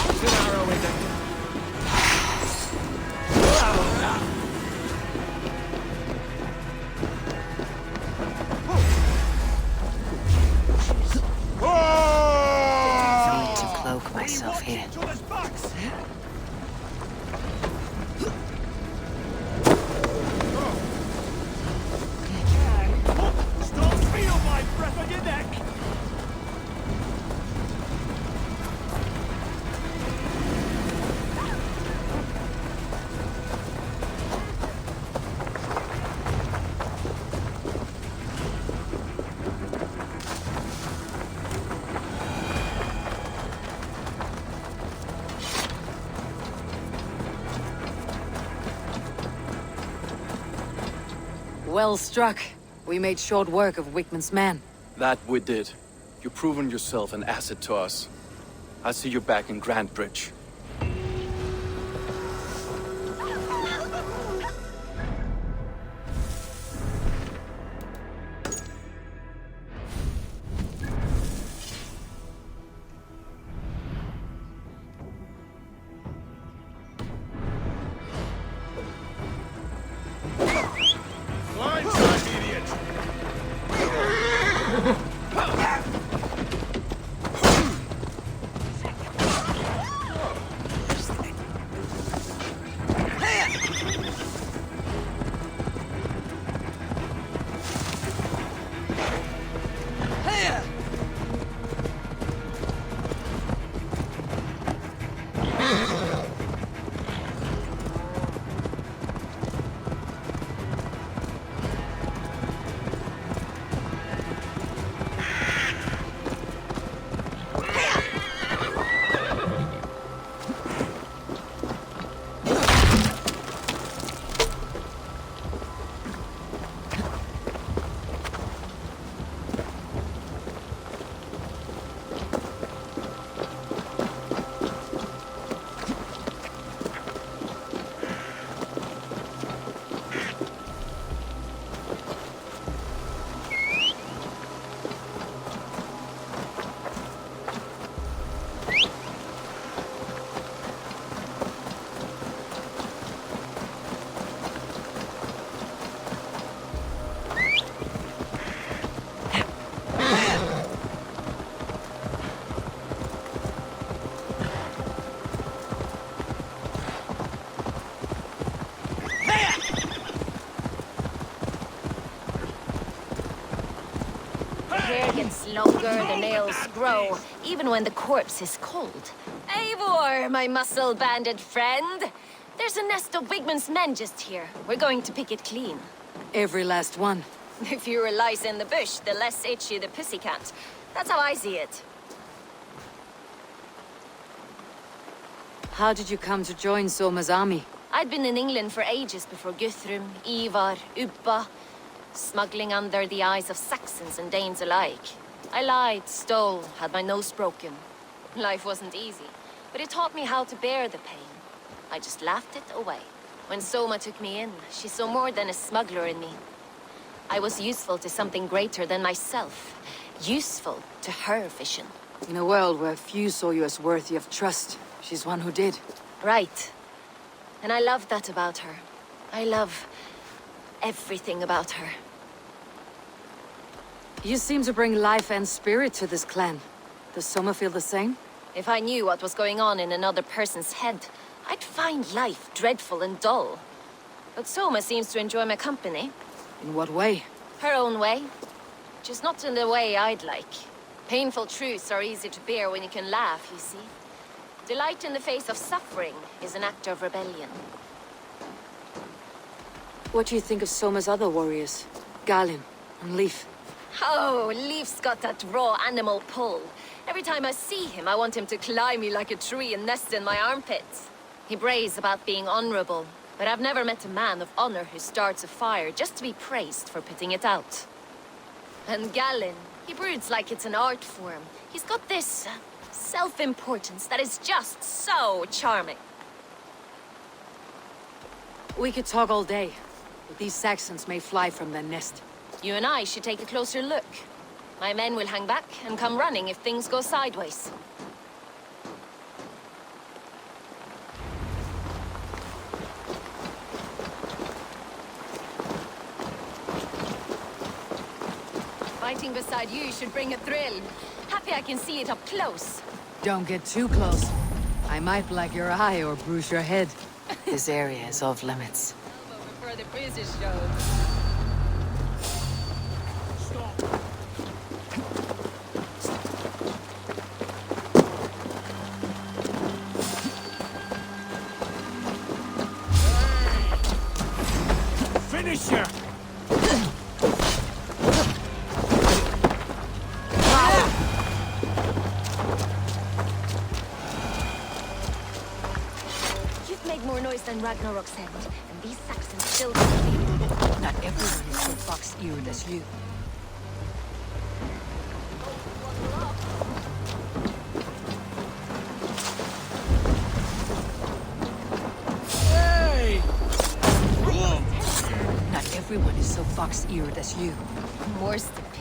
F: It's an arrow in them.
A: I need to cloak myself here.
F: Stop! Feel my breath on your neck!
A: Well struck. We made short work of Wigman's men.
O: That we did. You've proven yourself an asset to us. I'll see you back in Grand Bridge.
J: Blindside, idiot!
U: hair gets longer, the nails grow, even when the corpse is cold. Eivor, my muscle-banded friend! There's a nest of Wigmund's men just here. We're going to pick it clean.
A: Every last one.
U: The fewer lice in the bush, the less itchy the pussycat. That's how I see it.
A: How did you come to join Soma's army?
U: I'd been in England for ages before Guthrum, Ivar, Ubba, smuggling under the eyes of Saxons and Danes alike. I lied, stole, had my nose broken. Life wasn't easy, but it taught me how to bear the pain. I just laughed it away. When Soma took me in, she saw more than a smuggler in me. I was useful to something greater than myself. Useful to her vision.
A: In a world where few saw you as worthy of trust, she's one who did.
U: Right. And I love that about her. I love everything about her.
A: You seem to bring life and spirit to this clan. Does Soma feel the same?
U: If I knew what was going on in another person's head, I'd find life dreadful and dull. But Soma seems to enjoy my company.
A: In what way?
U: Her own way. Just not in the way I'd like. Painful truths are easy to bear when you can laugh, you see. Delight in the face of suffering is an act of rebellion.
A: What do you think of Soma's other warriors? Galin and Leif?
U: Oh, Leif's got that raw animal pull. Every time I see him, I want him to climb me like a tree and nest in my armpits. He brays about being honorable, but I've never met a man of honor who starts a fire just to be praised for putting it out. And Galin, he broods like it's an art form. He's got this self-importance that is just so charming.
A: We could talk all day, but these Saxons may fly from their nest.
U: You and I should take a closer look. My men will hang back and come running if things go sideways. Fighting beside you should bring a thrill. Happy I can see it up close.
A: Don't get too close. I might black your eye or bruise your head. This area is off limits.
U: Before the bruises show.
F: Finish her!
U: You've made more noise than Ragnarok's end, and these Saxons still don't leave.
A: Not everyone is so fox-eared as you.
F: Hey!
A: Not everyone is so fox-eared as you.
U: More's the pity.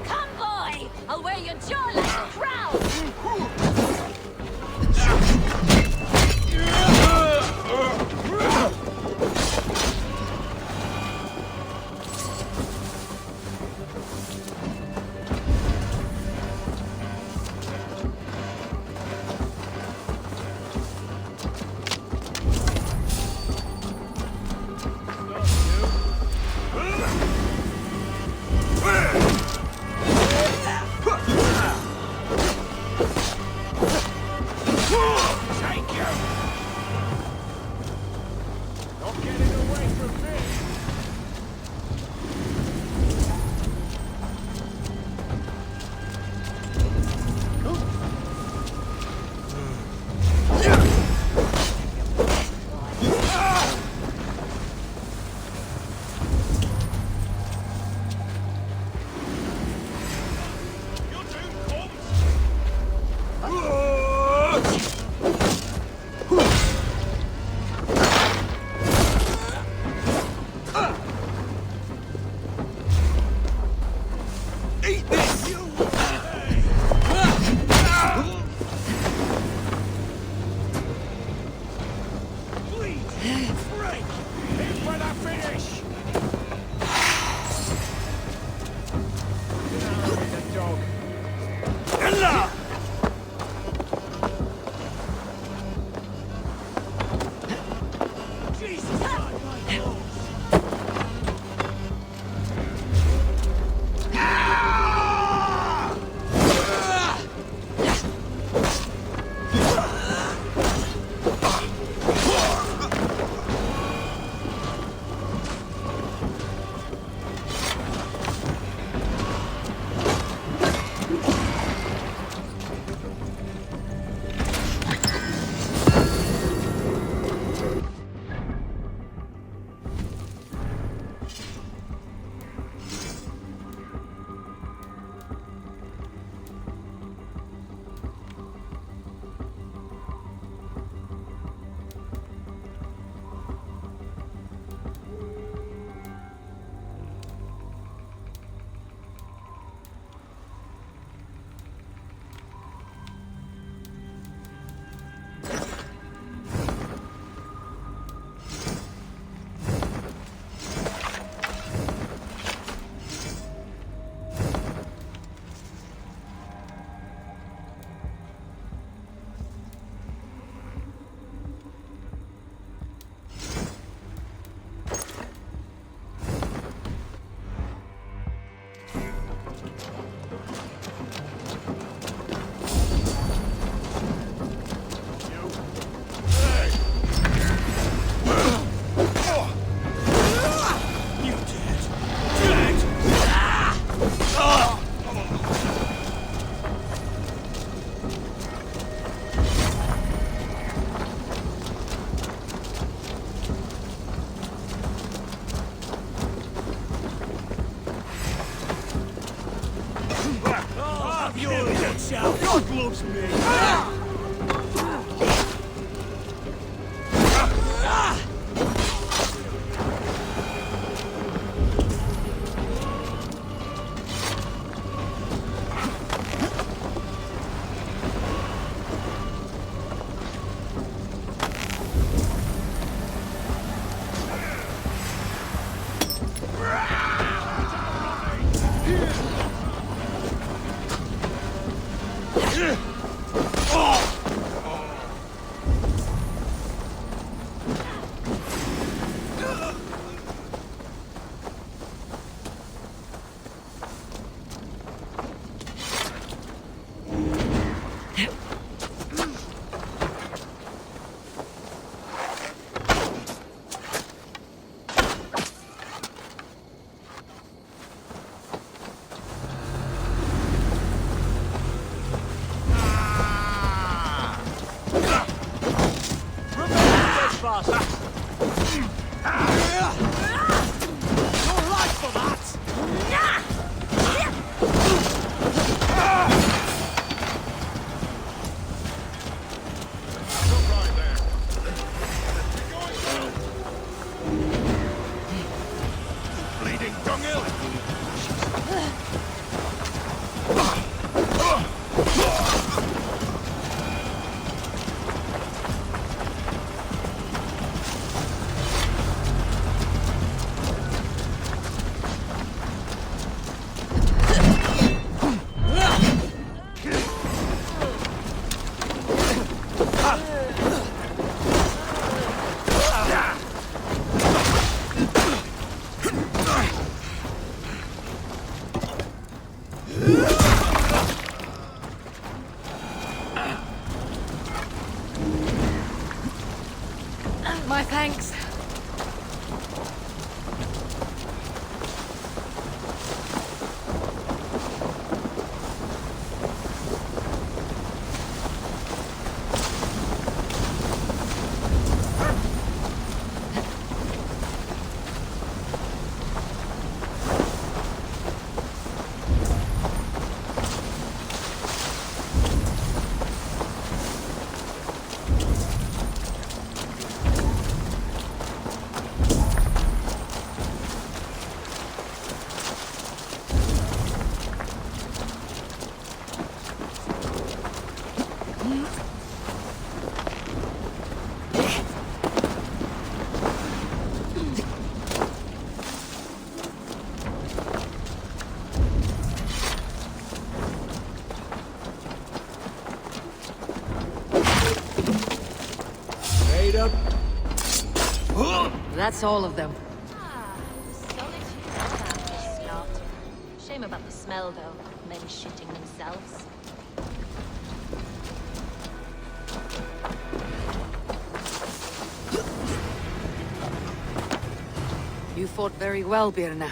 U: Come, boy! I'll wear your jaw like a crown!
D: You're watch out! God loves me!
A: My thanks. That's all of them.
U: Shame about the smell, though. Men shitting themselves.
A: You fought very well, Birna.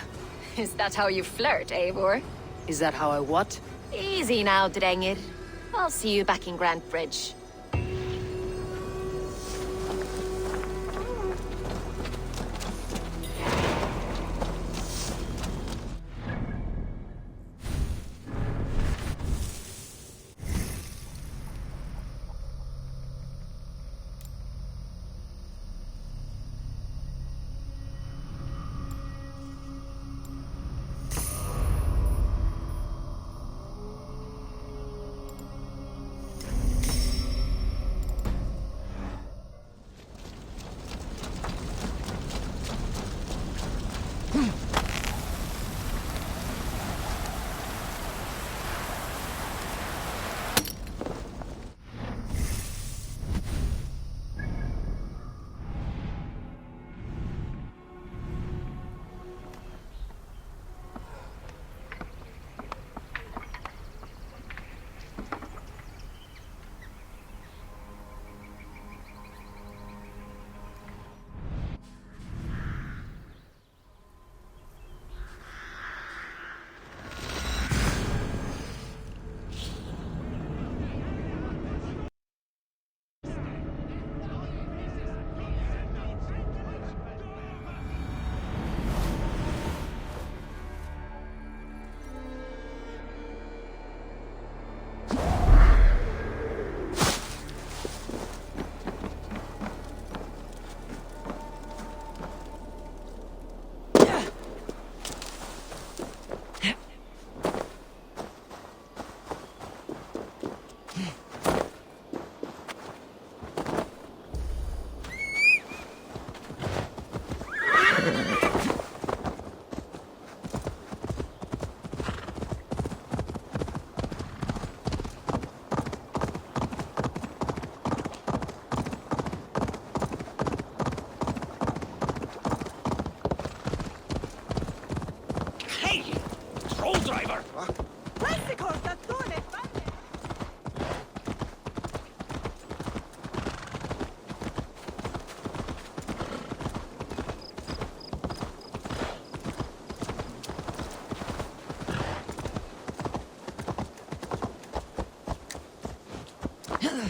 U: Is that how you flirt, Eivor?
A: Is that how I what?
U: Easy now, Drengir. I'll see you back in Grand Bridge.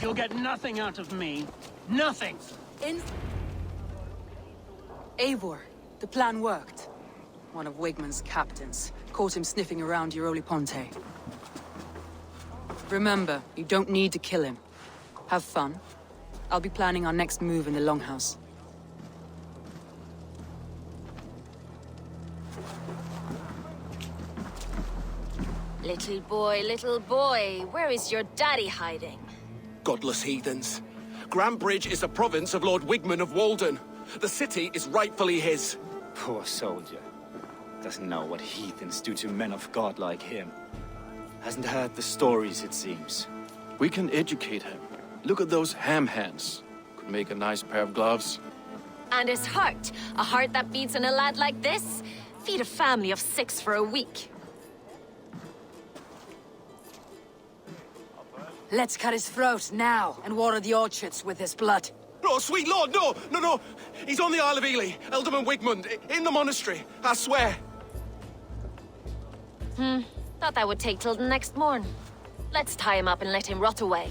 I: You'll get nothing out of me. Nothing!
E: Eivor, the plan worked. One of Wigmund's captains caught him sniffing around Euroli Ponte. Remember, you don't need to kill him. Have fun. I'll be planning our next move in the Longhouse.
U: Little boy, where is your daddy hiding?
J: Godless heathens. Grambridge is a province of Lord Wigmund of Walden. The city is rightfully his.
G: Poor soldier. Doesn't know what heathens do to men of God like him. Hasn't heard the stories, it seems.
O: We can educate him. Look at those ham hands. Could make a nice pair of gloves.
U: And his heart. A heart that beats in a lad like this? Feed a family of 6 for a week.
A: Let's cut his throat now and water the orchards with his blood.
J: Oh, sweet lord, no! He's on the Isle of Ely, Ealdorman Wigmund, in the monastery, I swear.
U: Thought that would take till the next morn. Let's tie him up and let him rot away.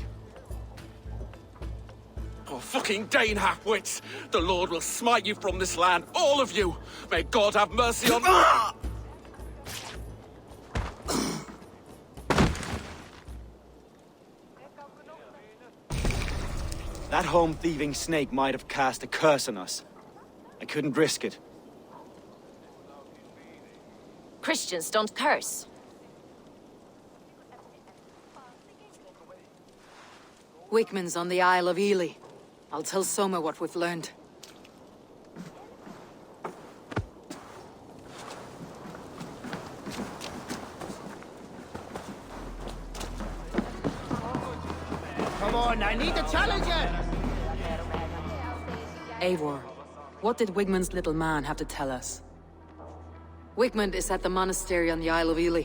J: Oh, fucking Dane half-wits! The Lord will smite you from this land, all of you! May God have mercy on...
G: That home-thieving snake might have cast a curse on us. I couldn't risk it.
U: Christians don't curse.
A: Wigmund's on the Isle of Ely. I'll tell Soma what we've learned.
I: Come on, I need a challenger!
E: Eivor, what did Wigmund's little man have to tell us?
A: Wigmund is at the monastery on the Isle of Ely.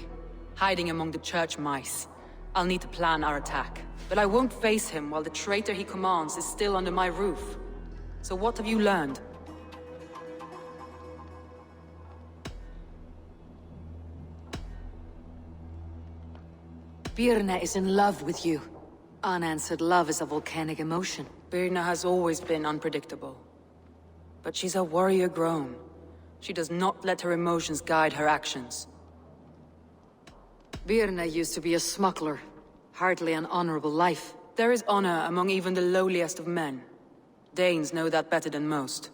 E: Hiding among the church mice. I'll need to plan our attack. But I won't face him while the traitor he commands is still under my roof. So what have you learned?
A: Birna is in love with you. Unanswered love is a volcanic emotion.
E: Birna has always been unpredictable. But she's a warrior grown. She does not let her emotions guide her actions.
A: Birna used to be a smuggler. Hardly an honorable life.
E: There is honor among even the lowliest of men. Danes know that better than most.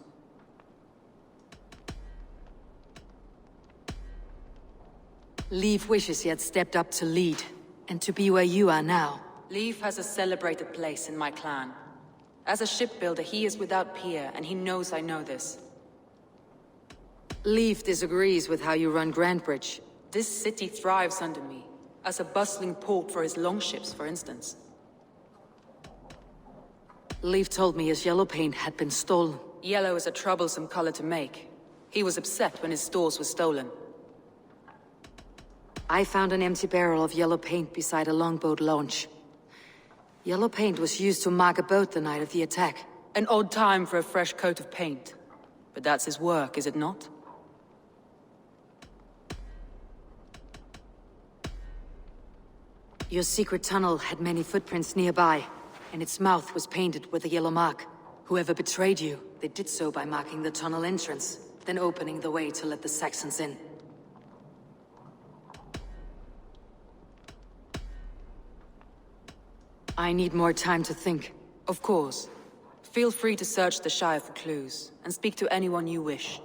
A: Leif wishes he had stepped up to lead, and to be where you are now.
E: Leif has a celebrated place in my clan. As a shipbuilder, he is without peer, and he knows I know this.
A: Leif disagrees with how you run Grandbridge.
E: This city thrives under me, as a bustling port for his longships, for instance.
A: Leif told me his yellow paint had been stolen.
E: Yellow is a troublesome color to make. He was upset when his stores were stolen.
A: I found an empty barrel of yellow paint beside a longboat launch. Yellow paint was used to mark a boat the night of the attack.
E: An odd time for a fresh coat of paint. But that's his work, is it not?
A: Your secret tunnel had many footprints nearby, and its mouth was painted with a yellow mark. Whoever betrayed you, they did so by marking the tunnel entrance, then opening the way to let the Saxons in. I need more time to think.
E: Of course. Feel free to search the Shire for clues, and speak to anyone you wish.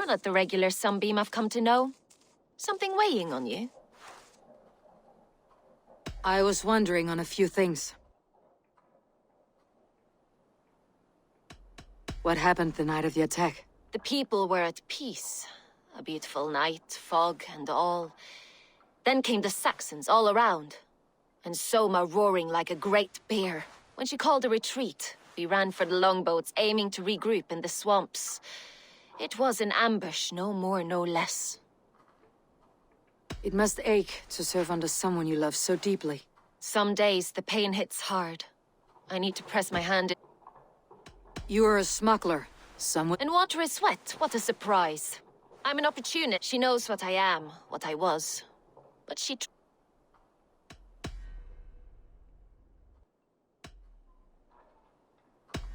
U: You're not the regular sunbeam I've come to know. Something weighing on you?
E: I was wondering on a few things. What happened the night of the attack?
U: The people were at peace. A beautiful night, fog and all. Then came the Saxons all around. And Soma roaring like a great bear. When she called a retreat, we ran for the longboats, aiming to regroup in the swamps. It was an ambush, no more, no less.
E: It must ache to serve under someone you love so deeply.
U: Some days the pain hits hard. I need to press my hand in.
E: You are a smuggler. Someone...
U: In water is wet, what a surprise. I'm an opportunist. She knows what I am, what I was. But she...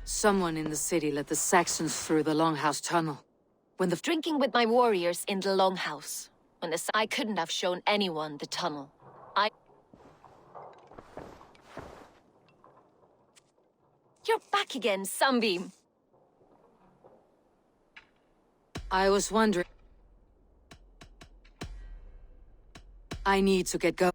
E: Someone in the city let the Saxons through the Longhouse tunnel. When the...
U: Drinking with my warriors in the Longhouse. When the... I couldn't have shown anyone the tunnel. You're back again, Sunbeam.
E: I was wondering... I need to get going.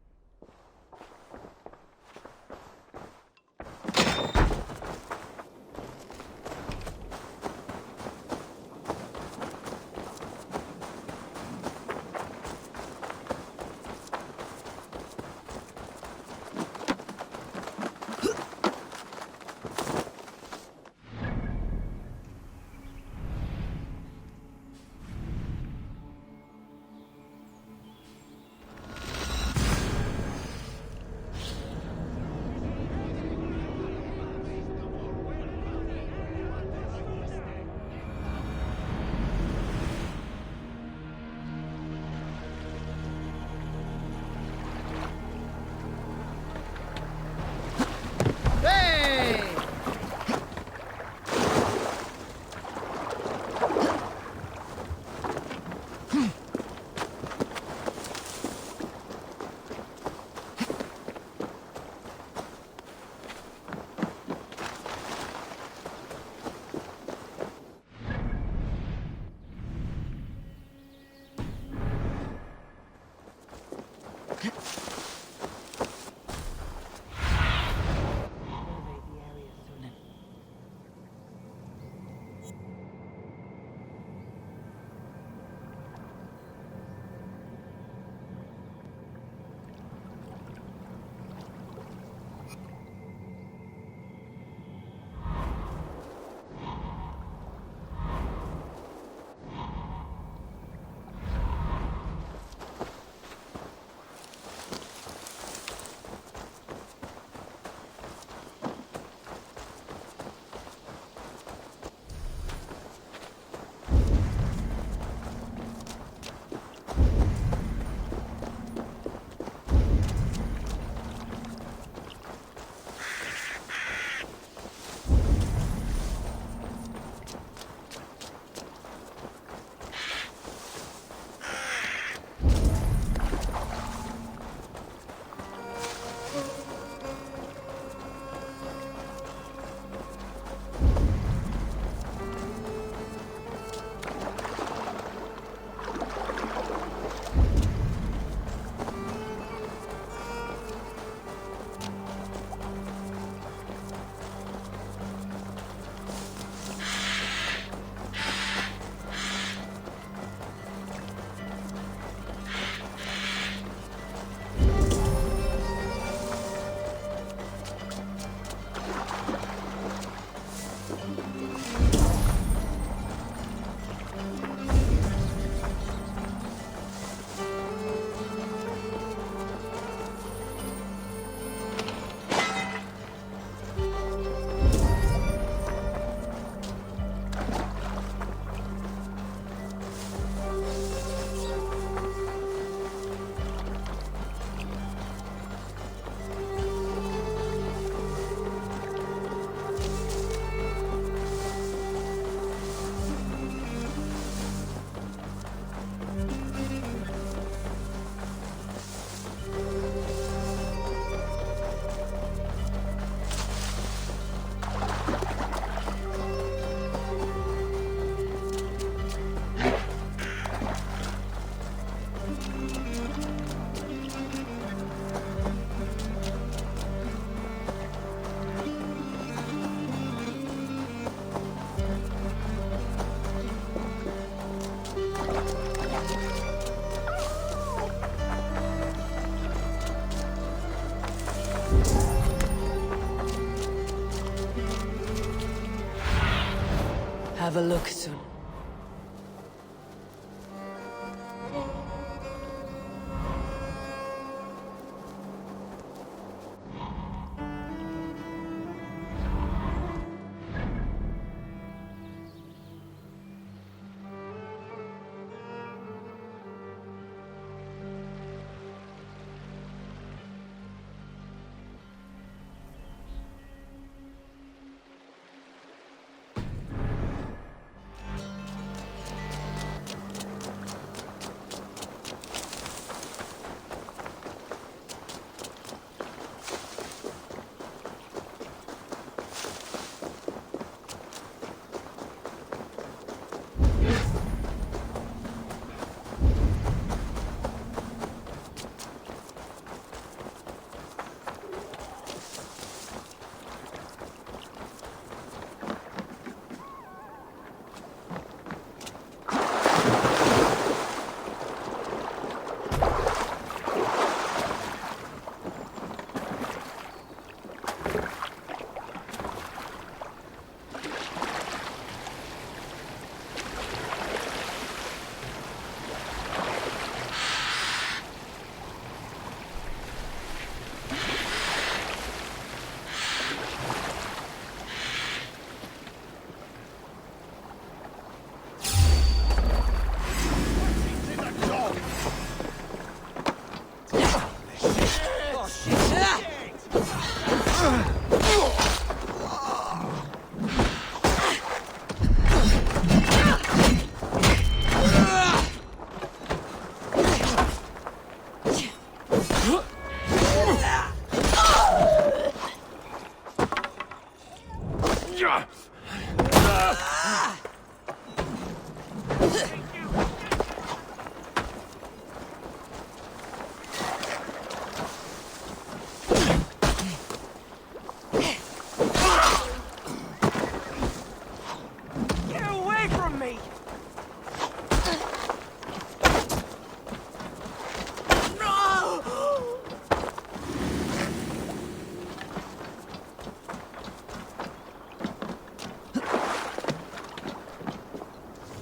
A: Have a look soon.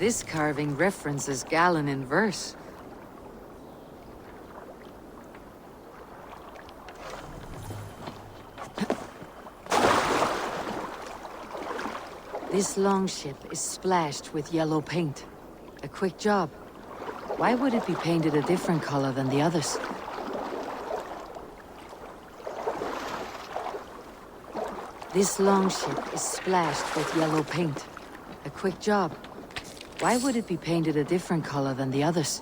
A: This carving references Galen in verse. This longship is splashed with yellow paint. A quick job. Why would it be painted a different color than the others? This longship is splashed with yellow paint. A quick job. Why would it be painted a different color than the others?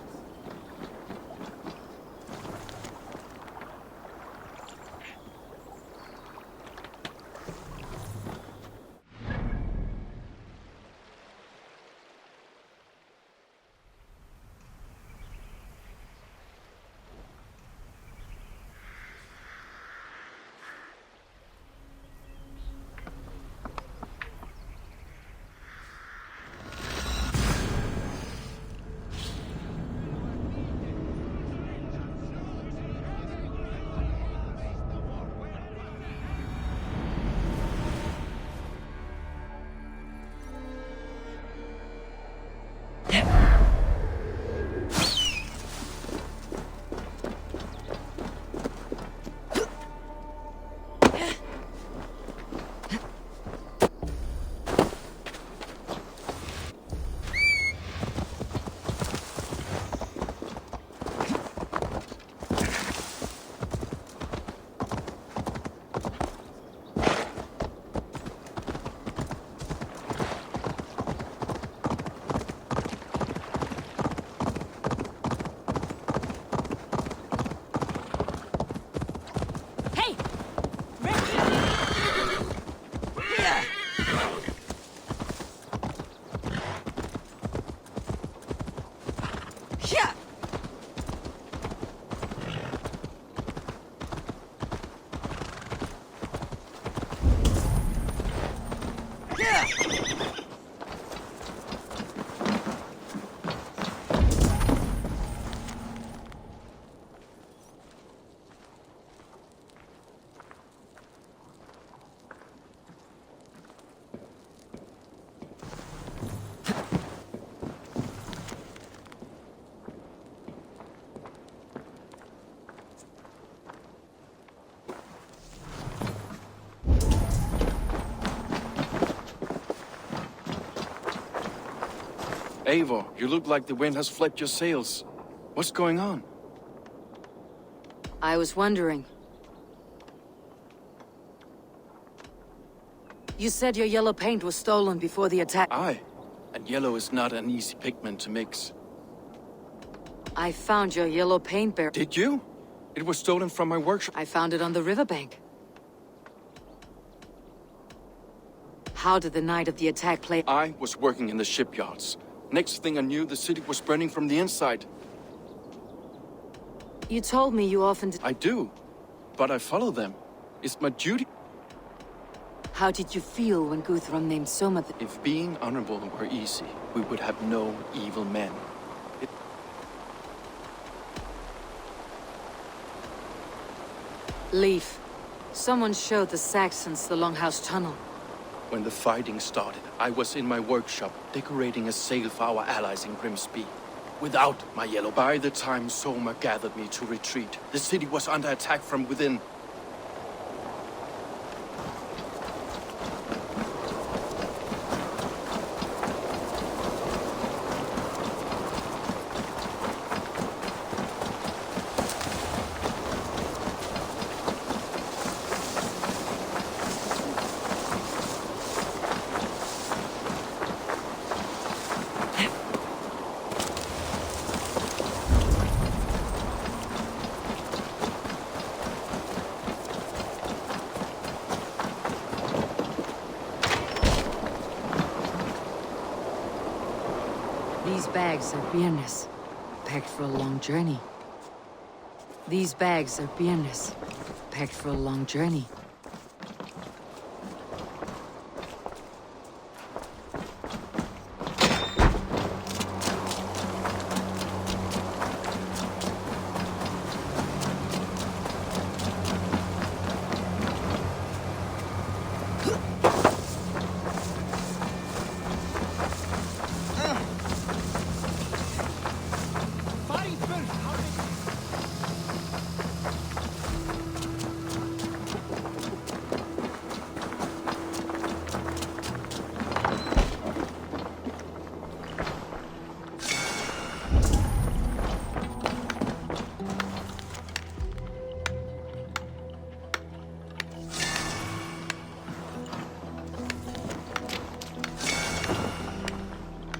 O: Eivor, you look like the wind has flipped your sails. What's going on?
E: I was wondering. You said your yellow paint was stolen before the attack.
O: Aye, and yellow is not an easy pigment to mix.
E: I found your yellow paint barrel.
O: Did you? It was stolen from my workshop.
E: I found it on the riverbank. How did the night of the attack play?
O: I was working in the shipyards. Next thing I knew, the city was burning from the inside.
E: You told me you often
O: I do, but I follow them. It's my duty.
E: How did you feel when Guthrum named Soma?
O: If being honorable were easy, we would have no evil men.
E: Leaf. Someone showed the Saxons the Longhouse Tunnel.
O: When the fighting started, I was in my workshop, decorating a sail for our allies in Grimsby. Without my yellow. By the time Soma gathered me to retreat, the city was under attack from within.
E: These bags are beerness, packed for a long journey. These bags are beerness, packed for a long journey.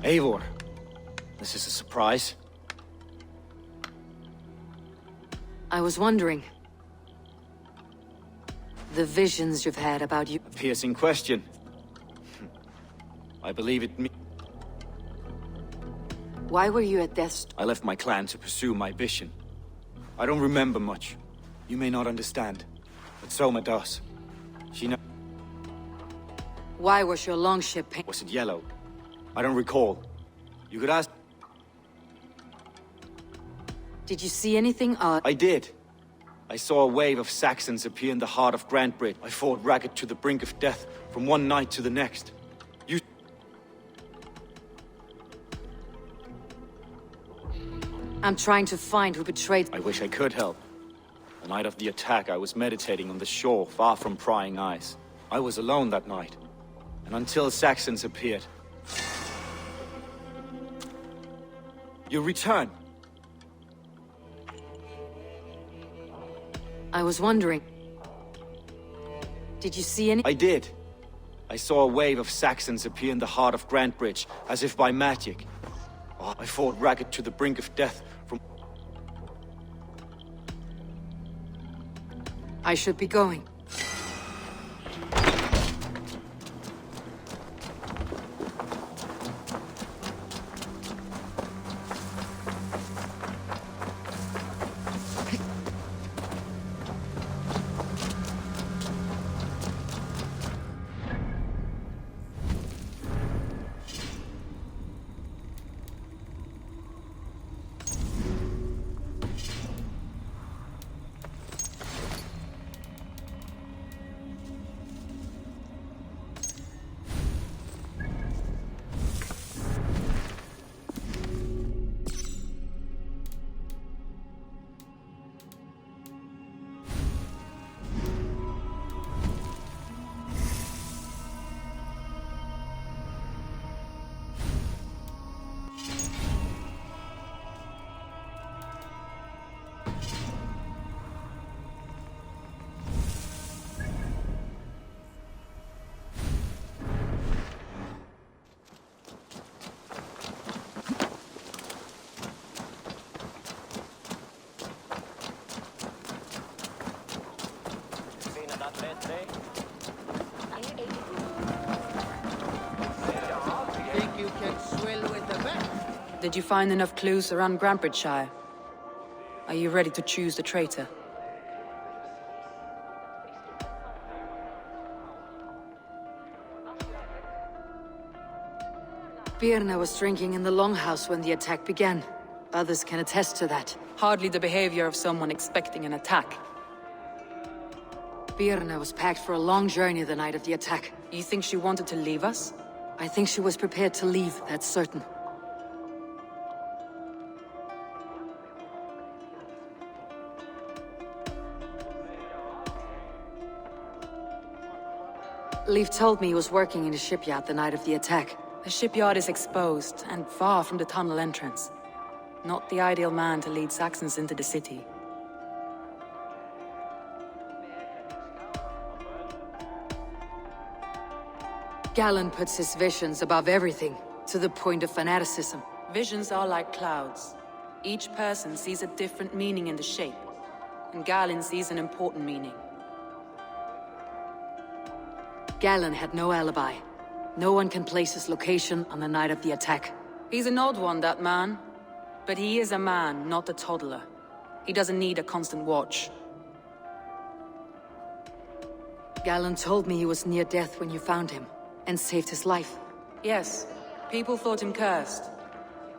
G: Eivor, this is a surprise.
E: I was wondering. The visions you've had about you.
G: A piercing question. I believe it me.
E: Why were you at Death's?
G: I left my clan to pursue my vision. I don't remember much. You may not understand, but Soma does. She knows.
E: Why was your longship paint?
G: Was it yellow? I don't recall. You could ask.
E: Did you see anything odd?
G: I did. I saw a wave of Saxons appear in the heart of Grantbridge. I fought ragged to the brink of death from one night to the next. You...
E: I'm trying to find who betrayed...
G: I wish I could help. The night of the attack, I was meditating on the shore, far from prying eyes. I was alone that night. And until Saxons appeared... You return.
E: I was wondering. Did you see any...
G: I did. I saw a wave of Saxons appear in the heart of Grantbridge, as if by magic. Oh, I fought ragged to the brink of death from...
E: I should be going. Did you find enough clues around Grantbridgeshire? Are you ready to choose the traitor?
A: Birna was drinking in the longhouse when the attack began. Others can attest to that.
E: Hardly the behavior of someone expecting an attack.
A: Birna was packed for a long journey the night of the attack.
E: You think she wanted to leave us?
A: I think she was prepared to leave, that's certain. Leif told me he was working in a shipyard the night of the attack.
E: The shipyard is exposed, and far from the tunnel entrance. Not the ideal man to lead Saxons into the city.
A: Galen puts his visions above everything, to the point of fanaticism.
E: Visions are like clouds. Each person sees a different meaning in the shape, and Galen sees an important meaning.
A: Galen had no alibi. No one can place his location on the night of the attack.
E: He's an odd one, that man. But he is a man, not a toddler. He doesn't need a constant watch.
A: Galen told me he was near death when you found him, and saved his life.
E: Yes, people thought him cursed.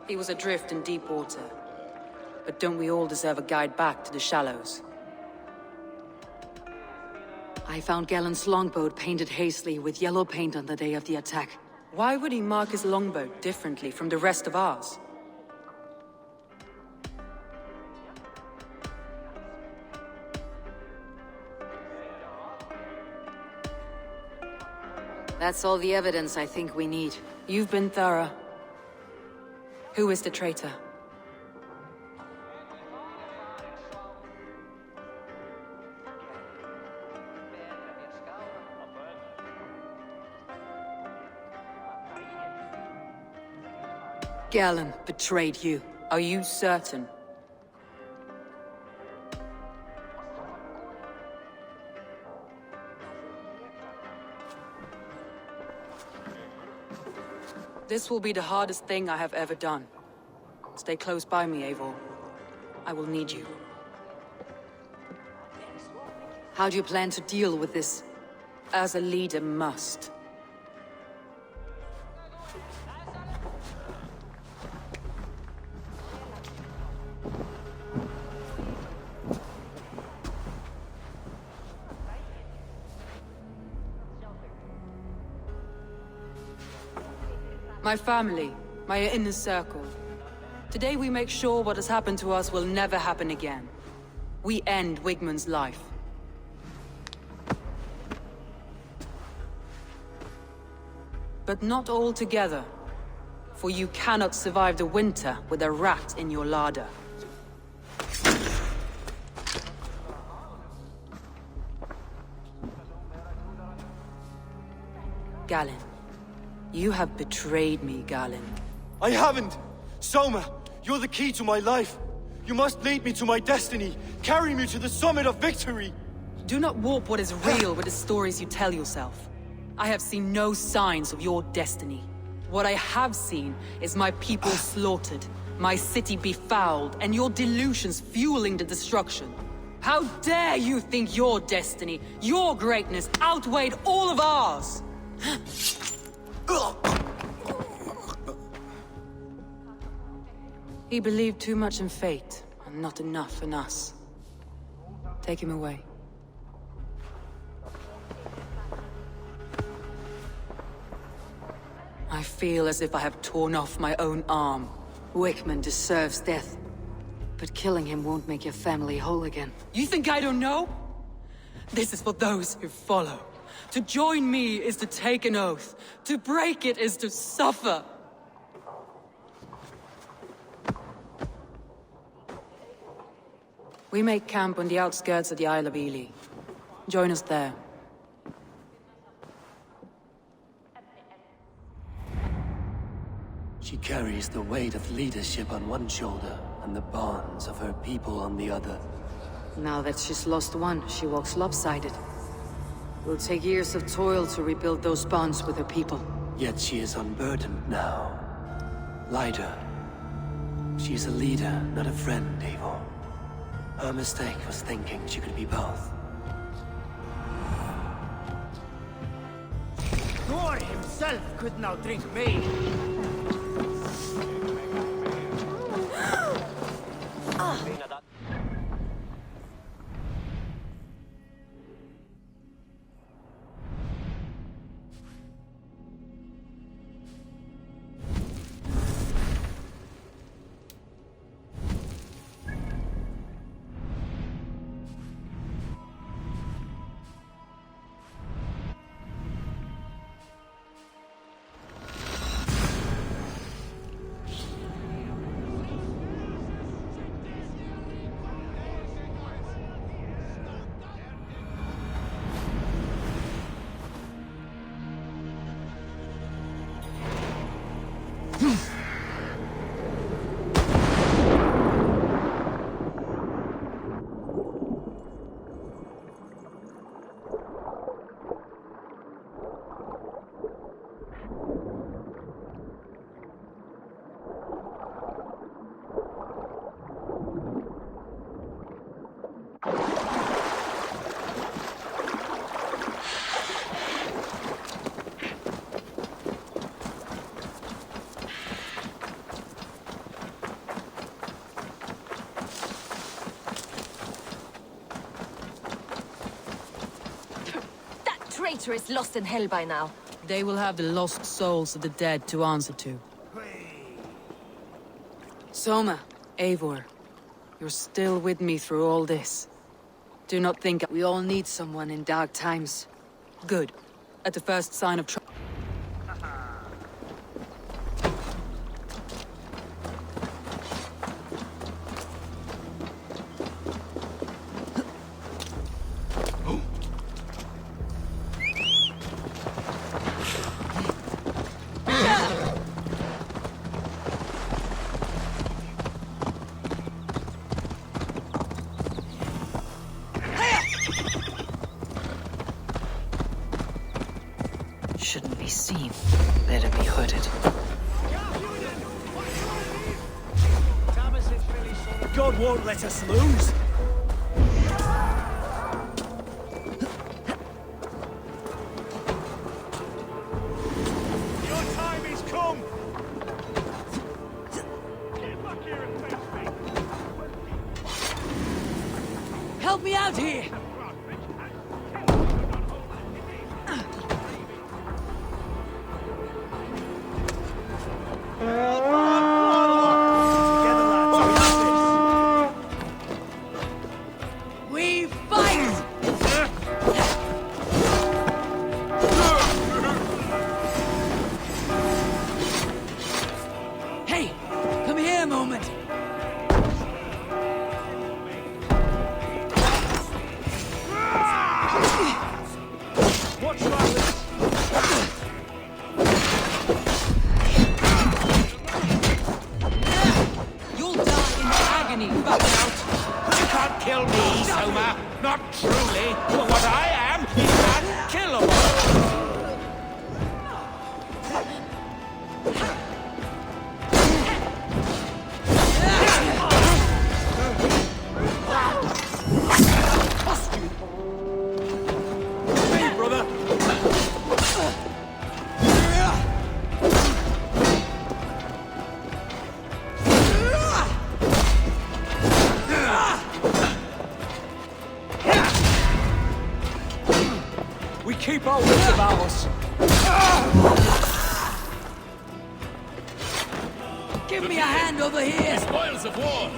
E: He was adrift in deep water. But don't we all deserve a guide back to the shallows?
A: I found Galen's longboat painted hazily with yellow paint on the day of the attack.
E: Why would he mark his longboat differently from the rest of ours?
A: That's all the evidence I think we need.
E: You've been thorough. Who is the traitor?
A: Galen betrayed you.
E: Are you certain? This will be the hardest thing I have ever done. Stay close by me, Eivor. I will need you.
A: How do you plan to deal with this?
E: As a leader must. My family, my inner circle. Today we make sure what has happened to us will never happen again. We end Wigmund's life. But not all together. For you cannot survive the winter with a rat in your larder. Galen. You have betrayed me, Galen.
K: I haven't! Soma, you're the key to my life. You must lead me to my destiny. Carry me to the summit of victory.
E: Do not warp what is real with the stories you tell yourself. I have seen no signs of your destiny. What I have seen is my people slaughtered, my city befouled, and your delusions fueling the destruction. How dare you think your destiny, your greatness, outweighed all of ours? He believed too much in fate, and not enough in us. Take him away. I feel as if I have torn off my own arm.
A: Wigmund deserves death. But killing him won't make your family whole again.
E: You think I don't know? This is for those who follow. To join me is to take an oath. To break it is to suffer. We make camp on the outskirts of the Isle of Ely. Join us there.
V: She carries the weight of leadership on one shoulder and the bonds of her people on the other.
A: Now that she's lost one, she walks lopsided. It will take years of toil to rebuild those bonds with her people.
V: Yet she is unburdened now. Lighter, She's a leader, not a friend, Eivor. Her mistake was thinking she could be both.
H: Thor himself could not drink me!
U: Traitor is lost in hell by now.
E: They will have the lost souls of the dead to answer to. Soma, Eivor, you're still with me through all this. Do not think we all need someone in dark times. Good. At the first sign of trouble.
A: Shouldn't be seen. Better be hooded.
H: God won't let us lose! Your time is come! Get back here and face me!
A: Help me out here! We fight! Hey, come here a moment.
H: Watch your eyes!
E: You'll die in agony, back out!
J: You can't kill me, Soma. Not truly. But what I am is unkillable.
H: Hey, brother! We keep our wits about us.
A: Give me a hand over here!
C: Spoils of war!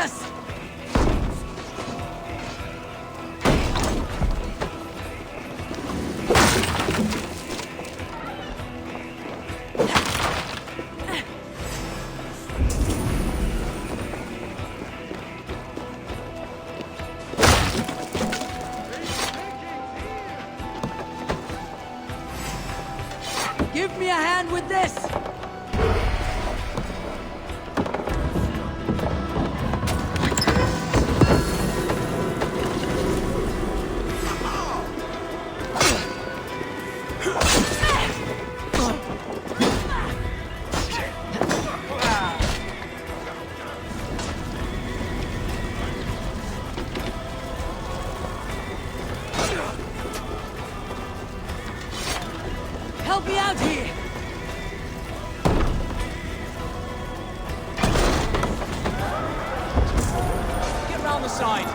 A: us! Give me a hand with this! Help me out here!
B: Get round the side.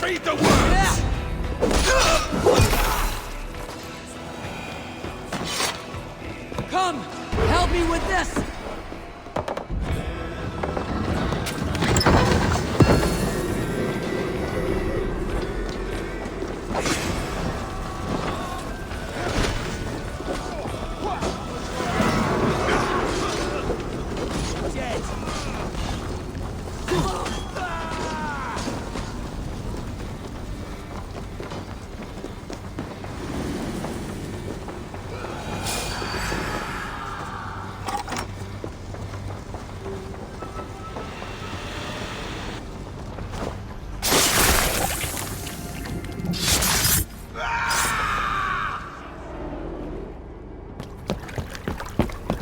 J: Feed the worms!
A: Come! Help me with this!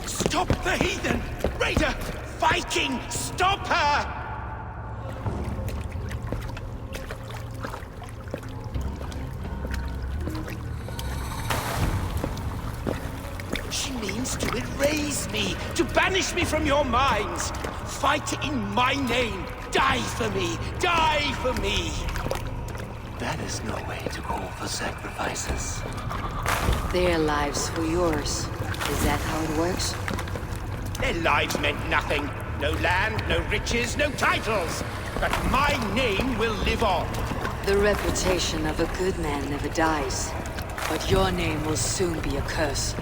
J: Stop the heathen! Raider! Viking! Stop her! She means to erase me, to banish me from your minds. Fight in my name. Die for me. Die for me.
V: That is no way to call for sacrifices.
U: Their lives for yours. Is that how it works?
J: Their lives meant nothing. No land, no riches, no titles. But my name will live on.
A: The reputation of a good man never dies. But your name will soon be a curse.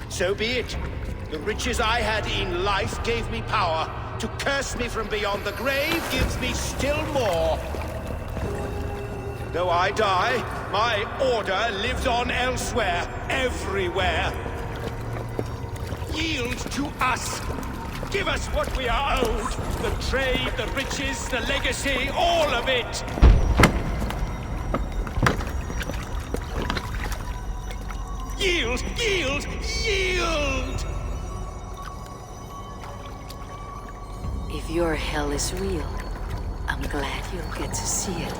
J: So be it. The riches I had in life gave me power. To curse me from beyond the grave gives me still more. Though I die, my order lives on elsewhere, everywhere. Yield to us. Give us what we are owed. The trade, the riches, the legacy, all of it. Yield, yield, yield!
A: If your hell is real, I'm glad you'll get to see it.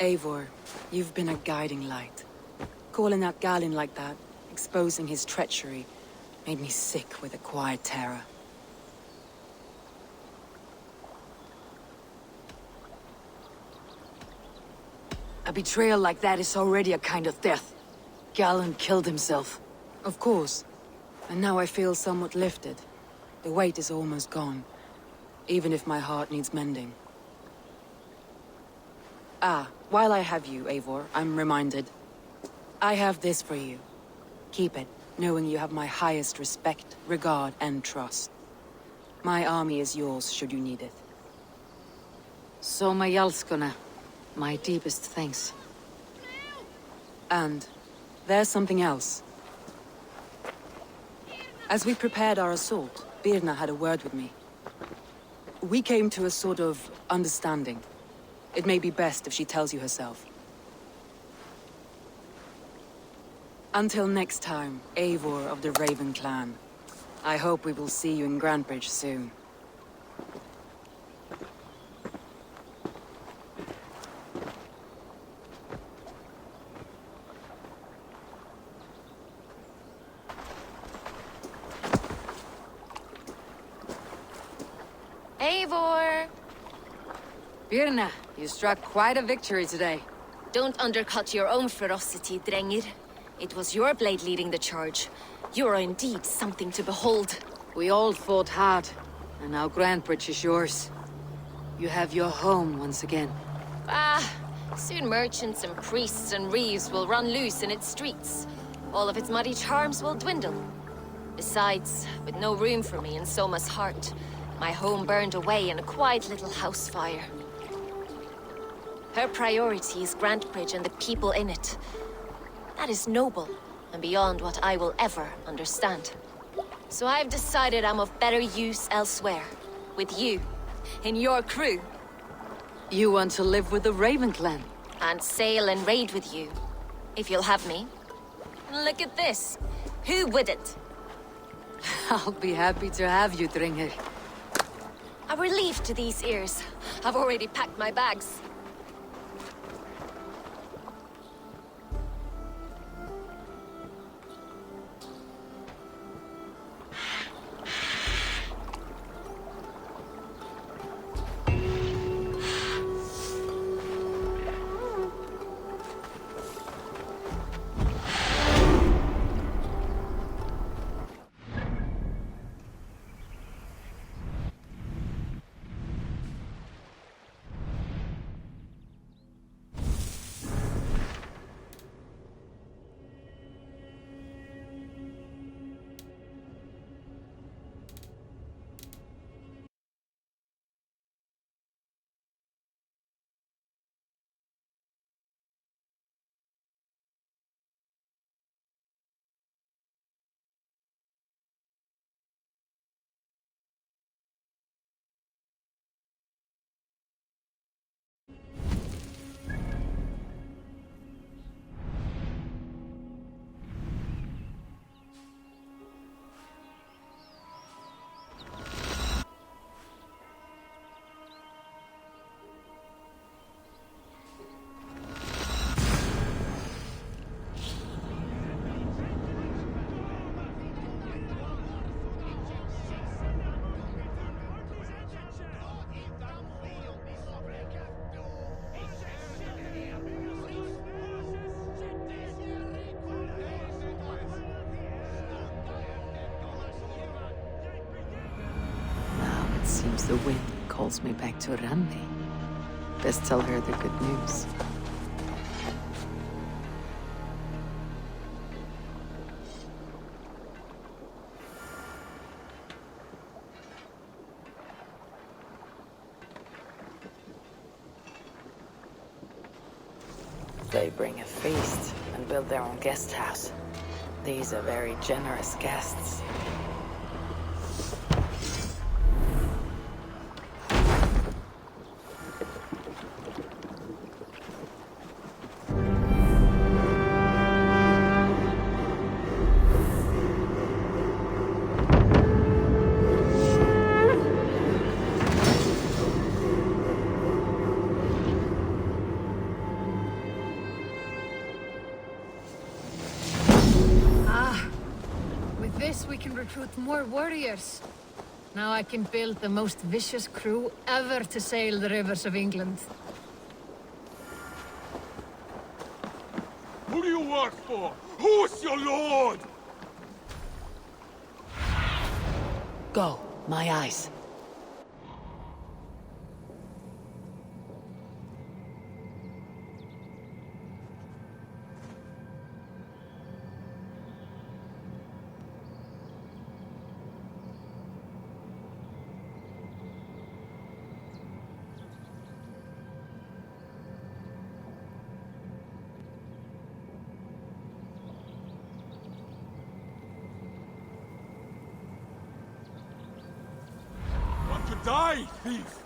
E: Eivor, you've been a guiding light. Calling out Galin like that, exposing his treachery, made me sick with a quiet terror.
A: A betrayal like that is already a kind of death. Galin killed himself.
E: Of course. And now I feel somewhat lifted. The weight is almost gone, even if my heart needs mending. Ah, while I have you, Eivor, I'm reminded. I have this for you. Keep it, knowing you have my highest respect, regard, and trust. My army is yours, should you need it.
A: Soma Jalskona. My deepest thanks.
E: And there's something else. As we prepared our assault, Birna had a word with me. We came to a sort of understanding. It may be best if she tells you herself. Until next time, Eivor of the Raven Clan. I hope we will see you in Grantebridge soon.
U: Eivor!
A: Birna, you struck quite a victory today.
U: Don't undercut your own ferocity, Drengir. It was your blade leading the charge. You are indeed something to behold.
A: We all fought hard, and now Grantebridge is yours. You have your home once again.
U: Soon merchants and priests and reeves will run loose in its streets. All of its muddy charms will dwindle. Besides, with no room for me in Soma's heart, my home burned away in a quiet little house fire. Her priority is Grantebridge and the people in it. That is noble, and beyond what I will ever understand. So I've decided I'm of better use elsewhere. With you, in your crew.
A: You want to live with the Raven Clan?
U: And sail and raid with you, if you'll have me. Look at this. Who wouldn't?
A: I'll be happy to have you, Drengir.
U: A relief to these ears. I've already packed my bags.
A: Seems the wind calls me back to Randi. Best tell her the good news. They bring a feast and build their own guest house. These are very generous guests.
S: means we can recruit more warriors. Now I can build the most vicious crew ever to sail the rivers of England.
H: Who do you work for? Who's your lord?
A: Go, my eyes.
H: Want to die, thief?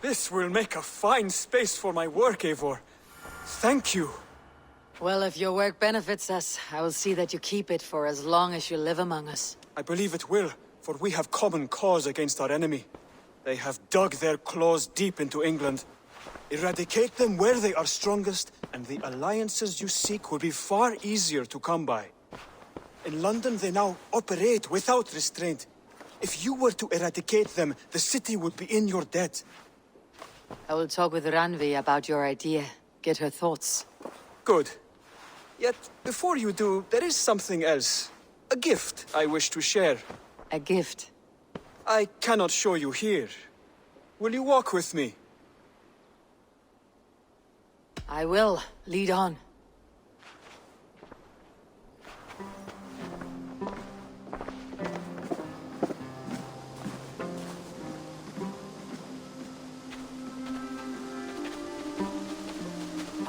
K: This will make a fine space for my work, Eivor. Thank you.
A: Well, if your work benefits us, I will see that you keep it for as long as you live among us.
K: I believe it will, for we have common cause against our enemy. They have dug their claws deep into England. Eradicate them where they are strongest, and the alliances you seek will be far easier to come by. In London, they now operate without restraint. If you were to eradicate them, the city would be in your debt.
A: I will talk with Ranvi about your idea. Get her thoughts.
K: Good. Yet, before you do, there is something else. A gift I wish to share.
A: A gift?
K: I cannot show you here. Will you walk with me?
A: I will. Lead on.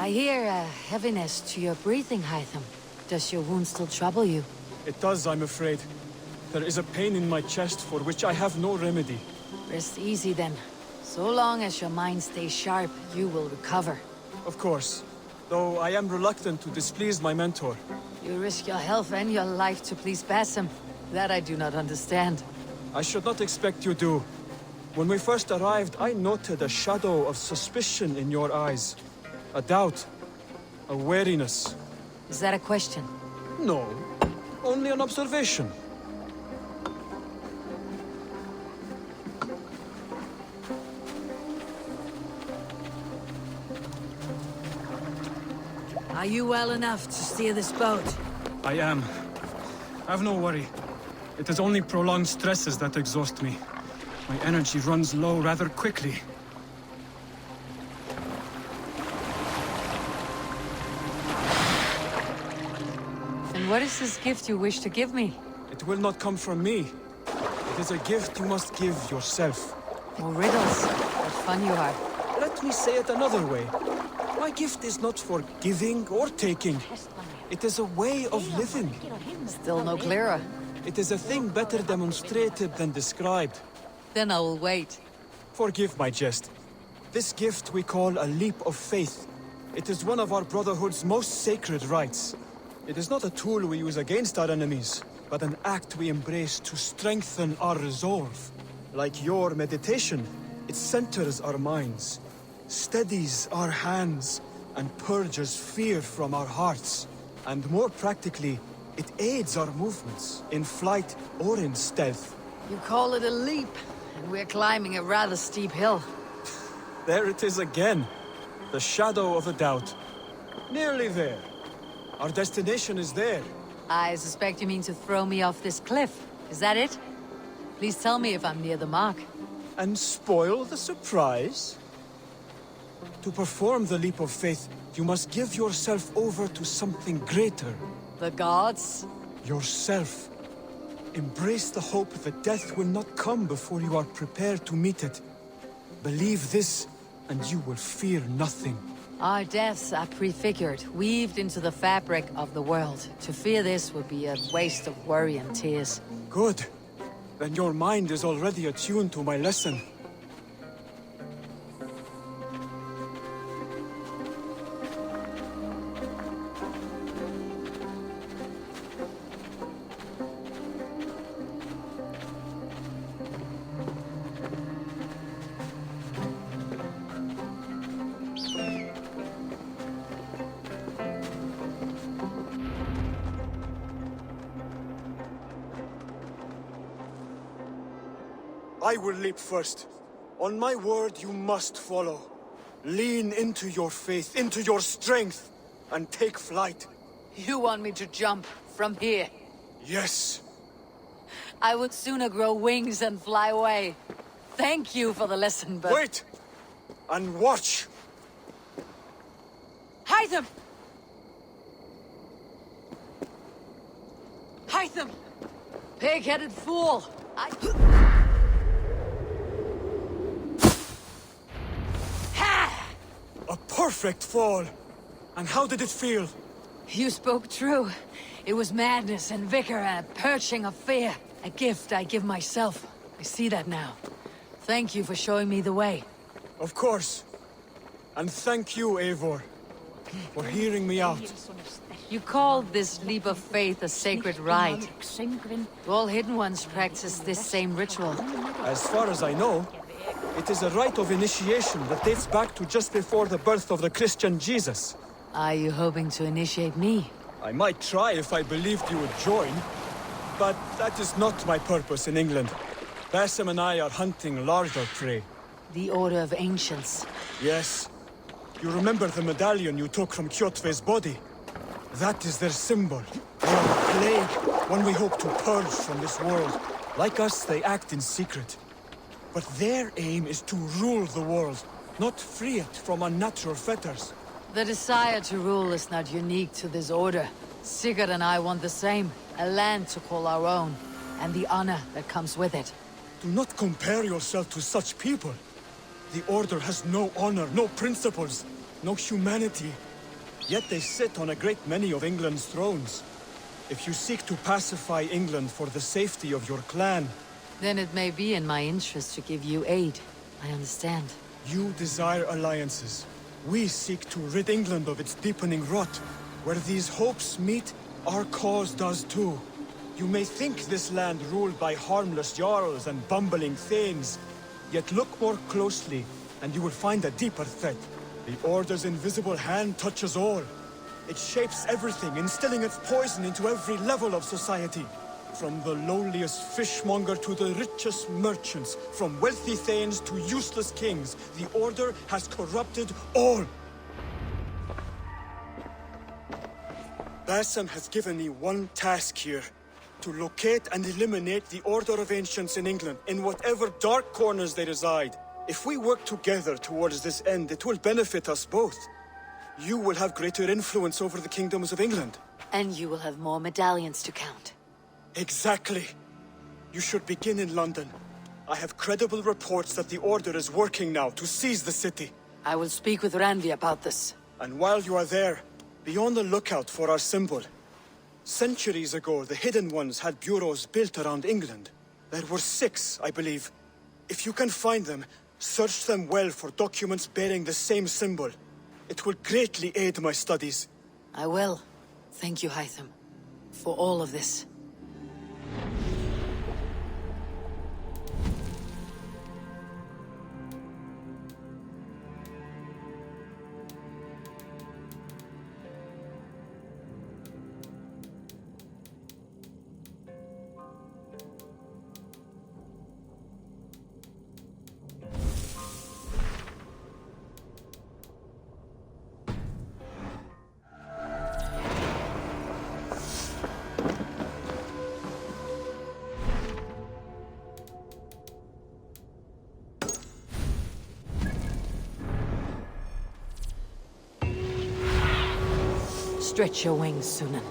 A: I hear a heaviness to your breathing, Hytham. Does your wound still trouble you?
P: It does, I'm afraid. There is a pain in my chest for which I have no remedy.
A: Rest easy then. So long as your mind stays sharp, you will recover.
P: Of course. Though I am reluctant to displease my mentor.
A: You risk your health and your life to please Basim. That I do not understand.
P: I should not expect you do. When we first arrived, I noted a shadow of suspicion in your eyes. A doubt. A wariness.
A: Is that a question?
P: No. Only an observation.
A: Are you well enough to steer this boat?
P: I am. Have no worry. It is only prolonged stresses that exhaust me. My energy runs low rather quickly.
A: And what is this gift you wish to give me?
P: It will not come from me. It is a gift you must give yourself.
A: More riddles. What fun you are.
P: Let me say it another way. My gift is not for giving or taking. It is a way of living.
A: Still no clearer.
P: It is a thing better demonstrated than described.
A: Then I will wait.
P: Forgive my jest. This gift we call a leap of faith. It is one of our Brotherhood's most sacred rites. It is not a tool we use against our enemies, but an act we embrace to strengthen our resolve. Like your meditation, it centers our minds, steadies our hands, and purges fear from our hearts. And more practically, it aids our movements, in flight or in stealth.
A: You call it a leap, and we're climbing a rather steep hill.
P: There it is again. The shadow of a doubt. Nearly there. Our destination is there.
A: I suspect you mean to throw me off this cliff. Is that it? Please tell me if I'm near the mark.
P: And spoil the surprise? To perform the leap of faith, you must give yourself over to something greater.
A: The gods?
K: Yourself. Embrace the hope that death will not come before you are prepared to meet it. Believe this, and you will fear nothing.
A: Our deaths are prefigured, weaved into the fabric of the world. To fear this would be a waste of worry and tears.
K: Good. Then your mind is already attuned to my lesson. I will leap first. On my word, you must follow. Lean into your faith, into your strength, and take flight.
A: You want me to jump from here?
K: Yes.
A: I would sooner grow wings and fly away. Thank you for the lesson, but...
K: Wait! And watch!
A: Hytham! Hytham! Pig-headed fool!
K: A perfect fall! And how did it feel?
A: You spoke true. It was madness and vigor and a purging of fear. A gift I give myself. I see that now. Thank you for showing me the way.
K: Of course. And thank you, Eivor, for hearing me out.
A: You called this leap of faith a sacred rite. Do all Hidden Ones practice this same ritual?
K: As far as I know, it is a rite of initiation that dates back to just before the birth of the Christian Jesus.
A: Are you hoping to initiate me?
K: I might try if I believed you would join, but that is not my purpose in England. Basim and I are hunting larger prey.
A: The Order of Ancients.
K: Yes. You remember the medallion you took from Kjotve's body? That is their symbol. They are a plague, one we hope to purge from this world. Like us, they act in secret. But their aim is to rule the world, not free it from unnatural fetters.
A: The desire to rule is not unique to this order. Sigurd and I want the same. A land to call our own, and the honor that comes with it.
K: Do not compare yourself to such people. The Order has no honor, no principles, no humanity. Yet they sit on a great many of England's thrones. If you seek to pacify England for the safety of your clan...
A: Then it may be in my interest to give you aid. I understand.
K: You desire alliances. We seek to rid England of its deepening rot. Where these hopes meet, our cause does too. You may think this land ruled by harmless jarls and bumbling thanes. Yet look more closely, and you will find a deeper threat. The Order's invisible hand touches all. It shapes everything, instilling its poison into every level of society. From the lowliest fishmonger to the richest merchants, from wealthy thanes to useless kings, the Order has corrupted all. Basim has given me one task here. To locate and eliminate the Order of Ancients in England, in whatever dark corners they reside. If we work together towards this end, it will benefit us both. You will have greater influence over the kingdoms of England.
A: And you will have more medallions to count.
K: Exactly. You should begin in London. I have credible reports that the Order is working now to seize the city.
A: I will speak with Randvi about this.
K: And while you are there, be on the lookout for our symbol. Centuries ago, the Hidden Ones had bureaus built around England. There were 6, I believe. If you can find them, search them well for documents bearing the same symbol. It will greatly aid my studies.
A: I will. Thank you, Hytham, for all of this. Stretch your wings, Sunan.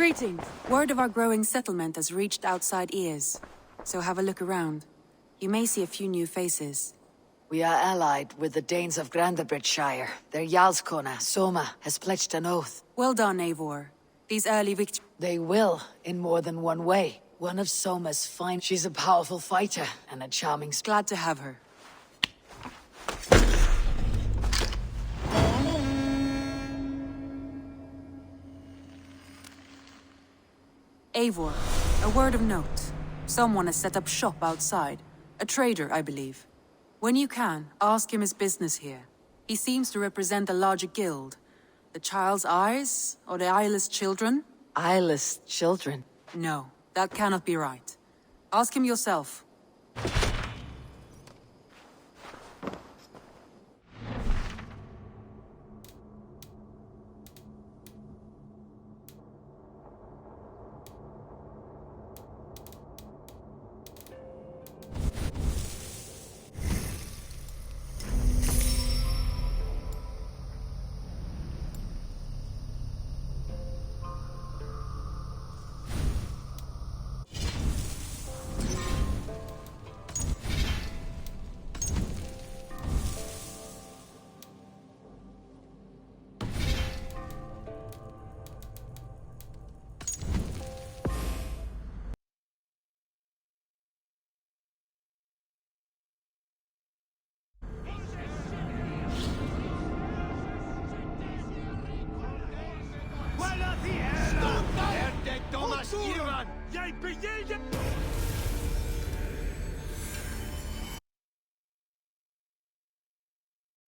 E: Greetings. Word of our growing settlement has reached outside ears. So have a look around. You may see a few new faces.
A: We are allied with the Danes of Grandabridgeshire. Their Jarlskona, Soma, has pledged an oath.
E: Well done, Eivor. These early victories...
A: They will, in more than one way. One of Soma's fine... She's a powerful fighter, and a charming...
E: Glad to have her. Eivor, a word of note. Someone has set up shop outside. A trader, I believe. When you can, ask him his business here. He seems to represent a larger guild. The Child's Eyes? Or the Eyeless Children?
A: Eyeless children?
E: No, that cannot be right. Ask him yourself.